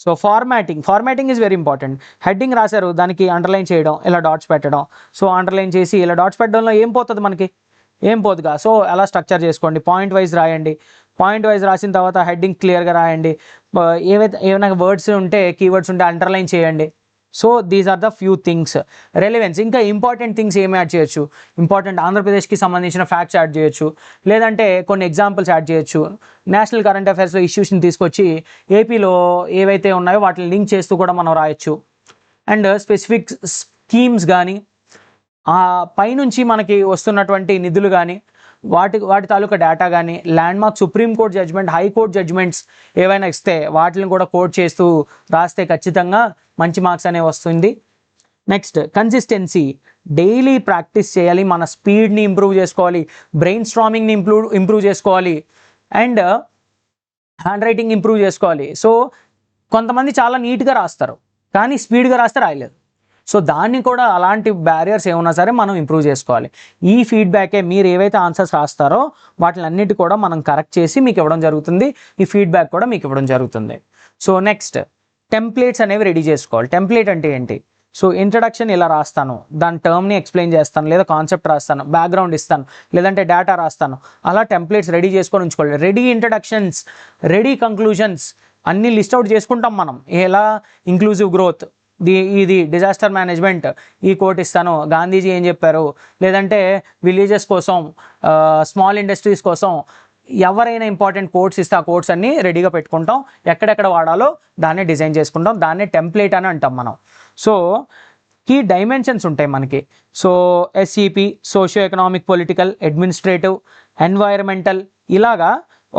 So formatting is very important. Heading రాశారు, దానికి అండర్లైన్ చేయడం, ఇలా డాట్స్ పెట్టడం. సో అండర్లైన్ చేసి ఇలా డాట్స్ పెట్టడంలో ఏం పోతుంది మనకి? ఏం పోదుగా. సో అలా స్ట్రక్చర్ చేసుకోండి. పాయింట్ వైజ్ రాయండి. పాయింట్ వైజ్ రాసిన తర్వాత హెడ్డింగ్ క్లియర్గా రాయండి. ఏమైనా వర్డ్స్ ఉంటే, కీవర్డ్స్ ఉంటే అండర్లైన్ చేయండి. So these are the few things. Relevance, ఇంకా ఇంపార్టెంట్ థింగ్స్ ఏమి యాడ్ చేయొచ్చు? ఇంపార్టెంట్ ఆంధ్రప్రదేశ్కి సంబంధించిన ఫ్యాక్ట్స్ యాడ్ చేయొచ్చు, లేదంటే కొన్ని ఎగ్జాంపుల్స్ యాడ్ చేయొచ్చు. నేషనల్ కరెంట్ అఫైర్స్లో ఇష్యూస్ని తీసుకొచ్చి ఏపీలో ఏవైతే ఉన్నాయో వాటిని లింక్ చేస్తూ కూడా మనం రాయొచ్చు. అండ్ స్పెసిఫిక్ స్కీమ్స్ కానీ, ఆ పైనుంచి మనకి వస్తున్నటువంటి నిధులు కానీ, వాటి తాలూకా డేటా కానీ, landmark, supreme court judgment, high court judgments ఏవైనా ఇస్తే వాటిని కూడా కోట్ చేస్తూ రాస్తే ఖచ్చితంగా మంచి మార్క్స్ అనేవి వస్తుంది. నెక్స్ట్ కన్సిస్టెన్సీ, డైలీ ప్రాక్టీస్ చేయాలి, మన స్పీడ్ని ఇంప్రూవ్ చేసుకోవాలి, బ్రెయిన్ స్ట్రామింగ్ని ఇంప్రూవ్ చేసుకోవాలి, అండ్ హ్యాండ్ రైటింగ్ ఇంప్రూవ్ చేసుకోవాలి. సో కొంతమంది చాలా నీట్గా రాస్తారు కానీ స్పీడ్గా రాస్తే రాయలేదు. సో దాన్ని కూడా అలాంటి బ్యారియర్స్ ఏమన్నా సరే మనం ఇంప్రూవ్ చేసుకోవాలి. ఈ ఫీడ్బ్యాకే మీరు ఏవైతే ఆన్సర్స్ రాస్తారో వాటిని అన్నిటి కూడా మనం కరెక్ట్ చేసి మీకు ఇవ్వడం జరుగుతుంది. ఈ ఫీడ్బ్యాక్ కూడా మీకు ఇవ్వడం జరుగుతుంది. సో నెక్స్ట్ టెంప్లెట్స్ అనేవి రెడీ చేసుకోవాలి. టెంప్లెట్ అంటే ఏంటి? సో ఇంట్రడక్షన్ ఇలా రాస్తాను, దాని టర్మ్ని ఎక్స్ప్లెయిన్ చేస్తాను, లేదా కాన్సెప్ట్ రాస్తాను, బ్యాక్గ్రౌండ్ ఇస్తాను, లేదంటే డేటా రాస్తాను. అలా టెంప్లెట్స్ రెడీ చేసుకొని ఉంచుకోవాలి. రెడీ ఇంట్రడక్షన్స్, రెడీ కంక్లూజన్స్ అన్నీ లిస్ట్ అవుట్ చేసుకుంటాం మనం. ఎలా ఇంక్లూజివ్ గ్రోత్, ఇది డిజాస్టర్ మేనేజ్మెంట్, ఈ కోట్ ఇస్తాను, గాంధీజీ ఏం చెప్పారు, లేదంటే విలేజెస్ కోసం, స్మాల్ ఇండస్ట్రీస్ కోసం ఎవరైనా ఇంపార్టెంట్ కోట్స్ ఇస్తే ఆ కోట్స్ అన్నీ రెడీగా పెట్టుకుంటాం. ఎక్కడెక్కడ వాడాలో దాన్ని డిజైన్ చేసుకుంటాం. దాన్నే టెంప్లెట్ అని అంటాం మనం. సో కీ డైమెన్షన్స్ ఉంటాయి మనకి. So SEP, socio economic, political, administrative, environmental, ఇలాగా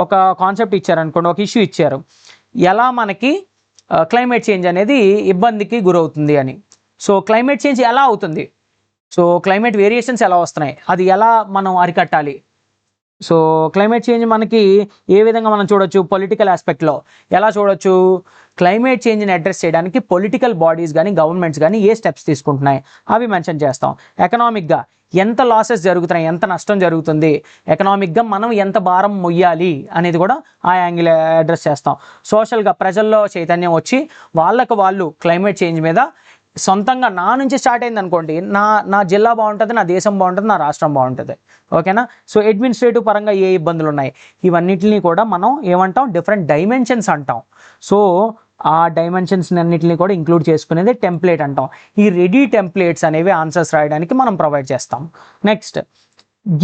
ఒక కాన్సెప్ట్ ఇచ్చారనుకోండి, ఒక ఇష్యూ ఇచ్చారు, ఎలా మనకి క్లైమేట్ చేంజ్ అనేది ఇబ్బందికి గురవుతుంది అని. సో క్లైమేట్ చేంజ్ ఎలా అవుతుంది, సో క్లైమేట్ వేరియేషన్స్ ఎలా వస్తున్నాయి, అది ఎలా మనం అరికట్టాలి. సో క్లైమేట్ చేంజ్ మనకి ఏ విధంగా మనం చూడొచ్చు, పొలిటికల్ ఆస్పెక్ట్లో ఎలా చూడొచ్చు, క్లైమేట్ చేంజ్ని అడ్రస్ చేయడానికి పొలిటికల్ బాడీస్ కానీ గవర్నమెంట్స్ కానీ ఏ స్టెప్స్ తీసుకుంటున్నాయి అవి మెన్షన్ చేస్తాం. ఎకనామిక్గా ఎంత లాసెస్ జరుగుతున్నాయి, ఎంత నష్టం జరుగుతుంది, ఎకనామిక్గా మనం ఎంత భారం మొయ్యాలి అనేది కూడా ఆ యాంగిల్ అడ్రస్ చేస్తాం. సోషల్గా ప్రజల్లో చైతన్యం వచ్చి వాళ్ళు క్లైమేట్ చేంజ్ మీద సొంతంగా నా నుంచి స్టార్ట్ అయింది అనుకోండి, నా జిల్లా బాగుంటుంది, నా దేశం బాగుంటుంది, నా రాష్ట్రం బాగుంటుంది. ఓకేనా? సో అడ్మినిస్ట్రేటివ్ పరంగా ఏ ఇబ్బందులు ఉన్నాయి, ఇవన్నిటిని కూడా మనం ఏమంటాం, డిఫరెంట్ డైమెన్షన్స్ అంటాం. సో ఆ డైమెన్షన్స్ అన్నిటిని కూడా ఇంక్లూడ్ చేసుకునేది టెంప్లెట్ అంటాం. ఈ రెడీ టెంప్లెట్స్ అనేవి ఆన్సర్స్ రాయడానికి మనం ప్రొవైడ్ చేస్తాం. Next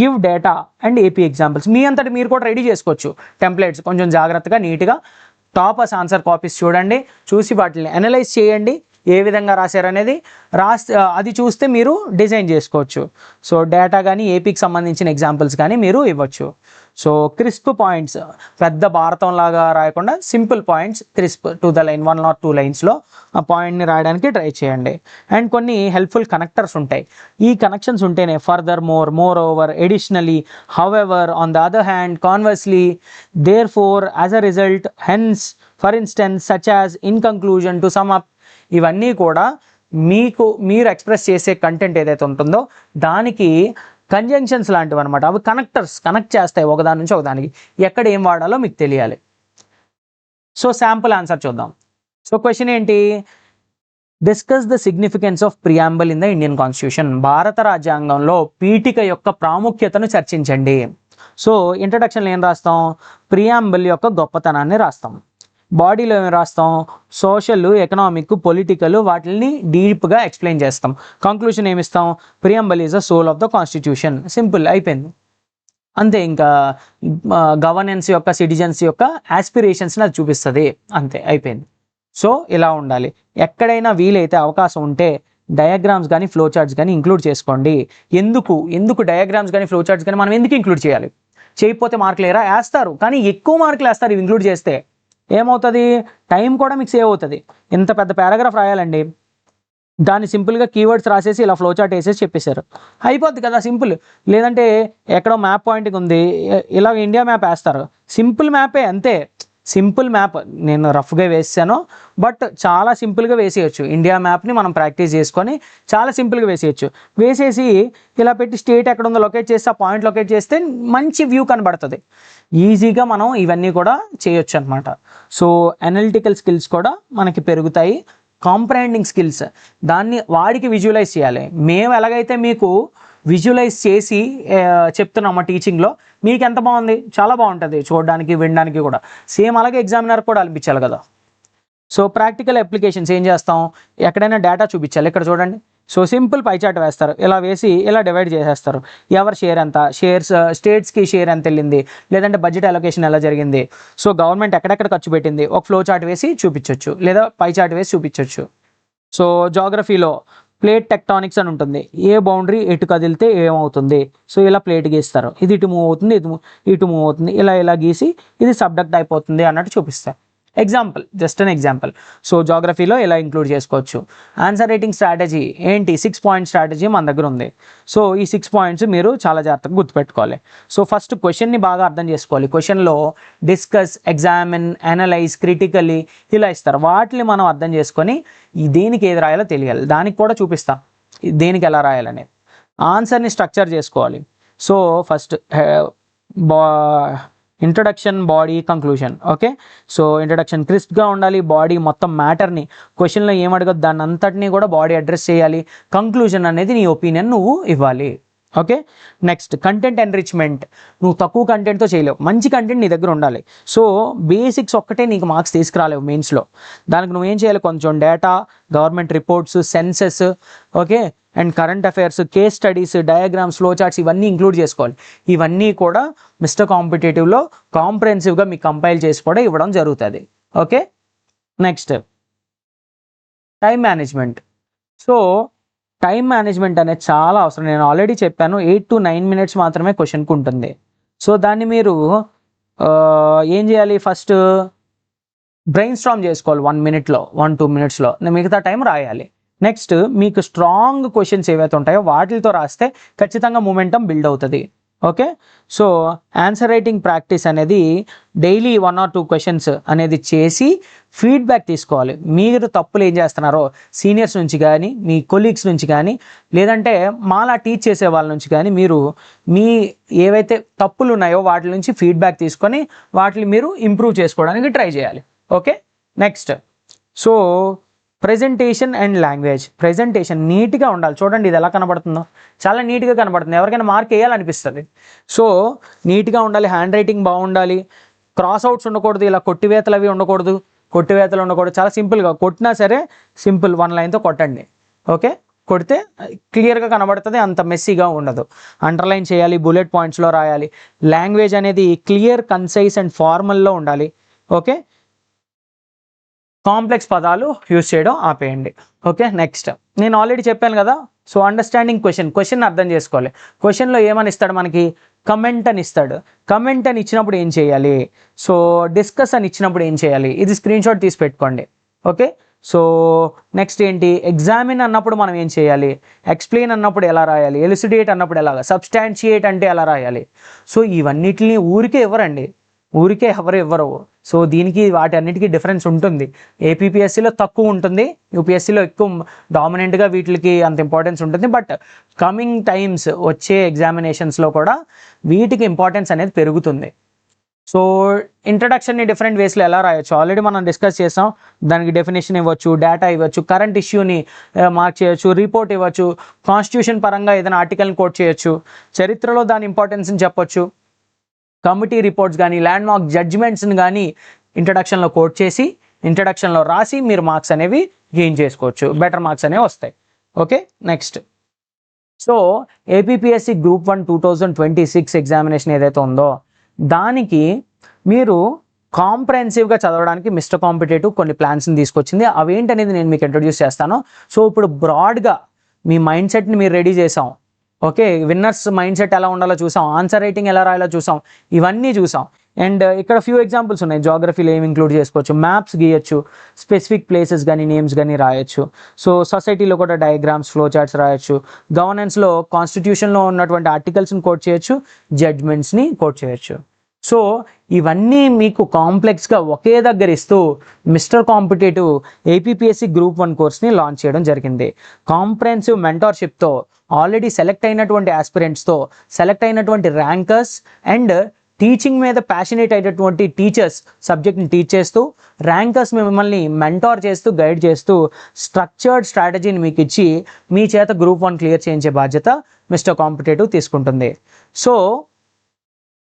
give data and AP examples. మీ అంతటి మీరు కూడా రెడీ చేసుకోవచ్చు టెంప్లెట్స్. కొంచెం జాగ్రత్తగా నీట్గా టాపర్స్ ఆన్సర్ కాపీస్ చూడండి, చూసి వాటిని అనలైజ్ చేయండి, ఏ విధంగా రాశారనేది అది చూస్తే మీరు డిజైన్ చేసుకోవచ్చు. సో డేటా కానీ ఏపీకి సంబంధించిన ఎగ్జాంపుల్స్ కానీ మీరు ఇవ్వచ్చు. సో క్రిస్ప్ పాయింట్స్, పెద్ద భారతం లాగా రాయకుండా simple points, crisp to the line, 1 or 2 లైన్స్లో ఆ పాయింట్ని రాయడానికి ట్రై చేయండి. అండ్ కొన్ని హెల్ప్ఫుల్ కనెక్టర్స్ ఉంటాయి. ఈ కనెక్షన్స్ ఉంటేనే furthermore, moreover, additionally, however, on the other hand, conversely, therefore, as a result, hence, for instance, such as, in conclusion, to sum up, ఇవన్నీ కూడా మీరు express చేసే content ఏదైతే ఉంటుందో దానికి కంజంక్షన్స్ లాంటివి అనమాట. అవి కనెక్ట్ చేస్తాయి ఒకదాని నుంచి ఒకదానికి. ఎక్కడ ఏం వాడాలో మీకు తెలియాలి. సో శాంపుల్ ఆన్సర్ చూద్దాం. సో క్వశ్చన్ ఏంటి? Discuss the significance of preamble in the Indian constitution. భారత రాజ్యాంగంలో పీఠిక యొక్క ప్రాముఖ్యతను చర్చించండి. సో ఇంట్రడక్షన్లో ఏం రాస్తాం? ప్రియాంబుల్ యొక్క గొప్పతనాన్ని రాస్తాం. బాడీలో ఏమి రాస్తాం? సోషల్, ఎకనామిక్, పొలిటికల్, వాటిని డీప్గా ఎక్స్ప్లెయిన్ చేస్తాం. కంక్లూషన్ ఏమిస్తాం? Preamble is the soul of the constitution. Simple, అయిపోయింది అంతే. ఇంకా గవర్నెన్స్ యొక్క, సిటిజన్స్ యొక్క ఆస్పిరేషన్స్ని అది చూపిస్తుంది, అంతే అయిపోయింది. సో ఇలా ఉండాలి. ఎక్కడైనా వీలైతే అవకాశం ఉంటే డయాగ్రామ్స్ కానీ ఫ్లో చార్ట్స్ కానీ ఇంక్లూడ్ చేసుకోండి. ఎందుకు డయాగ్రామ్స్ కానీ ఫ్లో చార్ట్స్ కానీ మనం ఎందుకు ఇంక్లూడ్ చేయాలి? చేయకపోతే మార్కులు వేస్తారు, కానీ ఎక్కువ మార్కులు వేస్తారు ఇవి ఇంక్లూడ్ చేస్తే. ఏమవుతుంది? టైం కూడా మీకు సేవ్ అవుతుంది. ఇంత పెద్ద పారాగ్రాఫ్ రాయాలండి, దాన్ని సింపుల్గా కీవర్డ్స్ రాసేసి ఇలా ఫ్లో చార్ట్ వేసేసి చెప్పేశారు, అయిపోద్ది కదా, సింపుల్. లేదంటే ఎక్కడో మ్యాప్ పాయింటింగ్ ఉంది, ఇలా ఇండియా మ్యాప్ వేస్తారు, సింపుల్ మ్యాపే అంతే. సింపుల్ మ్యాప్ నేను రఫ్గా వేసాను, బట్ చాలా సింపుల్గా వేసేయచ్చు. ఇండియా మ్యాప్ని మనం ప్రాక్టీస్ చేసుకొని చాలా సింపుల్గా వేసేసి ఇలా పెట్టి స్టేట్ ఎక్కడ ఉందో లొకేట్ చేస్తే ఆ పాయింట్ లొకేట్ చేస్తే మంచి వ్యూ కనబడుతుంది. ఈజీగా మనం ఇవన్నీ కూడా చేయొచ్చు అనమాట. సో అనలిటికల్ స్కిల్స్ కూడా మనకి పెరుగుతాయి. కాంప్రహెండింగ్ స్కిల్స్, దాన్ని వాడికి విజువలైజ్ చేయాలి. మేము ఎలాగైతే మీకు విజువలైజ్ చేసి చెప్తున్నాము టీచింగ్లో, మీకు ఎంత బాగుంది? చాలా బాగుంటుంది చూడడానికి, వినడానికి కూడా. సేమ్ అలాగే ఎగ్జామినర్ కూడా అనిపించాలి కదా. సో ప్రాక్టికల్ అప్లికేషన్స్ ఏం చేస్తాం? ఎక్కడైనా డేటా చూపించాలి. ఇక్కడ చూడండి, సో సింపుల్ పై చార్ట్ వేస్తారు, ఇలా వేసి ఇలా డివైడ్ చేసేస్తారు. ఎవరి షేర్ ఎంత, స్టేట్స్కి షేర్ ఎంత వెళ్ళింది, లేదంటే బడ్జెట్ అలొకేషన్ ఎలా జరిగింది, సో గవర్నమెంట్ ఎక్కడెక్కడ ఖర్చు పెట్టింది, ఒక ఫ్లో చార్ట్ వేసి చూపించవచ్చు, లేదా పై చార్ట్ వేసి చూపించవచ్చు. సో జాగ్రఫీలో ప్లేట్ టెక్టానిక్స్ అని ఉంటుంది, ఏ బౌండరీ ఎటు కదిలితే ఏమవుతుంది, సో ఇలా ప్లేట్ గీస్తారు, ఇది ఇటు మూవ్ అవుతుంది, ఇటు మూవ్ అవుతుంది, ఇలా గీసి ఇది సబ్డక్ట్ అయిపోతుంది అన్నట్టు చూపిస్తారు. Just an example. సో జాగ్రఫీలో ఇలా ఇంక్లూడ్ చేసుకోవచ్చు. ఆన్సర్ రైటింగ్ స్ట్రాటజీ ఏంటి, 6 పాయింట్ స్ట్రాటజీ మన దగ్గర ఉంది. సో ఈ 6 పాయింట్స్ మీరు చాలా జాగ్రత్తగా గుర్తుపెట్టుకోవాలి. సో ఫస్ట్ క్వశ్చన్ని బాగా అర్థం చేసుకోవాలి. క్వశ్చన్లో డిస్కస్, ఎగ్జామిన్, అనలైజ్, క్రిటికలీ ఇలా ఇస్తారు. వాటిని మనం అర్థం చేసుకొని దేనికి ఏది రాయాలో తెలియాలి. దానికి కూడా చూపిస్తాం దేనికి ఎలా రాయాలనేది. ఆన్సర్ని స్ట్రక్చర్ చేసుకోవాలి. So first introduction, body, conclusion. Okay, so introduction క్రిస్ప్గా ఉండాలి. బాడీ మొత్తం మ్యాటర్ని, క్వశ్చన్లో ఏమడగదు దాన్ని అంతటినీ కూడా బాడీ అడ్రస్ చేయాలి. కంక్లూజన్ అనేది నీ ఒపీనియన్ నువ్వు ఇవ్వాలి. Okay, next content enrichment. నువ్వు తక్కువ కంటెంట్తో చేయలేవు, మంచి కంటెంట్ నీ దగ్గర ఉండాలి. సో బేసిక్స్ ఒక్కటే నీకు మార్క్స్ తీసుకురాలేవు మెయిన్స్లో. దానికి నువ్వేం చేయాలి, కొంచెం data, government reports, census, okay, and current affairs, case studies, diagrams, flow charts ఇవన్నీ ఇంక్లూడ్ చేసుకోవాలి. ఇవన్నీ కూడా మిస్టర్ కాంపిటేటివ్లో కాంప్రహెన్సివ్గా మీకు కంపైల్ చేసి కూడా ఇవ్వడం జరుగుతుంది. Okay, next time management. So time management అనేది చాలా అవసరం. నేను ఆల్రెడీ చెప్పాను 8 to 9 minutes మాత్రమే క్వశ్చన్కి ఉంటుంది. సో దాన్ని మీరు ఏం చేయాలి, ఫస్ట్ బ్రెయిన్ స్టార్మ్ చేసుకోవాలి 1 minute, 1-2 minutesలో, మిగతా టైం రాయాలి. నెక్స్ట్ మీకు స్ట్రాంగ్ క్వశ్చన్స్ ఏవైతే ఉంటాయో వాటితో రాస్తే ఖచ్చితంగా మూమెంటం బిల్డ్ అవుతుంది. Okay, so answer writing practice అనేది డైలీ 1 or 2 questions అనేది చేసి ఫీడ్బ్యాక్ తీసుకోవాలి. మీరు తప్పులు ఏం చేస్తున్నారో సీనియర్స్ నుంచి కానీ, మీ కొలీగ్స్ నుంచి కానీ, లేదంటే మాలా టీచ్ చేసే వాళ్ళ నుంచి కానీ మీరు మీ ఏవైతే తప్పులు ఉన్నాయో వాటి నుంచి ఫీడ్బ్యాక్ తీసుకొని వాటిని మీరు ఇంప్రూవ్ చేసుకోవడానికి ట్రై చేయాలి. Okay, next so presentation and language. Presentation నీట్గా ఉండాలి. చూడండి ఇది ఎలా కనబడుతుందో, చాలా నీట్గా కనబడుతుంది. ఎవరికైనా మార్క్ వేయాలనిపిస్తుంది. సో నీట్గా ఉండాలి, హ్యాండ్ రైటింగ్ బాగుండాలి, క్రాస్ అవుట్స్ ఉండకూడదు, ఇలా కొట్టివేతలు అవి ఉండకూడదు, చాలా సింపుల్గా కొట్టినా సరే సింపుల్ 1 lineతో కొట్టండి. ఓకే, కొడితే క్లియర్గా కనబడుతుంది, అంత మెస్సీగా ఉండదు. అండర్లైన్ చేయాలి, బుల్లెట్ పాయింట్స్లో రాయాలి. లాంగ్వేజ్ అనేది క్లియర్, కన్సైజ్ అండ్ ఫార్మల్లో ఉండాలి. ఓకే, కాంప్లెక్స్ పదాలు యూజ్ చేయడం ఆపేయండి. ఓకే, నెక్స్ట్ నేను ఆల్రెడీ చెప్పాను కదా. సో అండర్స్టాండింగ్ క్వశ్చన్ అర్థం చేసుకోవాలి. క్వశ్చన్లో ఏమని ఇస్తాడు మనకి, కమెంట్ అని ఇస్తాడు. కమెంట్ అని ఇచ్చినప్పుడు ఏం చేయాలి, సో డిస్కస్ అని ఇచ్చినప్పుడు ఏం చేయాలి, ఇది స్క్రీన్ షాట్ తీసి పెట్టుకోండి. ఓకే, సో నెక్స్ట్ ఏంటి, ఎగ్జామిన్ అన్నప్పుడు మనం ఏం చేయాలి, ఎక్స్ప్లెయిన్ అన్నప్పుడు ఎలా రాయాలి, ఎలిసిడేట్ అన్నప్పుడు ఎలాగా, సబ్స్టాన్షియేట్ అంటే ఎలా రాయాలి. సో ఇవన్నిటిని ఊరికే ఎవరు ఇవ్వరు. సో దీనికి వాటి అన్నిటికీ డిఫరెన్స్ ఉంటుంది. ఏపీపీఎస్సీలో తక్కువ ఉంటుంది, యూపీఎస్సీలో ఎక్కువ డామినెంట్గా వీటికి అంత ఇంపార్టెన్స్ ఉంటుంది. బట్ కమింగ్ టైమ్స్ వచ్చే ఎగ్జామినేషన్స్లో కూడా వీటికి ఇంపార్టెన్స్ అనేది పెరుగుతుంది. సో ఇంట్రడక్షన్ని డిఫరెంట్ వేస్లో ఎలా రాయొచ్చు ఆల్రెడీ మనం డిస్కస్ చేసాం. దానికి డెఫినేషన్ ఇవ్వచ్చు, డేటా ఇవ్వచ్చు, కరెంట్ ఇష్యూని మార్క్ చేయొచ్చు, రిపోర్ట్ ఇవ్వచ్చు, కాన్స్టిట్యూషన్ పరంగా ఏదైనా ఆర్టికల్ని కోట్ చేయొచ్చు, చరిత్రలో దాని ఇంపార్టెన్స్ని చెప్పొచ్చు, కమిటీ రిపోర్ట్స్ కానీ, ల్యాండ్ మార్క్ జడ్జిమెంట్స్ని కానీ ఇంట్రడక్షన్లో కోట్ చేసి ఇంట్రడక్షన్లో రాసి మీరు మార్క్స్ అనేవి గెయిన్ చేసుకోవచ్చు, బెటర్ మార్క్స్ అనేవి వస్తాయి. Okay, next so APPSC group 1 2026 examination ఏదైతే ఉందో దానికి మీరు కాంప్రహెన్సివ్గా చదవడానికి మిస్టర్ కాంపిటేటివ్ కొన్ని ప్లాన్స్ని తీసుకొచ్చింది. అవేంటనేది నేను మీకు ఇంట్రొడ్యూస్ చేస్తాను. సో ఇప్పుడు బ్రాడ్గా మీ మైండ్ సెట్ని మీరు రెడీ చేసాం. ఓకే, విన్నర్స్ మైండ్ సెట్ ఎలా ఉండాలో చూసాం, ఆన్సర్ రైటింగ్ ఎలా రాయాలో చూసాం, ఇవన్నీ చూసాం. అండ్ ఇక్కడ ఫ్యూ ఎగ్జాంపుల్స్ ఉన్నాయి. జాగ్రఫీలో ఏమి ఇంక్లూడ్ చేసుకోవచ్చు, మ్యాప్స్ గీయచ్చు, స్పెసిఫిక్ ప్లేసెస్ కానీ నేమ్స్ కానీ రాయొచ్చు. సో సొసైటీలో కూడా డయాగ్రామ్స్, ఫ్లో చార్ట్స్ రాయొచ్చు. గవర్నెన్స్లో కాన్స్టిట్యూషన్లో ఉన్నటువంటి ఆర్టికల్స్ని కోట్ చేయొచ్చు, జడ్జ్మెంట్స్ని కోట్ చేయొచ్చు. సో ఇవన్నీ మీకు కాంప్లెక్స్గా ఒకే దగ్గర ఇస్తూ మిస్టర్ కాంపిటేటివ్ ఏపీపీఎస్సీ గ్రూప్ 1 కోర్స్ని లాంచ్ చేయడం జరిగింది. కాంప్రహెన్సివ్ మెంటార్షిప్తో ఆల్రెడీ సెలెక్ట్ అయినటువంటి ఆస్పిరెంట్స్తో, సెలెక్ట్ అయినటువంటి ర్యాంకర్స్ అండ్ టీచింగ్ మీద ప్యాషనేట్ అయినటువంటి టీచర్స్ సబ్జెక్ట్ని టీచ్ చేస్తూ, ర్యాంకర్స్ మిమ్మల్ని మెంటార్ చేస్తూ, గైడ్ చేస్తూ స్ట్రక్చర్డ్ స్ట్రాటజీని మీకు ఇచ్చి మీ చేత గ్రూప్ 1 క్లియర్ చేయించే బాధ్యత మిస్టర్ కాంపిటేటివ్ తీసుకుంటుంది. సో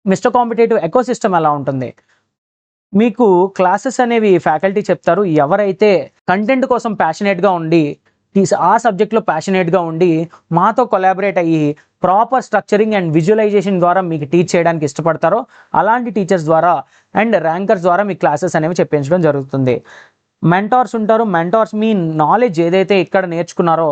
మిస్టర్ కాంపిటేటివ్ ఎకోసిస్టమ్ ఎలా ఉంటుంది, మీకు క్లాసెస్ అనేవి ఫ్యాకల్టీ చెప్తారు. ఎవరైతే కంటెంట్ కోసం ప్యాషనేట్గా ఉండి, ఆ సబ్జెక్ట్లో ప్యాషనేట్గా ఉండి మాతో కొలాబరేట్ అయ్యి ప్రాపర్ స్ట్రక్చరింగ్ అండ్ విజువలైజేషన్ ద్వారా మీకు టీచ్ చేయడానికి ఇష్టపడతారో అలాంటి టీచర్స్ ద్వారా అండ్ ర్యాంకర్స్ ద్వారా మీ క్లాసెస్ అనేవి చెప్పించడం జరుగుతుంది. మెంటార్స్ ఉంటారు. మెంటార్స్ మీ నాలెడ్జ్ ఏదైతే ఇక్కడ నేర్చుకున్నారో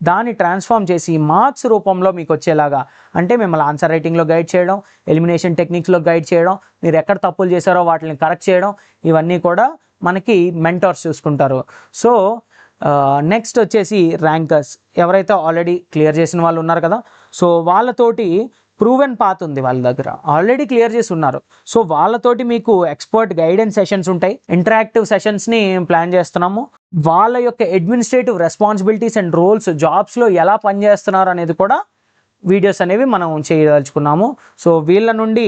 దాన్ని ట్రాన్స్ఫార్మ్ చేసి మార్క్స్ రూపంలో మీకు వచ్చేలాగా, అంటే మిమ్మల్ని ఆన్సర్ రైటింగ్లో గైడ్ చేయడం, ఎలిమినేషన్ టెక్నిక్స్లో గైడ్ చేయడం, మీరు ఎక్కడ తప్పులు చేశారో వాటిని కరెక్ట్ చేయడం, ఇవన్నీ కూడా మనకి మెంటర్స్ చూసుకుంటారు. సో నెక్స్ట్ వచ్చేసి ర్యాంకర్స్, ఎవరైతే ఆల్రెడీ క్లియర్ చేసిన వాళ్ళు ఉన్నారు కదా, సో వాళ్ళతోటి ప్రూవెన్ పాత్ ఉంది, వాళ్ళ దగ్గర ఆల్రెడీ క్లియర్ చేసి ఉన్నారు. సో వాళ్ళతోటి మీకు ఎక్స్పర్ట్ గైడెన్స్ సెషన్స్ ఉంటాయి, ఇంటరాక్టివ్ సెషన్స్ని ప్లాన్ చేస్తున్నాము. వాళ్ళ యొక్క అడ్మినిస్ట్రేటివ్ రెస్పాన్సిబిలిటీస్ అండ్ రోల్స్ జాబ్స్లో ఎలా పనిచేస్తున్నారు అనేది కూడా వీడియోస్ అనేవి మనం చేయదలుచుకున్నాము. సో వీళ్ళ నుండి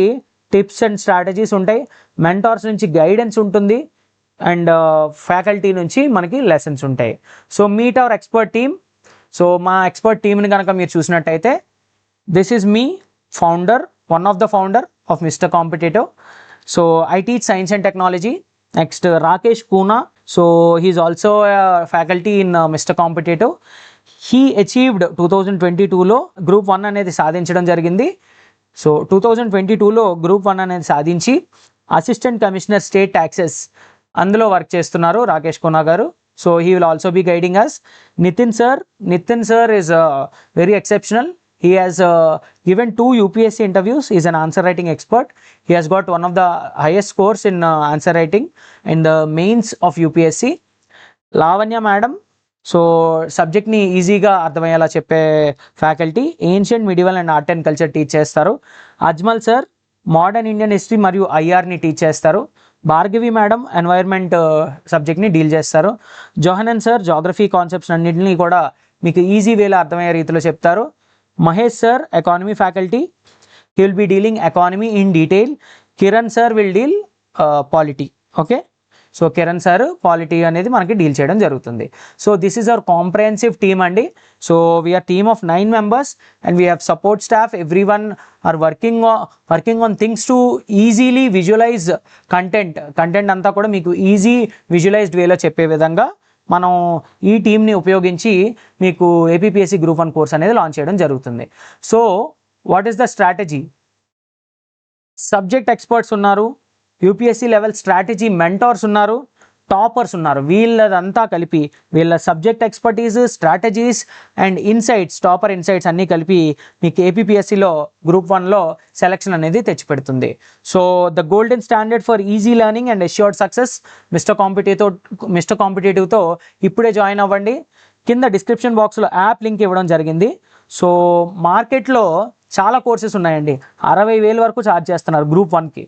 టిప్స్ అండ్ స్ట్రాటజీస్ ఉంటాయి, మెంటార్స్ నుంచి గైడెన్స్ ఉంటుంది, అండ్ ఫ్యాకల్టీ నుంచి మనకి లెసన్స్ ఉంటాయి. So meet our expert team. So మా ఎక్స్పర్ట్ టీమ్ని కనుక మీరు చూసినట్టయితే, this is me founder, one of the founder of Mister Competitive. So I teach science and technology. Next Rakesh Koona, so he is also faculty in mister Competitive. He achieved 2022లో group 1 అనేది సాధించడం జరిగింది. So 2022లో group 1 అనేది సాధించి అసిస్టెంట్ కమిషనర్ స్టేట్ ట్యాక్సెస్ అందులో work చేస్తున్నారు రాకేష్ కోనా గారు. So he will also be guiding us. Nitin sir is very exceptional. He has given 2 UPSC interviews. He is an answer writing expert. He has got one of the highest scores in answer writing in the mains of UPSC. Lavanya madam, so సబ్జెక్ట్ని ఈజీగా అర్థమయ్యేలా చెప్పే faculty, ancient medieval and art and culture teach చేస్తారు. Ajmal sir modern Indian history మరియు ఐఆర్ని teach చేస్తారు. Bhargavi madam environment సబ్జెక్ట్ని deal చేస్తారు. జోహనన్ సార్ జాగ్రఫీ కాన్సెప్ట్స్ అన్నింటినీ కూడా మీకు ఈజీ వేలో అర్థమయ్యే రీతిలో చెప్తారు. Mahesh sir economy faculty, he will be dealing economy in detail. Kiran sir will deal polity. Okay, so Kiran sir polity అనేది మనకి డీల్ చేయడం జరుగుతుంది. So this is our comprehensive team అండి. So we are team of 9 members and we have support staff. Everyone are working on things to easily visualize content అంతా కూడా మీకు easy visualised వేలో చెప్పే విధంగా మనం ఈ టీమ్ని ఉపయోగించి మీకు ఏపీపీఎస్సీ గ్రూప్ 1 కోర్స్ అనేది లాంచ్ చేయడం జరుగుతుంది. So what is the strategy? Subject experts ఉన్నారు, యూపీఎస్సీ లెవెల్ స్ట్రాటజీ మెంటార్స్ ఉన్నారు, టాపర్స్ ఉన్నారు. వీళ్ళదంతా కలిపి వీళ్ళ subject expertise, strategies and insights, topper insights అన్నీ కలిపి మీకు ఏపీపీఎస్సీలో గ్రూప్ 1లో సెలక్షన్ అనేది తెచ్చిపెడుతుంది. So the golden standard for easy learning and assured success Mister కాంపిటేటివ్తో ఇప్పుడే జాయిన్ అవ్వండి. కింద డిస్క్రిప్షన్ బాక్స్లో యాప్ లింక్ ఇవ్వడం జరిగింది. సో మార్కెట్లో చాలా కోర్సెస్ ఉన్నాయండి, 60,000 వరకు ఛార్జ్ చేస్తున్నారు గ్రూప్ 1కి.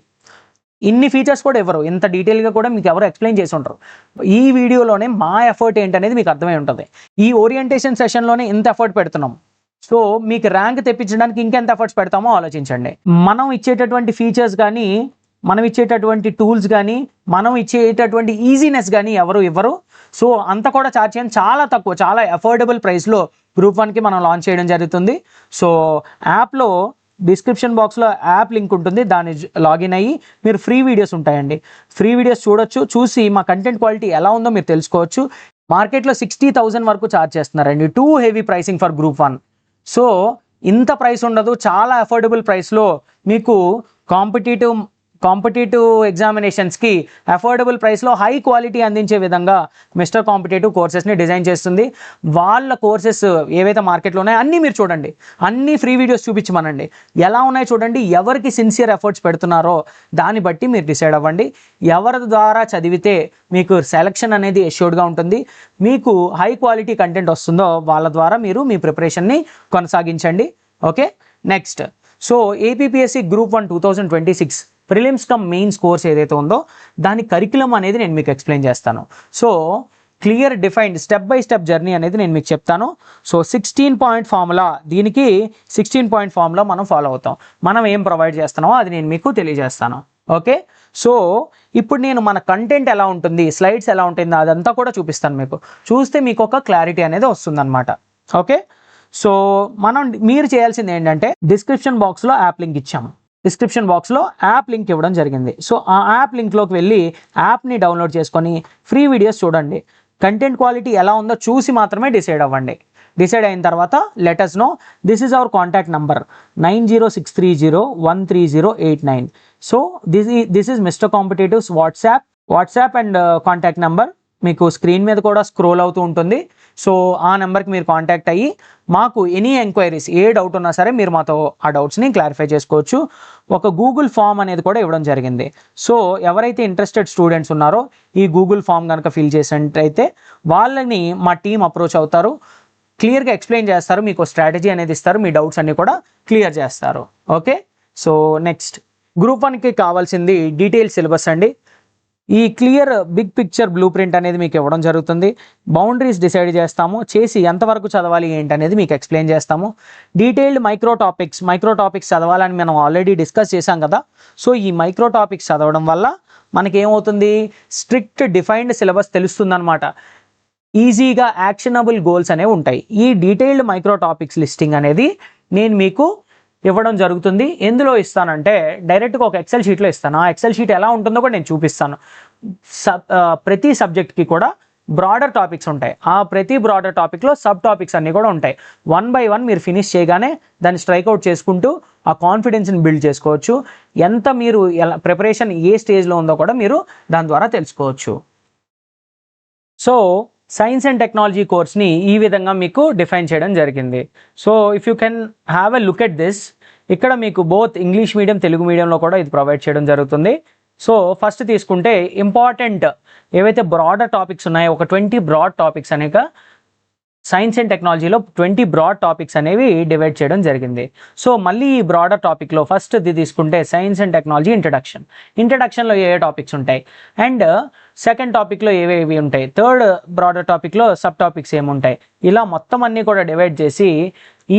ఇన్ని ఫీచర్స్ కూడా ఎవరు ఇంత డీటెయిల్గా కూడా మీకు ఎవరు ఎక్స్ప్లెయిన్ చేసి ఉంటారు. ఈ వీడియోలోనే మా ఎఫర్ట్ ఏంటనేది మీకు అర్థమై ఉంటుంది. ఈ ఓరియంటేషన్ సెషన్లోనే ఇంత ఎఫర్ట్ పెడుతున్నాం. సో మీకు ర్యాంక్ తెప్పించడానికి ఇంకెంత ఎఫర్ట్స్ పెడతామో ఆలోచించండి. మనం ఇచ్చేటటువంటి ఫీచర్స్ కానీ, మనం ఇచ్చేటటువంటి టూల్స్ కానీ, మనం ఇచ్చేటటువంటి ఈజీనెస్ కానీ ఎవరు ఇవ్వరు. సో అంత కూడా ఛార్జ్ చేయడం చాలా తక్కువ, చాలా అఫోర్డబుల్ ప్రైస్లో గ్రూప్ 1కి మనం లాంచ్ చేయడం జరుగుతుంది. సో యాప్లో డిస్క్రిప్షన్ బాక్స్లో యాప్ లింక్ ఉంటుంది, దాన్ని లాగిన్ అయ్యి మీరు ఫ్రీ వీడియోస్ ఉంటాయండి, ఫ్రీ వీడియోస్ చూడొచ్చు. చూసి మా కంటెంట్ క్వాలిటీ ఎలా ఉందో మీరు తెలుసుకోవచ్చు. మార్కెట్లో 60,000 వరకు ఛార్జ్ చేస్తున్నారండి, too heavy pricing for group 1. So ఇంత ప్రైస్ ఉండదు, చాలా అఫోర్డబుల్ ప్రైస్లో మీకు కాంపిటేటివ్ ఎగ్జామినేషన్స్కి అఫోర్డబుల్ ప్రైస్లో హై క్వాలిటీ అందించే విధంగా మిస్టర్ కాంపిటేటివ్ కోర్సెస్ని డిజైన్ చేస్తుంది. వాళ్ళ కోర్సెస్ ఏవైతే మార్కెట్లో ఉన్నాయో అన్నీ మీరు చూడండి, అన్నీ ఫ్రీ వీడియోస్ చూపించమనండి, ఎలా ఉన్నాయో చూడండి. ఎవరికి సిన్సియర్ ఎఫర్ట్స్ పెడుతున్నారో దాన్ని బట్టి మీరు డిసైడ్ అవ్వండి. ఎవరి ద్వారా చదివితే మీకు సెలక్షన్ అనేది ఎష్యూర్డ్గా ఉంటుంది, మీకు హై క్వాలిటీ కంటెంట్ వస్తుందో వాళ్ళ ద్వారా మీరు మీ ప్రిపరేషన్ని కొనసాగించండి. Okay, next. So APPSC group 1 2026 prelims come mains course ఏదైతే ఉందో దాని కరికులం అనేది నేను మీకు ఎక్స్ప్లెయిన్ చేస్తాను. So clear defined step by step journey అనేది నేను మీకు చెప్తాను. సో 16 పాయింట్ ఫార్ములా, దీనికి 16 పాయింట్ ఫార్ములా మనం ఫాలో అవుతాం. మనం ఏం ప్రొవైడ్ చేస్తున్నామో అది నేను మీకు తెలియజేస్తాను. ఓకే, సో ఇప్పుడు నేను మన కంటెంట్ ఎలా ఉంటుంది, స్లైడ్స్ ఎలా ఉంటుందో అదంతా కూడా చూపిస్తాను మీకు. చూస్తే మీకు ఒక క్లారిటీ అనేది వస్తుందన్నమాట. ఓకే, సో మీరు చేయాల్సింది ఏంటంటే డిస్క్రిప్షన్ బాక్స్లో యాప్ లింక్ ఇచ్చాము, డిస్క్రిప్షన్ బాక్స్లో యాప్ లింక్ ఇవ్వడం జరిగింది. సో ఆ యాప్ లింక్లోకి వెళ్ళి యాప్ని డౌన్లోడ్ చేసుకొని ఫ్రీ వీడియోస్ చూడండి. కంటెంట్ క్వాలిటీ ఎలా ఉందో చూసి మాత్రమే డిసైడ్ అవ్వండి. డిసైడ్ అయిన తర్వాత let us know. This is hour contact number 9063013089. So this is mister competitives WhatsApp and contact number. మీకు స్క్రీన్ మీద కూడా స్క్రోల్ అవుతూ ఉంటుంది. సో ఆ నెంబర్కి మీరు కాంటాక్ట్ అయ్యి మాకు ఎనీ ఎంక్వైరీస్, ఏ డౌట్ ఉన్నా సరే మీరు మాతో ఆ డౌట్స్ని క్లారిఫై చేసుకోవచ్చు. ఒక గూగుల్ ఫామ్ అనేది కూడా ఇవ్వడం జరిగింది. సో ఎవరైతే ఇంట్రెస్టెడ్ స్టూడెంట్స్ ఉన్నారో ఈ గూగుల్ ఫామ్ కనుక ఫిల్ చేసినట్టయితే వాళ్ళని మా టీం అప్రోచ్ అవుతారు, క్లియర్గా ఎక్స్ప్లెయిన్ చేస్తారు, మీకు స్ట్రాటజీ అనేది ఇస్తారు, మీ డౌట్స్ అన్ని కూడా క్లియర్ చేస్తారు. ఓకే, సో నెక్స్ట్ గ్రూప్ 1కి కావాల్సింది డీటెయిల్ సిలబస్ అండి. ఈ clear big picture blueprint అనేది మీకు ఇవ్వడం జరుగుతుంది. బౌండరీస్ డిసైడ్ చేస్తాము, చేసి ఎంతవరకు చదవాలి ఏంటి అనేది మీకు ఎక్స్ప్లెయిన్ చేస్తాము. డీటెయిల్డ్ మైక్రో టాపిక్స్ చదవాలని మనం ఆల్రెడీ డిస్కస్ చేశాం కదా. సో ఈ మైక్రో టాపిక్స్ చదవడం వల్ల మనకి ఏమవుతుంది, స్ట్రిక్ట్ డిఫైన్డ్ సిలబస్ తెలుస్తుందన్నమాట. ఈజీగా యాక్షనబుల్ గోల్స్ అనేవి ఉంటాయి. ఈ డీటెయిల్డ్ మైక్రో టాపిక్స్ లిస్టింగ్ అనేది నేను మీకు ఇవ్వడం జరుగుతుంది. ఎందులో ఇస్తానంటే డైరెక్ట్గా ఒక ఎక్సెల్ షీట్లో ఇస్తాను. ఆ ఎక్సెల్ షీట్ ఎలా ఉంటుందో కూడా నేను చూపిస్తాను. ప్రతి సబ్జెక్ట్కి కూడా బ్రాడర్ టాపిక్స్ ఉంటాయి. ఆ ప్రతి బ్రాడర్ టాపిక్లో సబ్ టాపిక్స్ అన్నీ కూడా ఉంటాయి. 1 by 1 మీరు ఫినిష్ చేయగానే దాన్ని స్ట్రైక్అవుట్ చేసుకుంటూ ఆ కాన్ఫిడెన్స్ని బిల్డ్ చేసుకోవచ్చు. ఎంత మీరు ఎలా ప్రిపరేషన్ ఏ స్టేజ్లో ఉందో కూడా మీరు దాని ద్వారా తెలుసుకోవచ్చు. సో సైన్స్ అండ్ టెక్నాలజీ కోర్స్ని ఈ విధంగా మీకు డిఫైన్ చేయడం జరిగింది. So if you can have a look at this, ఇక్కడ మీకు బోత్ ఇంగ్లీష్ మీడియం, తెలుగు మీడియంలో కూడా ఇది ప్రొవైడ్ చేయడం జరుగుతుంది. సో ఫస్ట్ తీసుకుంటే ఇంపార్టెంట్ ఏవైతే బ్రాడర్ టాపిక్స్ ఉన్నాయో, ఒక 20 బ్రాడ్ టాపిక్స్ అనేక సైన్స్ అండ్ టెక్నాలజీలో 20 బ్రాడ్ టాపిక్స్ అనేవి డివైడ్ చేయడం జరిగింది. సో మళ్ళీ ఈ బ్రాడర్ టాపిక్లో ఫస్ట్ ఇది తీసుకుంటే సైన్స్ అండ్ టెక్నాలజీ ఇంట్రడక్షన్లో ఏ టాపిక్స్ ఉంటాయి, అండ్ సెకండ్ టాపిక్లో ఏవేవి ఉంటాయి, థర్డ్ బ్రాడర్ టాపిక్లో సబ్ టాపిక్స్ ఏముంటాయి, ఇలా మొత్తం అన్నీ కూడా డివైడ్ చేసి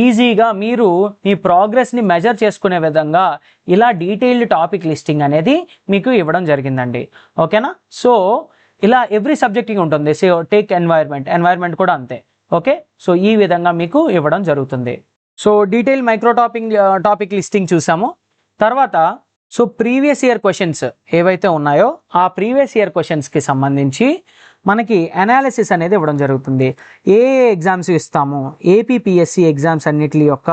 ఈజీగా మీరు మీ ప్రోగ్రెస్ని మెజర్ చేసుకునే విధంగా ఇలా డీటెయిల్డ్ టాపిక్ లిస్టింగ్ అనేది మీకు ఇవ్వడం జరిగిందండి. ఓకేనా? సో ఇలా ఎవ్రీ సబ్జెక్ట్కి ఉంటుంది. సో టేక్ ఎన్వైర్న్మెంట్ కూడా అంతే. ఓకే, సో ఈ విధంగా మీకు ఇవ్వడం జరుగుతుంది. So detail micro topic listing చూసాము. తర్వాత సో ప్రీవియస్ ఇయర్ క్వశ్చన్స్ ఏవైతే ఉన్నాయో ఆ ప్రీవియస్ ఇయర్ క్వశ్చన్స్కి సంబంధించి మనకి అనాలిసిస్ అనేది ఇవ్వడం జరుగుతుంది. ఏ ఎగ్జామ్స్ ఇస్తాము, ఏపీపీఎస్సి ఎగ్జామ్స్ అన్నిటి యొక్క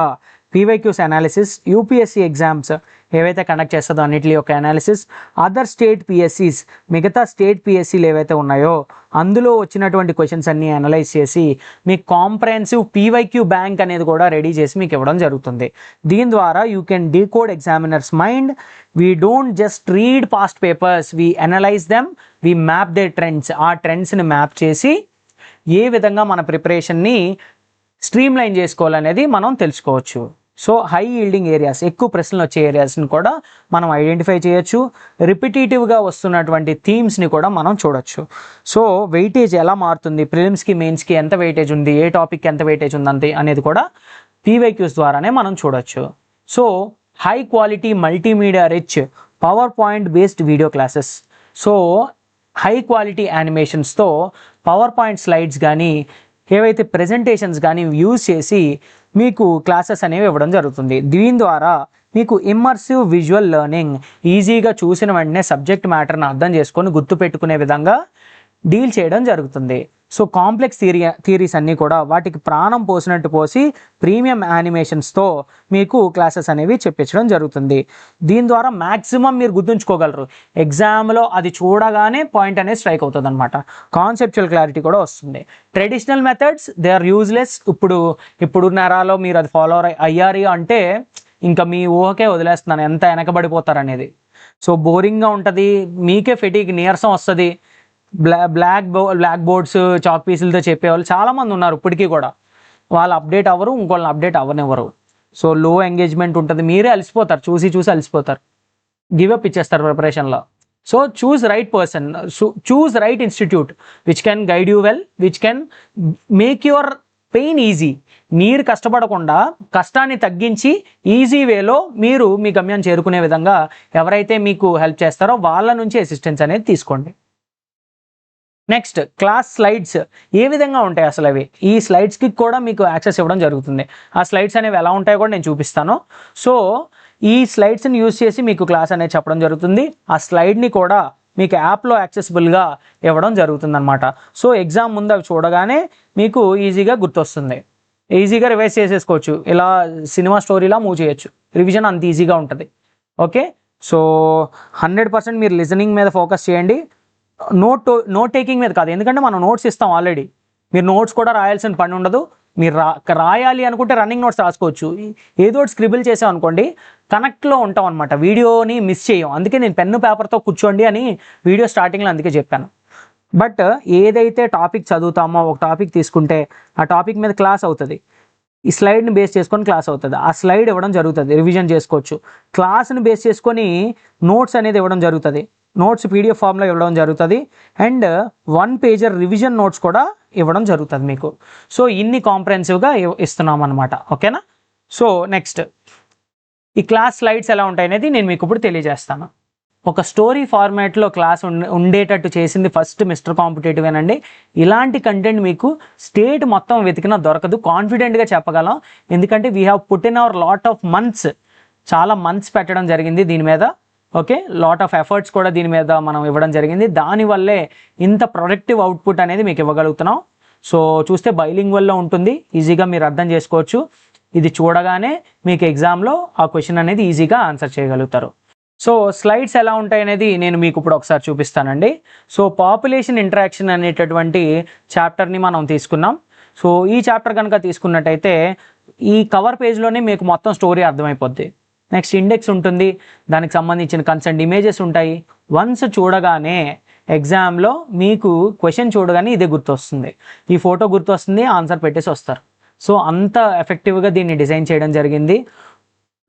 పీవైక్యూస్ అనాలిసిస్, యూపీఎస్సి ఎగ్జామ్స్ ఏవైతే కండక్ట్ చేస్తుందో అన్నిటి యొక్క అనాలిసిస్, అదర్ స్టేట్ పిఎస్సీస్ మిగతా స్టేట్ పిఎస్సీలు ఏవైతే ఉన్నాయో అందులో వచ్చినటువంటి క్వశ్చన్స్ అన్నీ అనలైజ్ చేసి మీకు కాంప్రహెన్సివ్ పీవైక్యూ బ్యాంక్ అనేది కూడా రెడీ చేసి మీకు ఇవ్వడం జరుగుతుంది. దీని ద్వారా you can decode examiners mind. We don't just read past papers, we analyse them, we map they trends. ఆ ట్రెండ్స్ని మ్యాప్ చేసి ఏ విధంగా మన ప్రిపరేషన్ని స్ట్రీమ్ లైన్ చేసుకోవాలనేది మనం తెలుసుకోవచ్చు. సో హై ఈల్డింగ్ ఏరియాస్, ఎక్కువ ప్రశ్నలు వచ్చే ఏరియాస్ని కూడా మనం ఐడెంటిఫై చేయొచ్చు. రిపిటేటివ్గా వస్తున్నటువంటి థీమ్స్ని కూడా మనం చూడొచ్చు. సో వెయిటేజ్ ఎలా మారుతుంది, ప్రిలిమ్స్కి మెయిన్స్కి ఎంత వెయిటేజ్ ఉంది, ఏ టాపిక్కి ఎంత వెయిటేజ్ ఉంది అనేది కూడా పీవైక్యూస్ ద్వారానే మనం చూడొచ్చు. So high quality multimedia rich PowerPoint based video classes. So high quality యానిమేషన్స్తో పవర్ పాయింట్ స్లైడ్స్ కానీ ఏవైతే ప్రెజెంటేషన్స్ కానీ యూజ్ చేసి మీకు క్లాసెస్ అనేవి ఇవ్వడం జరుగుతుంది. దీని ద్వారా మీకు ఇమ్మర్సివ్ విజువల్ లెర్నింగ్, ఈజీగా చూసిన వెంటనే సబ్జెక్ట్ మ్యాటర్ని అర్థం చేసుకొని గుర్తుపెట్టుకునే విధంగా డీల్ చేయడం జరుగుతుంది. సో కాంప్లెక్స్ థియరీస్ అన్నీ కూడా వాటికి ప్రాణం పోసినట్టు పోసి ప్రీమియం యానిమేషన్స్తో మీకు క్లాసెస్ అనేవి చెప్పించడం జరుగుతుంది. దీని ద్వారా మ్యాక్సిమం మీరు గుర్తుంచుకోగలరు. ఎగ్జామ్లో అది చూడగానే పాయింట్ అనేది స్ట్రైక్ అవుతుంది అనమాట. కాన్సెప్చువల్ క్లారిటీ కూడా వస్తుంది. Traditional methods they are useless. ఇప్పుడు నెరాలో మీరు అది ఫాలో అయ్యారు అంటే ఇంకా మీ ఊహకే వదిలేస్తున్నాను ఎంత వెనకబడిపోతారనేది. సో బోరింగ్గా ఉంటుంది, మీకే ఫెటీక్ నీరసం వస్తుంది. బ్లాక్ బోర్డ్స్ చాక్ పీసులతో చెప్పేవాళ్ళు చాలామంది ఉన్నారు ఇప్పటికీ కూడా. వాళ్ళు అప్డేట్ అవ్వరు, ఇంకోళ్ళని అప్డేట్ అవ్వనివ్వరు. సో లో ఎంగేజ్మెంట్ ఉంటుంది, మీరే అలసిపోతారు, చూసి అలసిపోతారు, గివప్ ఇచ్చేస్తారు ప్రిపరేషన్లో. So choose right person, choose right institute which can guide you well, which can make your pain easy. మీరు కష్టపడకుండా కష్టాన్ని తగ్గించి ఈజీ వేలో మీరు మీ గమ్యాన్ని చేరుకునే విధంగా ఎవరైతే మీకు హెల్ప్ చేస్తారో వాళ్ళ నుంచి అసిస్టెన్స్ అనేది తీసుకోండి. నెక్స్ట్ క్లాస్ స్లైడ్స్ ఏ విధంగా ఉంటాయి అసలు అవి, ఈ స్లైడ్స్కి కూడా మీకు యాక్సెస్ ఇవ్వడం జరుగుతుంది. ఆ స్లైడ్స్ అనేవి ఎలా ఉంటాయో కూడా నేను చూపిస్తాను. సో ఈ స్లైడ్స్ని యూజ్ చేసి మీకు క్లాస్ అనేది చెప్పడం జరుగుతుంది. ఆ స్లైడ్ని కూడా మీకు యాప్లో యాక్సెసిబుల్గా ఇవ్వడం జరుగుతుంది అనమాట. సో ఎగ్జామ్ ముందు అవి చూడగానే మీకు ఈజీగా గుర్తొస్తుంది, ఈజీగా రివైజ్ చేసేసుకోవచ్చు. ఇలా సినిమా స్టోరీలా మూవ్ చేయొచ్చు, రివిజన్ అంత ఈజీగా ఉంటుంది. ఓకే, సో 100% మీరు లిజనింగ్ మీద ఫోకస్ చేయండి. నోట్ టేకింగ్ మీద కాదు, ఎందుకంటే మనం నోట్స్ ఇస్తాం ఆల్రెడీ. మీరు నోట్స్ కూడా రాయాల్సిన పని ఉండదు. మీరు రాయాలి అనుకుంటే రన్నింగ్ నోట్స్ రాసుకోవచ్చు. ఏదో ఒకటి స్క్రిబుల్ చేసాం అనుకోండి, కనెక్ట్లో ఉంటాం అనమాట, వీడియోని మిస్ చేయం. అందుకే నేను పెన్ను పేపర్తో కూర్చోండి అని వీడియో స్టార్టింగ్లో అందుకే చెప్పాను. బట్ ఏదైతే టాపిక్ చదువుతామో, ఒక టాపిక్ తీసుకుంటే ఆ టాపిక్ మీద క్లాస్ అవుతుంది, ఈ స్లైడ్ని బేస్ చేసుకొని క్లాస్ అవుతుంది, ఆ స్లైడ్ ఇవ్వడం జరుగుతుంది, రివిజన్ చేసుకోవచ్చు. క్లాస్ని బేస్ చేసుకొని నోట్స్ అనేది ఇవ్వడం జరుగుతుంది, నోట్స్ పీడిఎఫ్ ఫామ్లో ఇవ్వడం జరుగుతుంది, అండ్ 1 పేజర్ రివిజన్ నోట్స్ కూడా ఇవ్వడం జరుగుతుంది మీకు. సో ఇన్ని కాంప్రహెన్సివ్గా ఇస్తున్నాం అనమాట. ఓకేనా? సో నెక్స్ట్ ఈ క్లాస్ స్లైడ్స్ ఎలా ఉంటాయి అనేది నేను మీకు ఇప్పుడు తెలియజేస్తాను. ఒక స్టోరీ ఫార్మాట్లో క్లాస్ ఉండేటట్టు చేసింది ఫస్ట్ మిస్టర్ కాంపిటేటివ్ ఏనండి. ఇలాంటి కంటెంట్ మీకు స్టేట్ మొత్తం వెతికినా దొరకదు, కాన్ఫిడెంట్గా చెప్పగలం. ఎందుకంటే we have put in our lot of months, చాలా మంత్స్ పెట్టడం జరిగింది దీని మీద. ఓకే, లాట్ ఆఫ్ ఎఫర్ట్స్ కూడా దీని మీద మనం ఇవ్వడం జరిగింది. దానివల్లే ఇంత ప్రొడక్టివ్ అవుట్పుట్ అనేది మీకు ఇవ్వగలుగుతున్నాం. సో చూస్తే బైలింగ్వల్లో ఉంటుంది, ఈజీగా మీరు అర్థం చేసుకోవచ్చు. ఇది చూడగానే మీకు ఎగ్జామ్లో ఆ క్వశ్చన్ అనేది ఈజీగా ఆన్సర్ చేయగలుగుతారు. సో స్లైడ్స్ ఎలా ఉంటాయి అనేది నేను మీకు ఇప్పుడు ఒకసారి చూపిస్తానండి. సో పాపులేషన్ ఇంటరాక్షన్ అనేటటువంటి చాప్టర్ని మనం తీసుకున్నాం. సో ఈ చాప్టర్ కనుక తీసుకున్నట్టయితే ఈ కవర్ పేజ్లోనే మీకు మొత్తం స్టోరీ అర్థమైపోద్ది. నెక్స్ట్ ఇండెక్స్ ఉంటుంది, దానికి సంబంధించిన కన్సర్న్ ఇమేజెస్ ఉంటాయి. వన్స్ చూడగానే ఎగ్జామ్లో మీకు క్వశ్చన్ చూడగానే ఇదే గుర్తొస్తుంది, ఈ ఫోటో గుర్తొస్తుంది, ఆన్సర్ పెట్టేసి వస్తారు. సో అంత ఎఫెక్టివ్గా దీన్ని డిజైన్ చేయడం జరిగింది.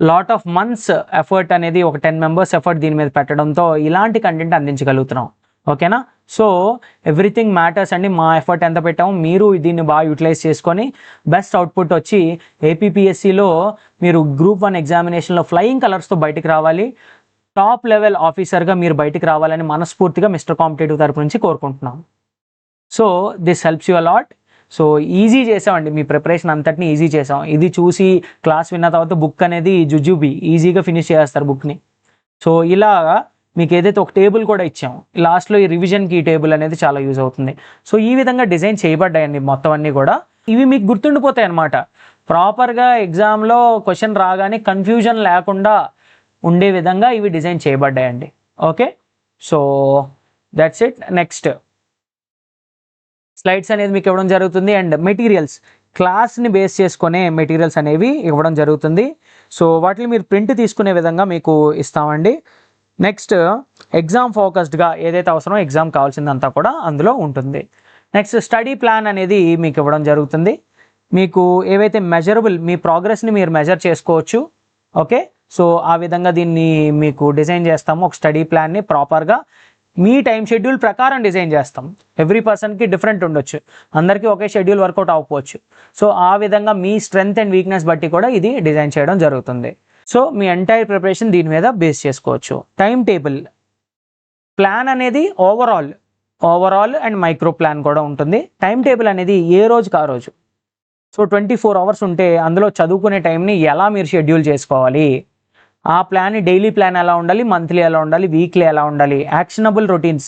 లాట్ ఆఫ్ మంత్స్ ఎఫర్ట్ అనేది, ఒక 10 మెంబర్స్ ఎఫర్ట్ దీని మీద పెట్టడంతో ఇలాంటి కంటెంట్ అందించగలుగుతున్నాం. ఓకేనా? సో ఎవ్రీథింగ్ మ్యాటర్స్ అండి. మా ఎఫర్ట్ ఎంత పెట్టామో మీరు దీన్ని బాగా యూటిలైజ్ చేసుకొని బెస్ట్ అవుట్పుట్ వచ్చి ఏపీపీఎస్సీలో మీరు గ్రూప్ 1 ఎగ్జామినేషన్లో ఫ్లయింగ్ కలర్స్తో బయటికి రావాలి, టాప్ లెవెల్ ఆఫీసర్గా మీరు బయటికి రావాలని మనస్ఫూర్తిగా మిస్టర్ కాంపిటేటివ్ తరపు నుంచి కోరుకుంటున్నాం. So this helps you a lot. So easy చేసామండి, మీ ప్రిపరేషన్ అంతటిని ఈజీ చేసాం. ఇది చూసి క్లాస్ విన్న తర్వాత బుక్ అనేది జుజుబి ఈజీగా ఫినిష్ చేస్తారు బుక్ని. సో ఇలా మీకు ఏదైతే ఒక టేబుల్ కూడా ఇచ్చాము లాస్ట్లో, ఈ రివిజన్కి ఈ టేబుల్ అనేది చాలా యూజ్ అవుతుంది. సో ఈ విధంగా డిజైన్ చేయబడ్డాయండి మొత్తం అన్నీ కూడా. ఇవి మీకు గుర్తుండిపోతాయి అన్నమాట. ప్రాపర్గా ఎగ్జామ్లో క్వశ్చన్ రాగానే కన్ఫ్యూజన్ లేకుండా ఉండే విధంగా ఇవి డిజైన్ చేయబడ్డాయండి. Okay, so that's it. Next slides అనేది మీకు ఇవ్వడం జరుగుతుంది, అండ్ మెటీరియల్స్ క్లాస్ని బేస్ చేసుకునే మెటీరియల్స్ అనేవి ఇవ్వడం జరుగుతుంది. సో వాటిని మీరు ప్రింట్ తీసుకునే విధంగా మీకు ఇస్తామండి. నెక్స్ట్ ఎగ్జామ్ ఫోకస్డ్గా ఏదైతే అవసరమో ఎగ్జామ్ కావాల్సిందంతా కూడా అందులో ఉంటుంది. నెక్స్ట్ స్టడీ ప్లాన్ అనేది మీకు ఇవ్వడం జరుగుతుంది. మీకు ఏవైతే మెజరబుల్, మీ ప్రోగ్రెస్ని మీరు మెజర్ చేసుకోవచ్చు. ఓకే, సో ఆ విధంగా దీన్ని మీకు డిజైన్ చేస్తాము. ఒక స్టడీ ప్లాన్ని ప్రాపర్గా మీ టైం షెడ్యూల్ ప్రకారం డిజైన్ చేస్తాం. ఎవ్రీ పర్సన్కి డిఫరెంట్ ఉండొచ్చు, అందరికీ ఒకే షెడ్యూల్ వర్కౌట్ అవ్వకపోవచ్చు. సో ఆ విధంగా మీ స్ట్రెంగ్త్ అండ్ వీక్నెస్ బట్టి కూడా ఇది డిజైన్ చేయడం జరుగుతుంది. సో మీ ఎంటైర్ ప్రిపరేషన్ దీని మీద బేస్ చేసుకోవచ్చు. టైం టేబుల్ ప్లాన్ అనేది ఓవరాల్ అండ్ మైక్రో ప్లాన్ కూడా ఉంటుంది. టైం టేబుల్ అనేది ఏ రోజుకి ఆ రోజు. సో 24 అవర్స్ ఉంటే అందులో చదువుకునే టైంని ఎలా మీరు షెడ్యూల్ చేసుకోవాలి, ఆ ప్లాన్ డైలీ ప్లాన్ ఎలా ఉండాలి, మంత్లీ ఎలా ఉండాలి, వీక్లీ ఎలా ఉండాలి, యాక్షనబుల్ రొటీన్స్.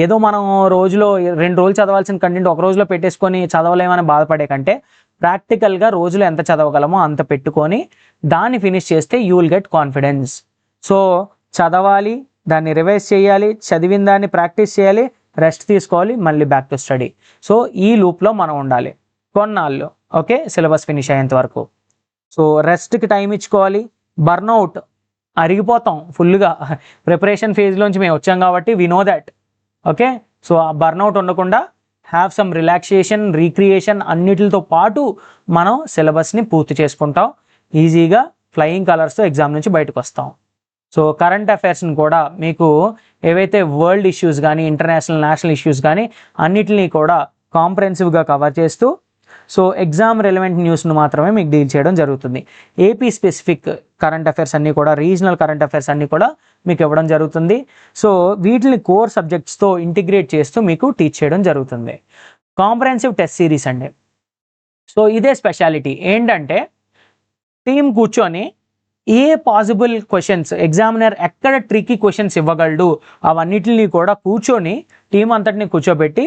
ఏదో మనం రోజులో 2 రోజులు చదవాల్సిన కంటెంట్ ఒక రోజులో పెట్టేసుకొని చదవలేమని బాధపడే కంటే ప్రాక్టికల్గా రోజులో ఎంత చదవగలమో అంత పెట్టుకొని దాన్ని ఫినిష్ చేస్తే you will get confidence. So చదవాలి, దాన్ని రివైజ్ చేయాలి, చదివిన దాన్ని ప్రాక్టీస్ చేయాలి, రెస్ట్ తీసుకోవాలి, మళ్ళీ బ్యాక్ టు స్టడీ. సో ఈ లూప్లో మనం ఉండాలి కొన్నాళ్ళు. ఓకే, సిలబస్ ఫినిష్ అయ్యేంత వరకు. సో రెస్ట్కి టైం ఇచ్చుకోవాలి. బర్న్అవుట్, అరిగిపోతాం ఫుల్గా. ప్రిపరేషన్ ఫేజ్లోంచి మేము వచ్చాం కాబట్టి we know that. Okay, so ఆ బర్న్అవుట్ ఉండకుండా హ్యావ్ సమ్ రిలాక్సేషన్, రీక్రియేషన్ అన్నిటితో పాటు మనం సిలబస్ని పూర్తి చేసుకుంటాం. ఈజీగా ఫ్లయింగ్ కలర్స్తో ఎగ్జామ్ నుంచి బయటకు వస్తాం. సో కరెంట్ అఫైర్స్ని కూడా మీకు ఏవైతే వరల్డ్ ఇష్యూస్ కానీ, ఇంటర్నేషనల్, నేషనల్ ఇష్యూస్ కానీ అన్నిటినీ కూడా కాంప్రహెన్సివ్గా కవర్ చేస్తూ సో ఎగ్జామ్ రెలవెంట్ న్యూస్ను మాత్రమే మీకు డీల్ చేయడం జరుగుతుంది. ఏపీ స్పెసిఫిక్ కరెంట్ అఫైర్స్ అన్నీ కూడా, రీజనల్ కరెంట్ అఫైర్స్ అన్నీ కూడా మీకు ఇవ్వడం జరుగుతుంది. సో వీటిని కోర్ సబ్జెక్ట్స్తో ఇంటిగ్రేట్ చేస్తూ మీకు టీచ్ చేయడం జరుగుతుంది. కాంప్రహెన్సివ్ టెస్ట్ సిరీస్ అండి. సో ఇదే స్పెషాలిటీ ఏంటంటే టీం కూర్చొని ఏ పాసిబుల్ క్వశ్చన్స్, ఎగ్జామినర్ ఎక్కడ ట్రికీ క్వశ్చన్స్ ఇవ్వగలడు అవన్నిటిని కూడా కూర్చొని టీం అంతటిని కూర్చోబెట్టి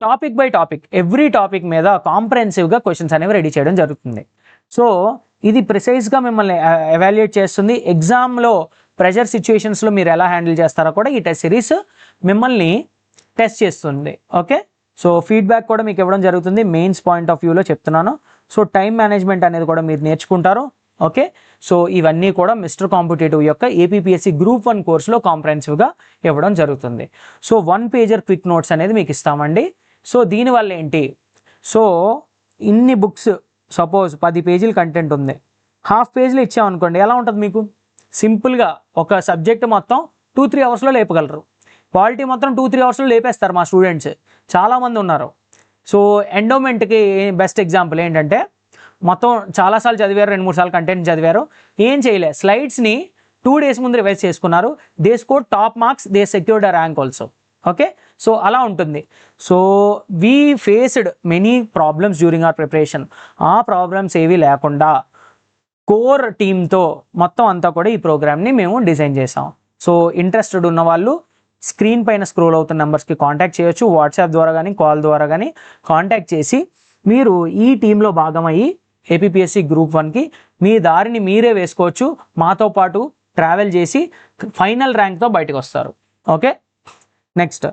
topic by topic, every topic మీద కాంప్రహెన్సివ్గా క్వశ్చన్స్ అనేవి రెడీ చేయడం జరుగుతుంది. సో ఇది ప్రిసైజ్గా మిమ్మల్ని ఎవాల్యుయేట్ చేస్తుంది. ఎగ్జామ్లో ప్రెషర్ సిచ్యువేషన్స్లో మీరు ఎలా హ్యాండిల్ చేస్తారో కూడా ఈ టెస్ట్ సిరీస్ మిమ్మల్ని టెస్ట్ చేస్తుంది. ఓకే, సో ఫీడ్బ్యాక్ కూడా మీకు ఇవ్వడం జరుగుతుంది. మెయిన్స్ పాయింట్ ఆఫ్ వ్యూలో చెప్తున్నాను. సో టైం మేనేజ్మెంట్ అనేది కూడా మీరు నేర్చుకుంటారు. ఓకే, సో ఇవన్నీ కూడా మిస్టర్ కాంపిటేటివ్ యొక్క ఏపీపీఎస్సీ గ్రూప్ 1 కోర్సులో కాంప్రహెన్సివ్గా ఇవ్వడం జరుగుతుంది. సో 1 పేజర్ క్విక్ నోట్స్ అనేది మీకు ఇస్తామండి. సో దీనివల్ల ఏంటి, సో ఇన్ని బుక్స్ సపోజ్ 10 పేజీల కంటెంట్ ఉంది, హాఫ్ పేజ్లో ఇచ్చామనుకోండి, ఎలా ఉంటుంది మీకు? సింపుల్గా ఒక సబ్జెక్ట్ మొత్తం 2-3 అవర్స్లో లేపగలరు. పాలిటీ మొత్తం 2-3 అవర్స్లో లేపేస్తారు మా స్టూడెంట్స్, చాలామంది ఉన్నారు. సో ఎండోమెంట్కి బెస్ట్ ఎగ్జాంపుల్ ఏంటంటే, మొత్తం చాలాసార్లు చదివారు, 2-3 సార్లు కంటెంట్ చదివారు, ఏం చేయలే, స్లైడ్స్ని 2 days ముందు రివైజ్ చేసుకున్నారు, they score top marks, they secured a rank also. Okay, so అలా ఉంటుంది. So we faced many problems during hour preparation. ఆ ప్రాబ్లమ్స్ ఏవి లేకుండా కోర్ టీమ్తో మొత్తం అంతా కూడా ఈ ప్రోగ్రామ్ని మేము డిజైన్ చేసాం. సో ఇంట్రెస్టెడ్ ఉన్న వాళ్ళు స్క్రీన్ పైన స్క్రోల్ అవుతున్న నెంబర్స్కి కాంటాక్ట్ చేయొచ్చు, వాట్సాప్ ద్వారా కానీ కాల్ ద్వారా కానీ కాంటాక్ట్ చేసి మీరు ఈ టీంలో భాగమయ్యి ఏపీపీఎస్సీ గ్రూప్ 1కి మీ దారిని మీరే వేసుకోవచ్చు. మాతో పాటు ట్రావెల్ చేసి ఫైనల్ ర్యాంక్తో బయటకు వస్తారు. ఓకే, నెక్స్ట్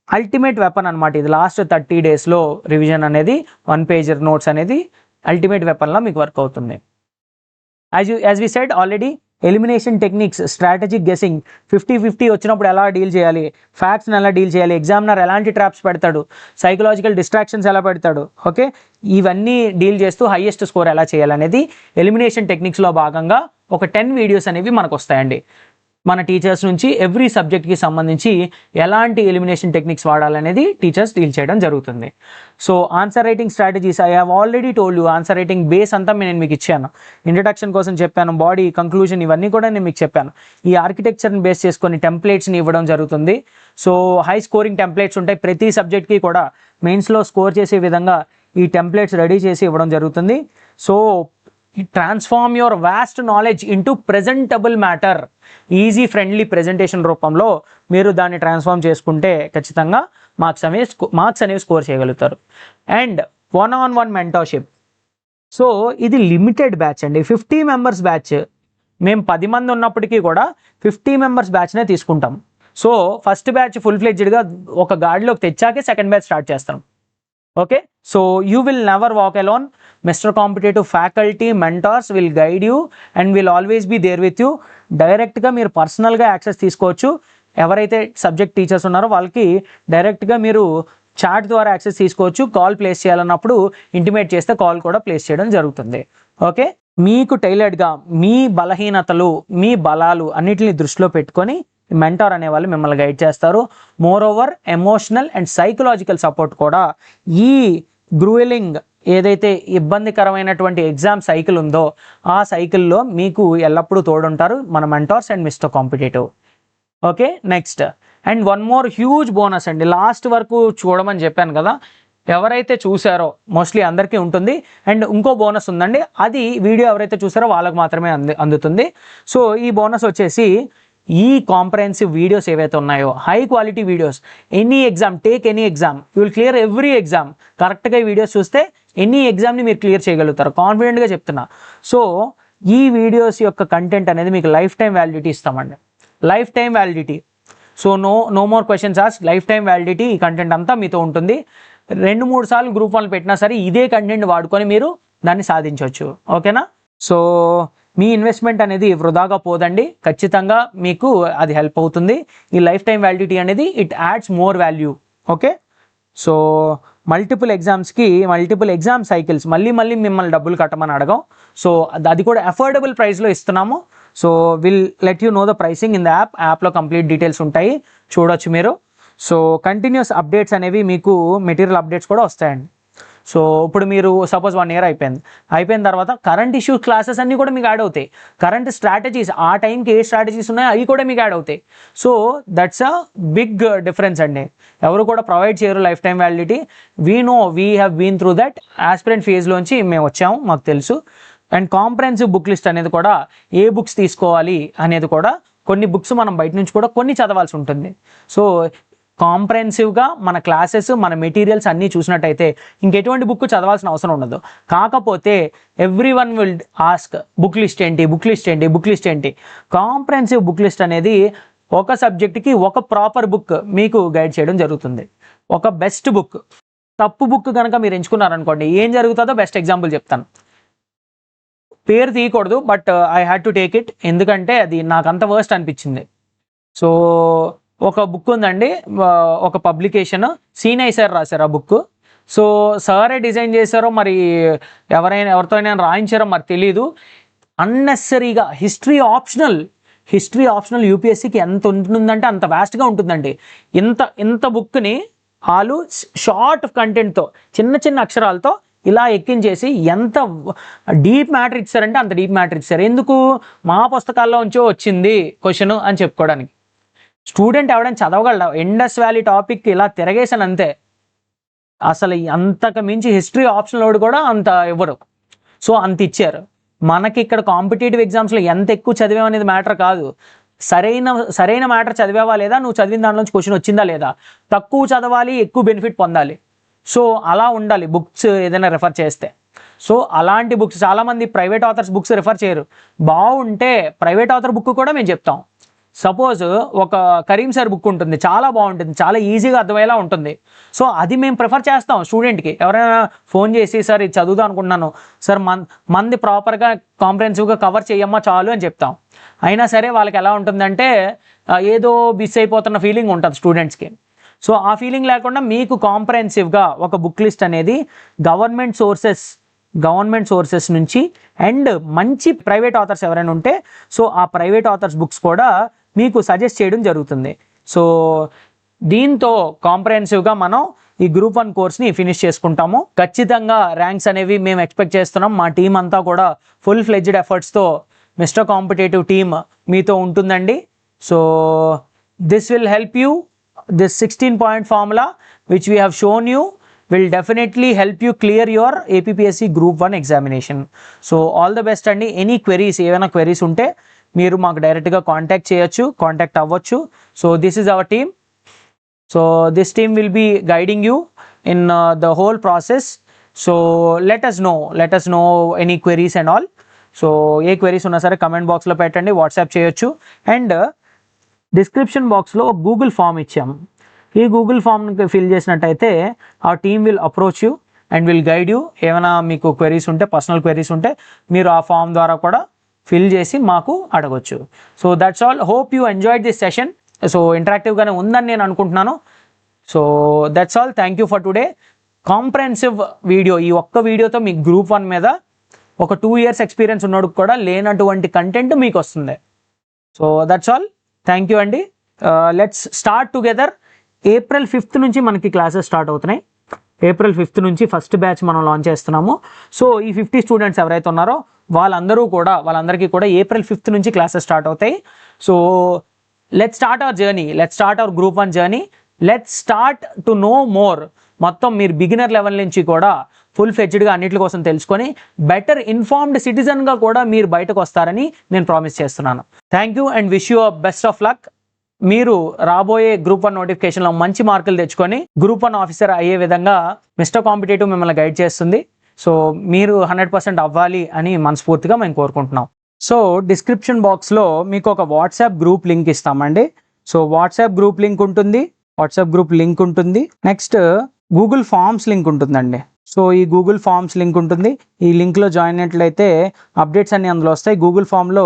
అల్టిమేట్ వెపన్ అనమాట. ఇది లాస్ట్ 30 daysలో రివిజన్ అనేది 1 పేజర్ నోట్స్ అనేది అల్టిమేట్ వెపన్లా మీకు వర్క్ అవుతుంది. As we said already, elimination techniques, strategic guessing, 50-50 వచ్చినప్పుడు ఎలా డీల్ చేయాలి, ఫ్యాక్ట్స్ని ఎలా డీల్ చేయాలి, ఎగ్జామినర్ ఎలాంటి ట్రాప్స్ పెడతాడు, సైకలాజికల్ డిస్ట్రాక్షన్స్ ఎలా పెడతాడు, ఓకే, ఇవన్నీ డీల్ చేస్తూ హైయెస్ట్ స్కోర్ ఎలా చేయాలనేది ఎలిమినేషన్ టెక్నిక్స్లో భాగంగా ఒక 10 వీడియోస్ అనేవి మనకు వస్తాయండి. మన టీచర్స్ నుంచి ఎవ్రీ సబ్జెక్ట్కి సంబంధించి ఎలాంటి ఎలిమినేషన్ టెక్నిక్స్ వాడాలనేది టీచర్స్ డీల్ చేయడం జరుగుతుంది. So answer writing strategies, I have already told you, answer writing base అంతా నేను మీకు ఇచ్చాను, ఇంట్రడక్షన్ కోసం చెప్పాను, బాడీ, కంక్లూజన్ ఇవన్నీ కూడా నేను మీకు చెప్పాను. ఈ ఆర్కిటెక్చర్ని బేస్ చేసుకొని టెంప్లెట్స్ని ఇవ్వడం జరుగుతుంది. సో హై స్కోరింగ్ టెంప్లెట్స్ ఉంటాయి, ప్రతి సబ్జెక్ట్కి కూడా మెయిన్స్లో స్కోర్ చేసే విధంగా ఈ టెంప్లెట్స్ రెడీ చేసి ఇవ్వడం జరుగుతుంది. So transform your vast knowledge into presentable matter, easy friendly presentation రూపంలో మీరు దాన్ని ట్రాన్స్ఫార్మ్ చేసుకుంటే ఖచ్చితంగా మార్క్స్ అనేవి స్కోర్ చేయగలుగుతారు. And 1-on-1 mentorship. సో ఇది లిమిటెడ్ బ్యాచ్ అండి, 50 members బ్యాచ్. మేము 10 మంది ఉన్నప్పటికీ కూడా 50 members బ్యాచ్నే తీసుకుంటాం. సో ఫస్ట్ బ్యాచ్ ఫుల్ ఫ్లెడ్జ్డ్గా ఒక గాడిలోకి తెచ్చాకే సెకండ్ బ్యాచ్ స్టార్ట్ చేస్తాం. Okay, so you will never walk alone. Mister competitive faculty, mentors will guide you and will always be there with you. డైరెక్ట్గా మీరు పర్సనల్గా యాక్సెస్ తీసుకోవచ్చు. ఎవరైతే సబ్జెక్ట్ టీచర్స్ ఉన్నారో వాళ్ళకి డైరెక్ట్గా మీరు చాట్ ద్వారా యాక్సెస్ తీసుకోవచ్చు. కాల్ ప్లేస్ చేయాలన్నప్పుడు ఇంటిమేట్ చేస్తే కాల్ కూడా ప్లేస్ చేయడం జరుగుతుంది. ఓకే, మీకు టైలర్డ్గా మీ బలహీనతలు, మీ బలాలు అన్నిటిని దృష్టిలో పెట్టుకొని మెంటార్ అనేవాళ్ళు మిమ్మల్ని గైడ్ చేస్తారు. More over emotional and psychological support కూడా ఈ గ్రూయలింగ్ ఏదైతే ఇబ్బందికరమైనటువంటి ఎగ్జామ్ సైకిల్ ఉందో ఆ సైకిల్లో మీకు ఎల్లప్పుడూ తోడుంటారు మన mentors and mister competitive. Okay, next and 1 more huge bonus అండి. లాస్ట్ వరకు చూడమని చెప్పాను కదా, ఎవరైతే చూసారో మోస్ట్లీ అందరికీ ఉంటుంది. అండ్ ఇంకో బోనస్ ఉందండి, అది వీడియో ఎవరైతే చూసారో వాళ్ళకి మాత్రమే అందుతుంది. సో ఈ బోనస్ వచ్చేసి ఈ కాంప్రహెన్సివ్ వీడియోస్ ఏవైతే ఉన్నాయో, high quality videos, any exam, take any exam, you will clear every exam. కరెక్ట్గా ఈ వీడియోస్ చూస్తే ఎనీ ఎగ్జామ్ని మీరు క్లియర్ చేయగలుగుతారు, కాన్ఫిడెంట్గా చెప్తున్నా. సో ఈ వీడియోస్ యొక్క కంటెంట్ అనేది మీకు లైఫ్ టైం వ్యాలిడిటీ ఇస్తామండి, life time validity. So no more questions ask, life time validity. ఈ కంటెంట్ అంతా మీతో ఉంటుంది. 2-3 సార్లు గ్రూప్ 1 పెట్టినా సరే ఇదే కంటెంట్ వాడుకొని మీరు దాన్ని సాధించవచ్చు. ఓకేనా? సో మీ ఇన్వెస్ట్మెంట్ అనేది వృధాగా పోదండి, ఖచ్చితంగా మీకు అది హెల్ప్ అవుతుంది. ఈ లైఫ్ టైం వ్యాలిడిటీ అనేది it adds more value. Okay, so multiple exam cycles మళ్ళీ మిమ్మల్ని డబ్బులు కట్టమని అడగం. సో అది కూడా అఫోర్డబుల్ ప్రైస్లో ఇస్తున్నాము. So will let you know the pricing in the యాప్లో కంప్లీట్ డీటెయిల్స్ ఉంటాయి, చూడొచ్చు మీరు. సో కంటిన్యూస్ అప్డేట్స్ అనేవి మీకు మెటీరియల్ అప్డేట్స్ కూడా వస్తాయండి. సో ఇప్పుడు మీరు సపోజ్ 1 year అయిపోయిన తర్వాత కరెంట్ ఇష్యూ క్లాసెస్ అన్నీ కూడా మీకు యాడ్ అవుతాయి. కరెంట్ స్ట్రాటజీస్, ఆ టైంకి ఏ స్ట్రాటజీస్ ఉన్నాయో అవి కూడా మీకు యాడ్ అవుతాయి. So that's a big difference అండి. ఎవరు కూడా ప్రొవైడ్ చేయరు life time validity. We have been through that. Aspirant ఫేజ్లోంచి మేము వచ్చాము, మాకు తెలుసు. అండ్ కాంప్రహెన్సివ్ బుక్ లిస్ట్ అనేది కూడా, ఏ బుక్స్ తీసుకోవాలి అనేది కూడా, కొన్ని బుక్స్ మనం బయట నుంచి కూడా కొన్ని చదవాల్సి ఉంటుంది. సో కాంప్రహెన్సివ్గా మన క్లాసెస్, మన మెటీరియల్స్ అన్నీ చూసినట్టయితే ఇంకెటువంటి బుక్ చదవాల్సిన అవసరం ఉండదు. కాకపోతే everyone will ask book list ఏంటి. కాంప్రహెన్సివ్ బుక్ లిస్ట్ అనేది ఒక సబ్జెక్ట్కి ఒక ప్రాపర్ బుక్ మీకు గైడ్ చేయడం జరుగుతుంది. ఒక బెస్ట్ బుక్, తప్పు బుక్ కనుక మీరు ఎంచుకున్నారనుకోండి ఏం జరుగుతుందో బెస్ట్ ఎగ్జాంపుల్ చెప్తాను. పేరు తీయకూడదు, but I had to take it, ఎందుకంటే అది నాకు అంత వర్స్ట్ అనిపించింది. సో ఒక బుక్ ఉందండి, ఒక పబ్లికేషన్, సీనై సార్ రాశారు ఆ బుక్. సో సారే డిజైన్ చేశారో మరి ఎవరితో అయినా రాయించారో మరి తెలీదు. అన్నెసరీగా హిస్టరీ ఆప్షనల్ యూపీఎస్సీకి ఎంత ఉంటుందంటే అంత వ్యాస్ట్గా ఉంటుందండి. ఇంత బుక్ని వాళ్ళు షార్ట్ కంటెంట్తో చిన్న చిన్న అక్షరాలతో ఇలా ఎక్కించేసి ఎంత డీప్ మ్యాటర్ ఇచ్చారంటే అంత డీప్ మ్యాటర్ ఇచ్చారు. ఎందుకు? మా పుస్తకాల్లో ఉంచో వచ్చింది క్వశ్చన్ అని చెప్పుకోవడానికి. స్టూడెంట్ ఎవడైనా చదవగలడా? ఇండస్ వ్యాలీ టాపిక్ ఇలా తిరగేసాను అంతే. అసలు అంతకు మించి హిస్టరీ ఆప్షనల్ కూడా అంత ఇవ్వరు. సో అంత ఇచ్చారు. మనకి ఇక్కడ కాంపిటేటివ్ ఎగ్జామ్స్లో ఎంత ఎక్కువ చదివామనేది మ్యాటర్ కాదు, సరైన మ్యాటర్ చదివావా లేదా, నువ్వు చదివిన దాంట్లోంచి క్వశ్చన్ వచ్చిందా లేదా. తక్కువ చదవాలి, ఎక్కువ బెనిఫిట్ పొందాలి. సో అలా ఉండాలి బుక్స్ ఏదైనా రెఫర్ చేస్తే. సో అలాంటి బుక్స్ చాలామంది ప్రైవేట్ ఆథర్స్ బుక్స్ రెఫర్ చేయరు. బాగుంటే ప్రైవేట్ ఆథర్ బుక్ కూడా మేము చెప్తాం. సపోజ్ ఒక కరీం సార్ బుక్ ఉంటుంది, చాలా బాగుంటుంది, చాలా ఈజీగా అర్థమయ్యేలా ఉంటుంది. సో అది మేము ప్రిఫర్ చేస్తాం స్టూడెంట్కి. ఎవరైనా ఫోన్ చేసి సార్ ఇది చదువుదాం అనుకుంటున్నాను సార్, మంది ప్రాపర్గా కాంప్రహెన్సివ్గా కవర్ చేయమ్మా చాలు అని చెప్తాం. అయినా సరే వాళ్ళకి ఎలా ఉంటుందంటే ఏదో మిస్ అయిపోతున్న ఫీలింగ్ ఉంటుంది స్టూడెంట్స్కి. సో ఆ ఫీలింగ్ లేకుండా మీకు కాంప్రహెన్సివ్గా ఒక బుక్ లిస్ట్ అనేది గవర్నమెంట్ సోర్సెస్ నుంచి అండ్ మంచి ప్రైవేట్ ఆథర్స్ ఎవరైనా ఉంటే సో ఆ ప్రైవేట్ ఆథర్స్ బుక్స్ కూడా మీకు సజెస్ట్ చేయడం జరుగుతుంది. సో దీంతో కాంప్రహెన్సివ్గా మనం ఈ గ్రూప్ 1 కోర్స్ని ఫినిష్ చేసుకుంటాము. ఖచ్చితంగా ర్యాంక్స్ అనేవి మేము ఎక్స్పెక్ట్ చేస్తున్నాం. మా టీం అంతా కూడా ఫుల్ ఫ్లెడ్జ్డ్ ఎఫర్ట్స్తో మిస్టర్ కాంపిటేటివ్ టీమ్ మీతో ఉంటుందండి. So this will help you. This 16-point formula which we have shown you will definitely help you clear your APPSC Group 1 examination. So all the best అండి. Any ఏమైనా queries ఉంటే మీరు మాకు డైరెక్ట్గా contact అవ్వచ్చు. So this is our team. So this team will be guiding you in the whole process. So let us know any queries and all. So ఏ queries ఉన్నా సరే కమెంట్ బాక్స్లో పెట్టండి, వాట్సాప్ చేయొచ్చు. అండ్ డిస్క్రిప్షన్ బాక్స్లో Google form ఇచ్చాము. ఈ గూగుల్ ఫామ్కి ఫిల్ చేసినట్టయితే ఆ team will approach you and will guide you. ఏమైనా మీకు క్వెరీస్ ఉంటే, పర్సనల్ క్వెరీస్ ఉంటే మీరు ఆ ఫామ్ ద్వారా కూడా ఫిల్ చేసి మాకు అడగొచ్చు. So that's all. Hope you enjoyed this session. So ఇంటరాక్టివ్గానే ఉందని నేను అనుకుంటున్నాను. So that's all. Thank you for today. Comprehensive video, ఈ ఒక్క వీడియోతో మీకు గ్రూప్ 1 మీద ఒక 2 years ఎక్స్పీరియన్స్ ఉన్నోడికి కూడా లేనటువంటి కంటెంట్ మీకు వస్తుంది. So that's all. Thank you అండి. Let's start together. April 5th నుంచి మనకి క్లాసెస్ స్టార్ట్ అవుతున్నాయి. April 5th నుంచి ఫస్ట్ బ్యాచ్ మనం లాంచ్ చేస్తున్నాము. సో ఈ 50 స్టూడెంట్స్ ఎవరైతే ఉన్నారో వాళ్ళందరికీ కూడా April 5th నుంచి క్లాసెస్ స్టార్ట్ అవుతాయి. So let's start our journey, let's start our group 1 journey, let's start to know more. మొత్తం మీరు బిగినర్ లెవెల్ నుంచి కూడా ఫుల్ ఫ్లెడ్జ్డ్గా అన్నిటి కోసం తెలుసుకొని బెటర్ ఇన్ఫార్మ్డ్ సిటిజన్గా కూడా మీరు బయటకు వస్తారని నేను ప్రామిస్ చేస్తున్నాను. Thank you and wish you best of luck. మీరు రాబోయే గ్రూప్ 1 నోటిఫికేషన్లో మంచి మార్కులు తెచ్చుకొని గ్రూప్ 1 ఆఫీసర్ అయ్యే విధంగా మిస్టర్ కాంపిటేటివ్ మిమ్మల్ని గైడ్ చేస్తుంది. సో మీరు 100% అవ్వాలి అని మనస్ఫూర్తిగా మేము కోరుకుంటున్నాం. సో డిస్క్రిప్షన్ బాక్స్లో మీకు ఒక వాట్సాప్ గ్రూప్ లింక్ ఇస్తామండి. సో వాట్సాప్ గ్రూప్ లింక్ ఉంటుంది. నెక్స్ట్ గూగుల్ ఫామ్స్ లింక్ ఉంటుందండి. సో ఈ గూగుల్ ఫామ్స్ లింక్ ఉంటుంది. ఈ లింక్లో జాయిన్ అయినట్లయితే అప్డేట్స్ అన్నీ అందులో వస్తాయి. గూగుల్ ఫామ్లో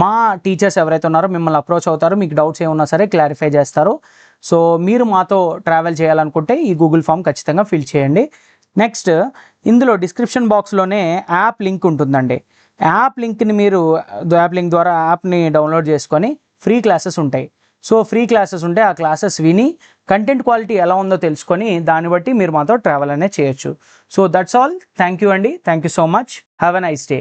మా టీచర్స్ ఎవరైతే ఉన్నారో మిమ్మల్ని అప్రోచ్ అవుతారు, మీకు డౌట్స్ ఏమన్నా సరే క్లారిఫై చేస్తారు. సో మీరు మాతో ట్రావెల్ చేయాలనుకుంటే ఈ గూగుల్ ఫామ్ ఖచ్చితంగా ఫిల్ చేయండి. నెక్స్ట్ ఇందులో డిస్క్రిప్షన్ బాక్స్లోనే యాప్ లింక్ ఉంటుందండి. యాప్ లింక్ ద్వారా యాప్ని డౌన్లోడ్ చేసుకొని ఫ్రీ క్లాసెస్ ఉంటాయి. సో ఫ్రీ క్లాసెస్ ఉంటే ఆ క్లాసెస్ విని కంటెంట్ క్వాలిటీ ఎలా ఉందో తెలుసుకొని దాన్ని బట్టి మీరు మాతో ట్రావెల్ అనేది చేయొచ్చు. So that's all. Thank you అండి. Thank you so much. Have a nice day.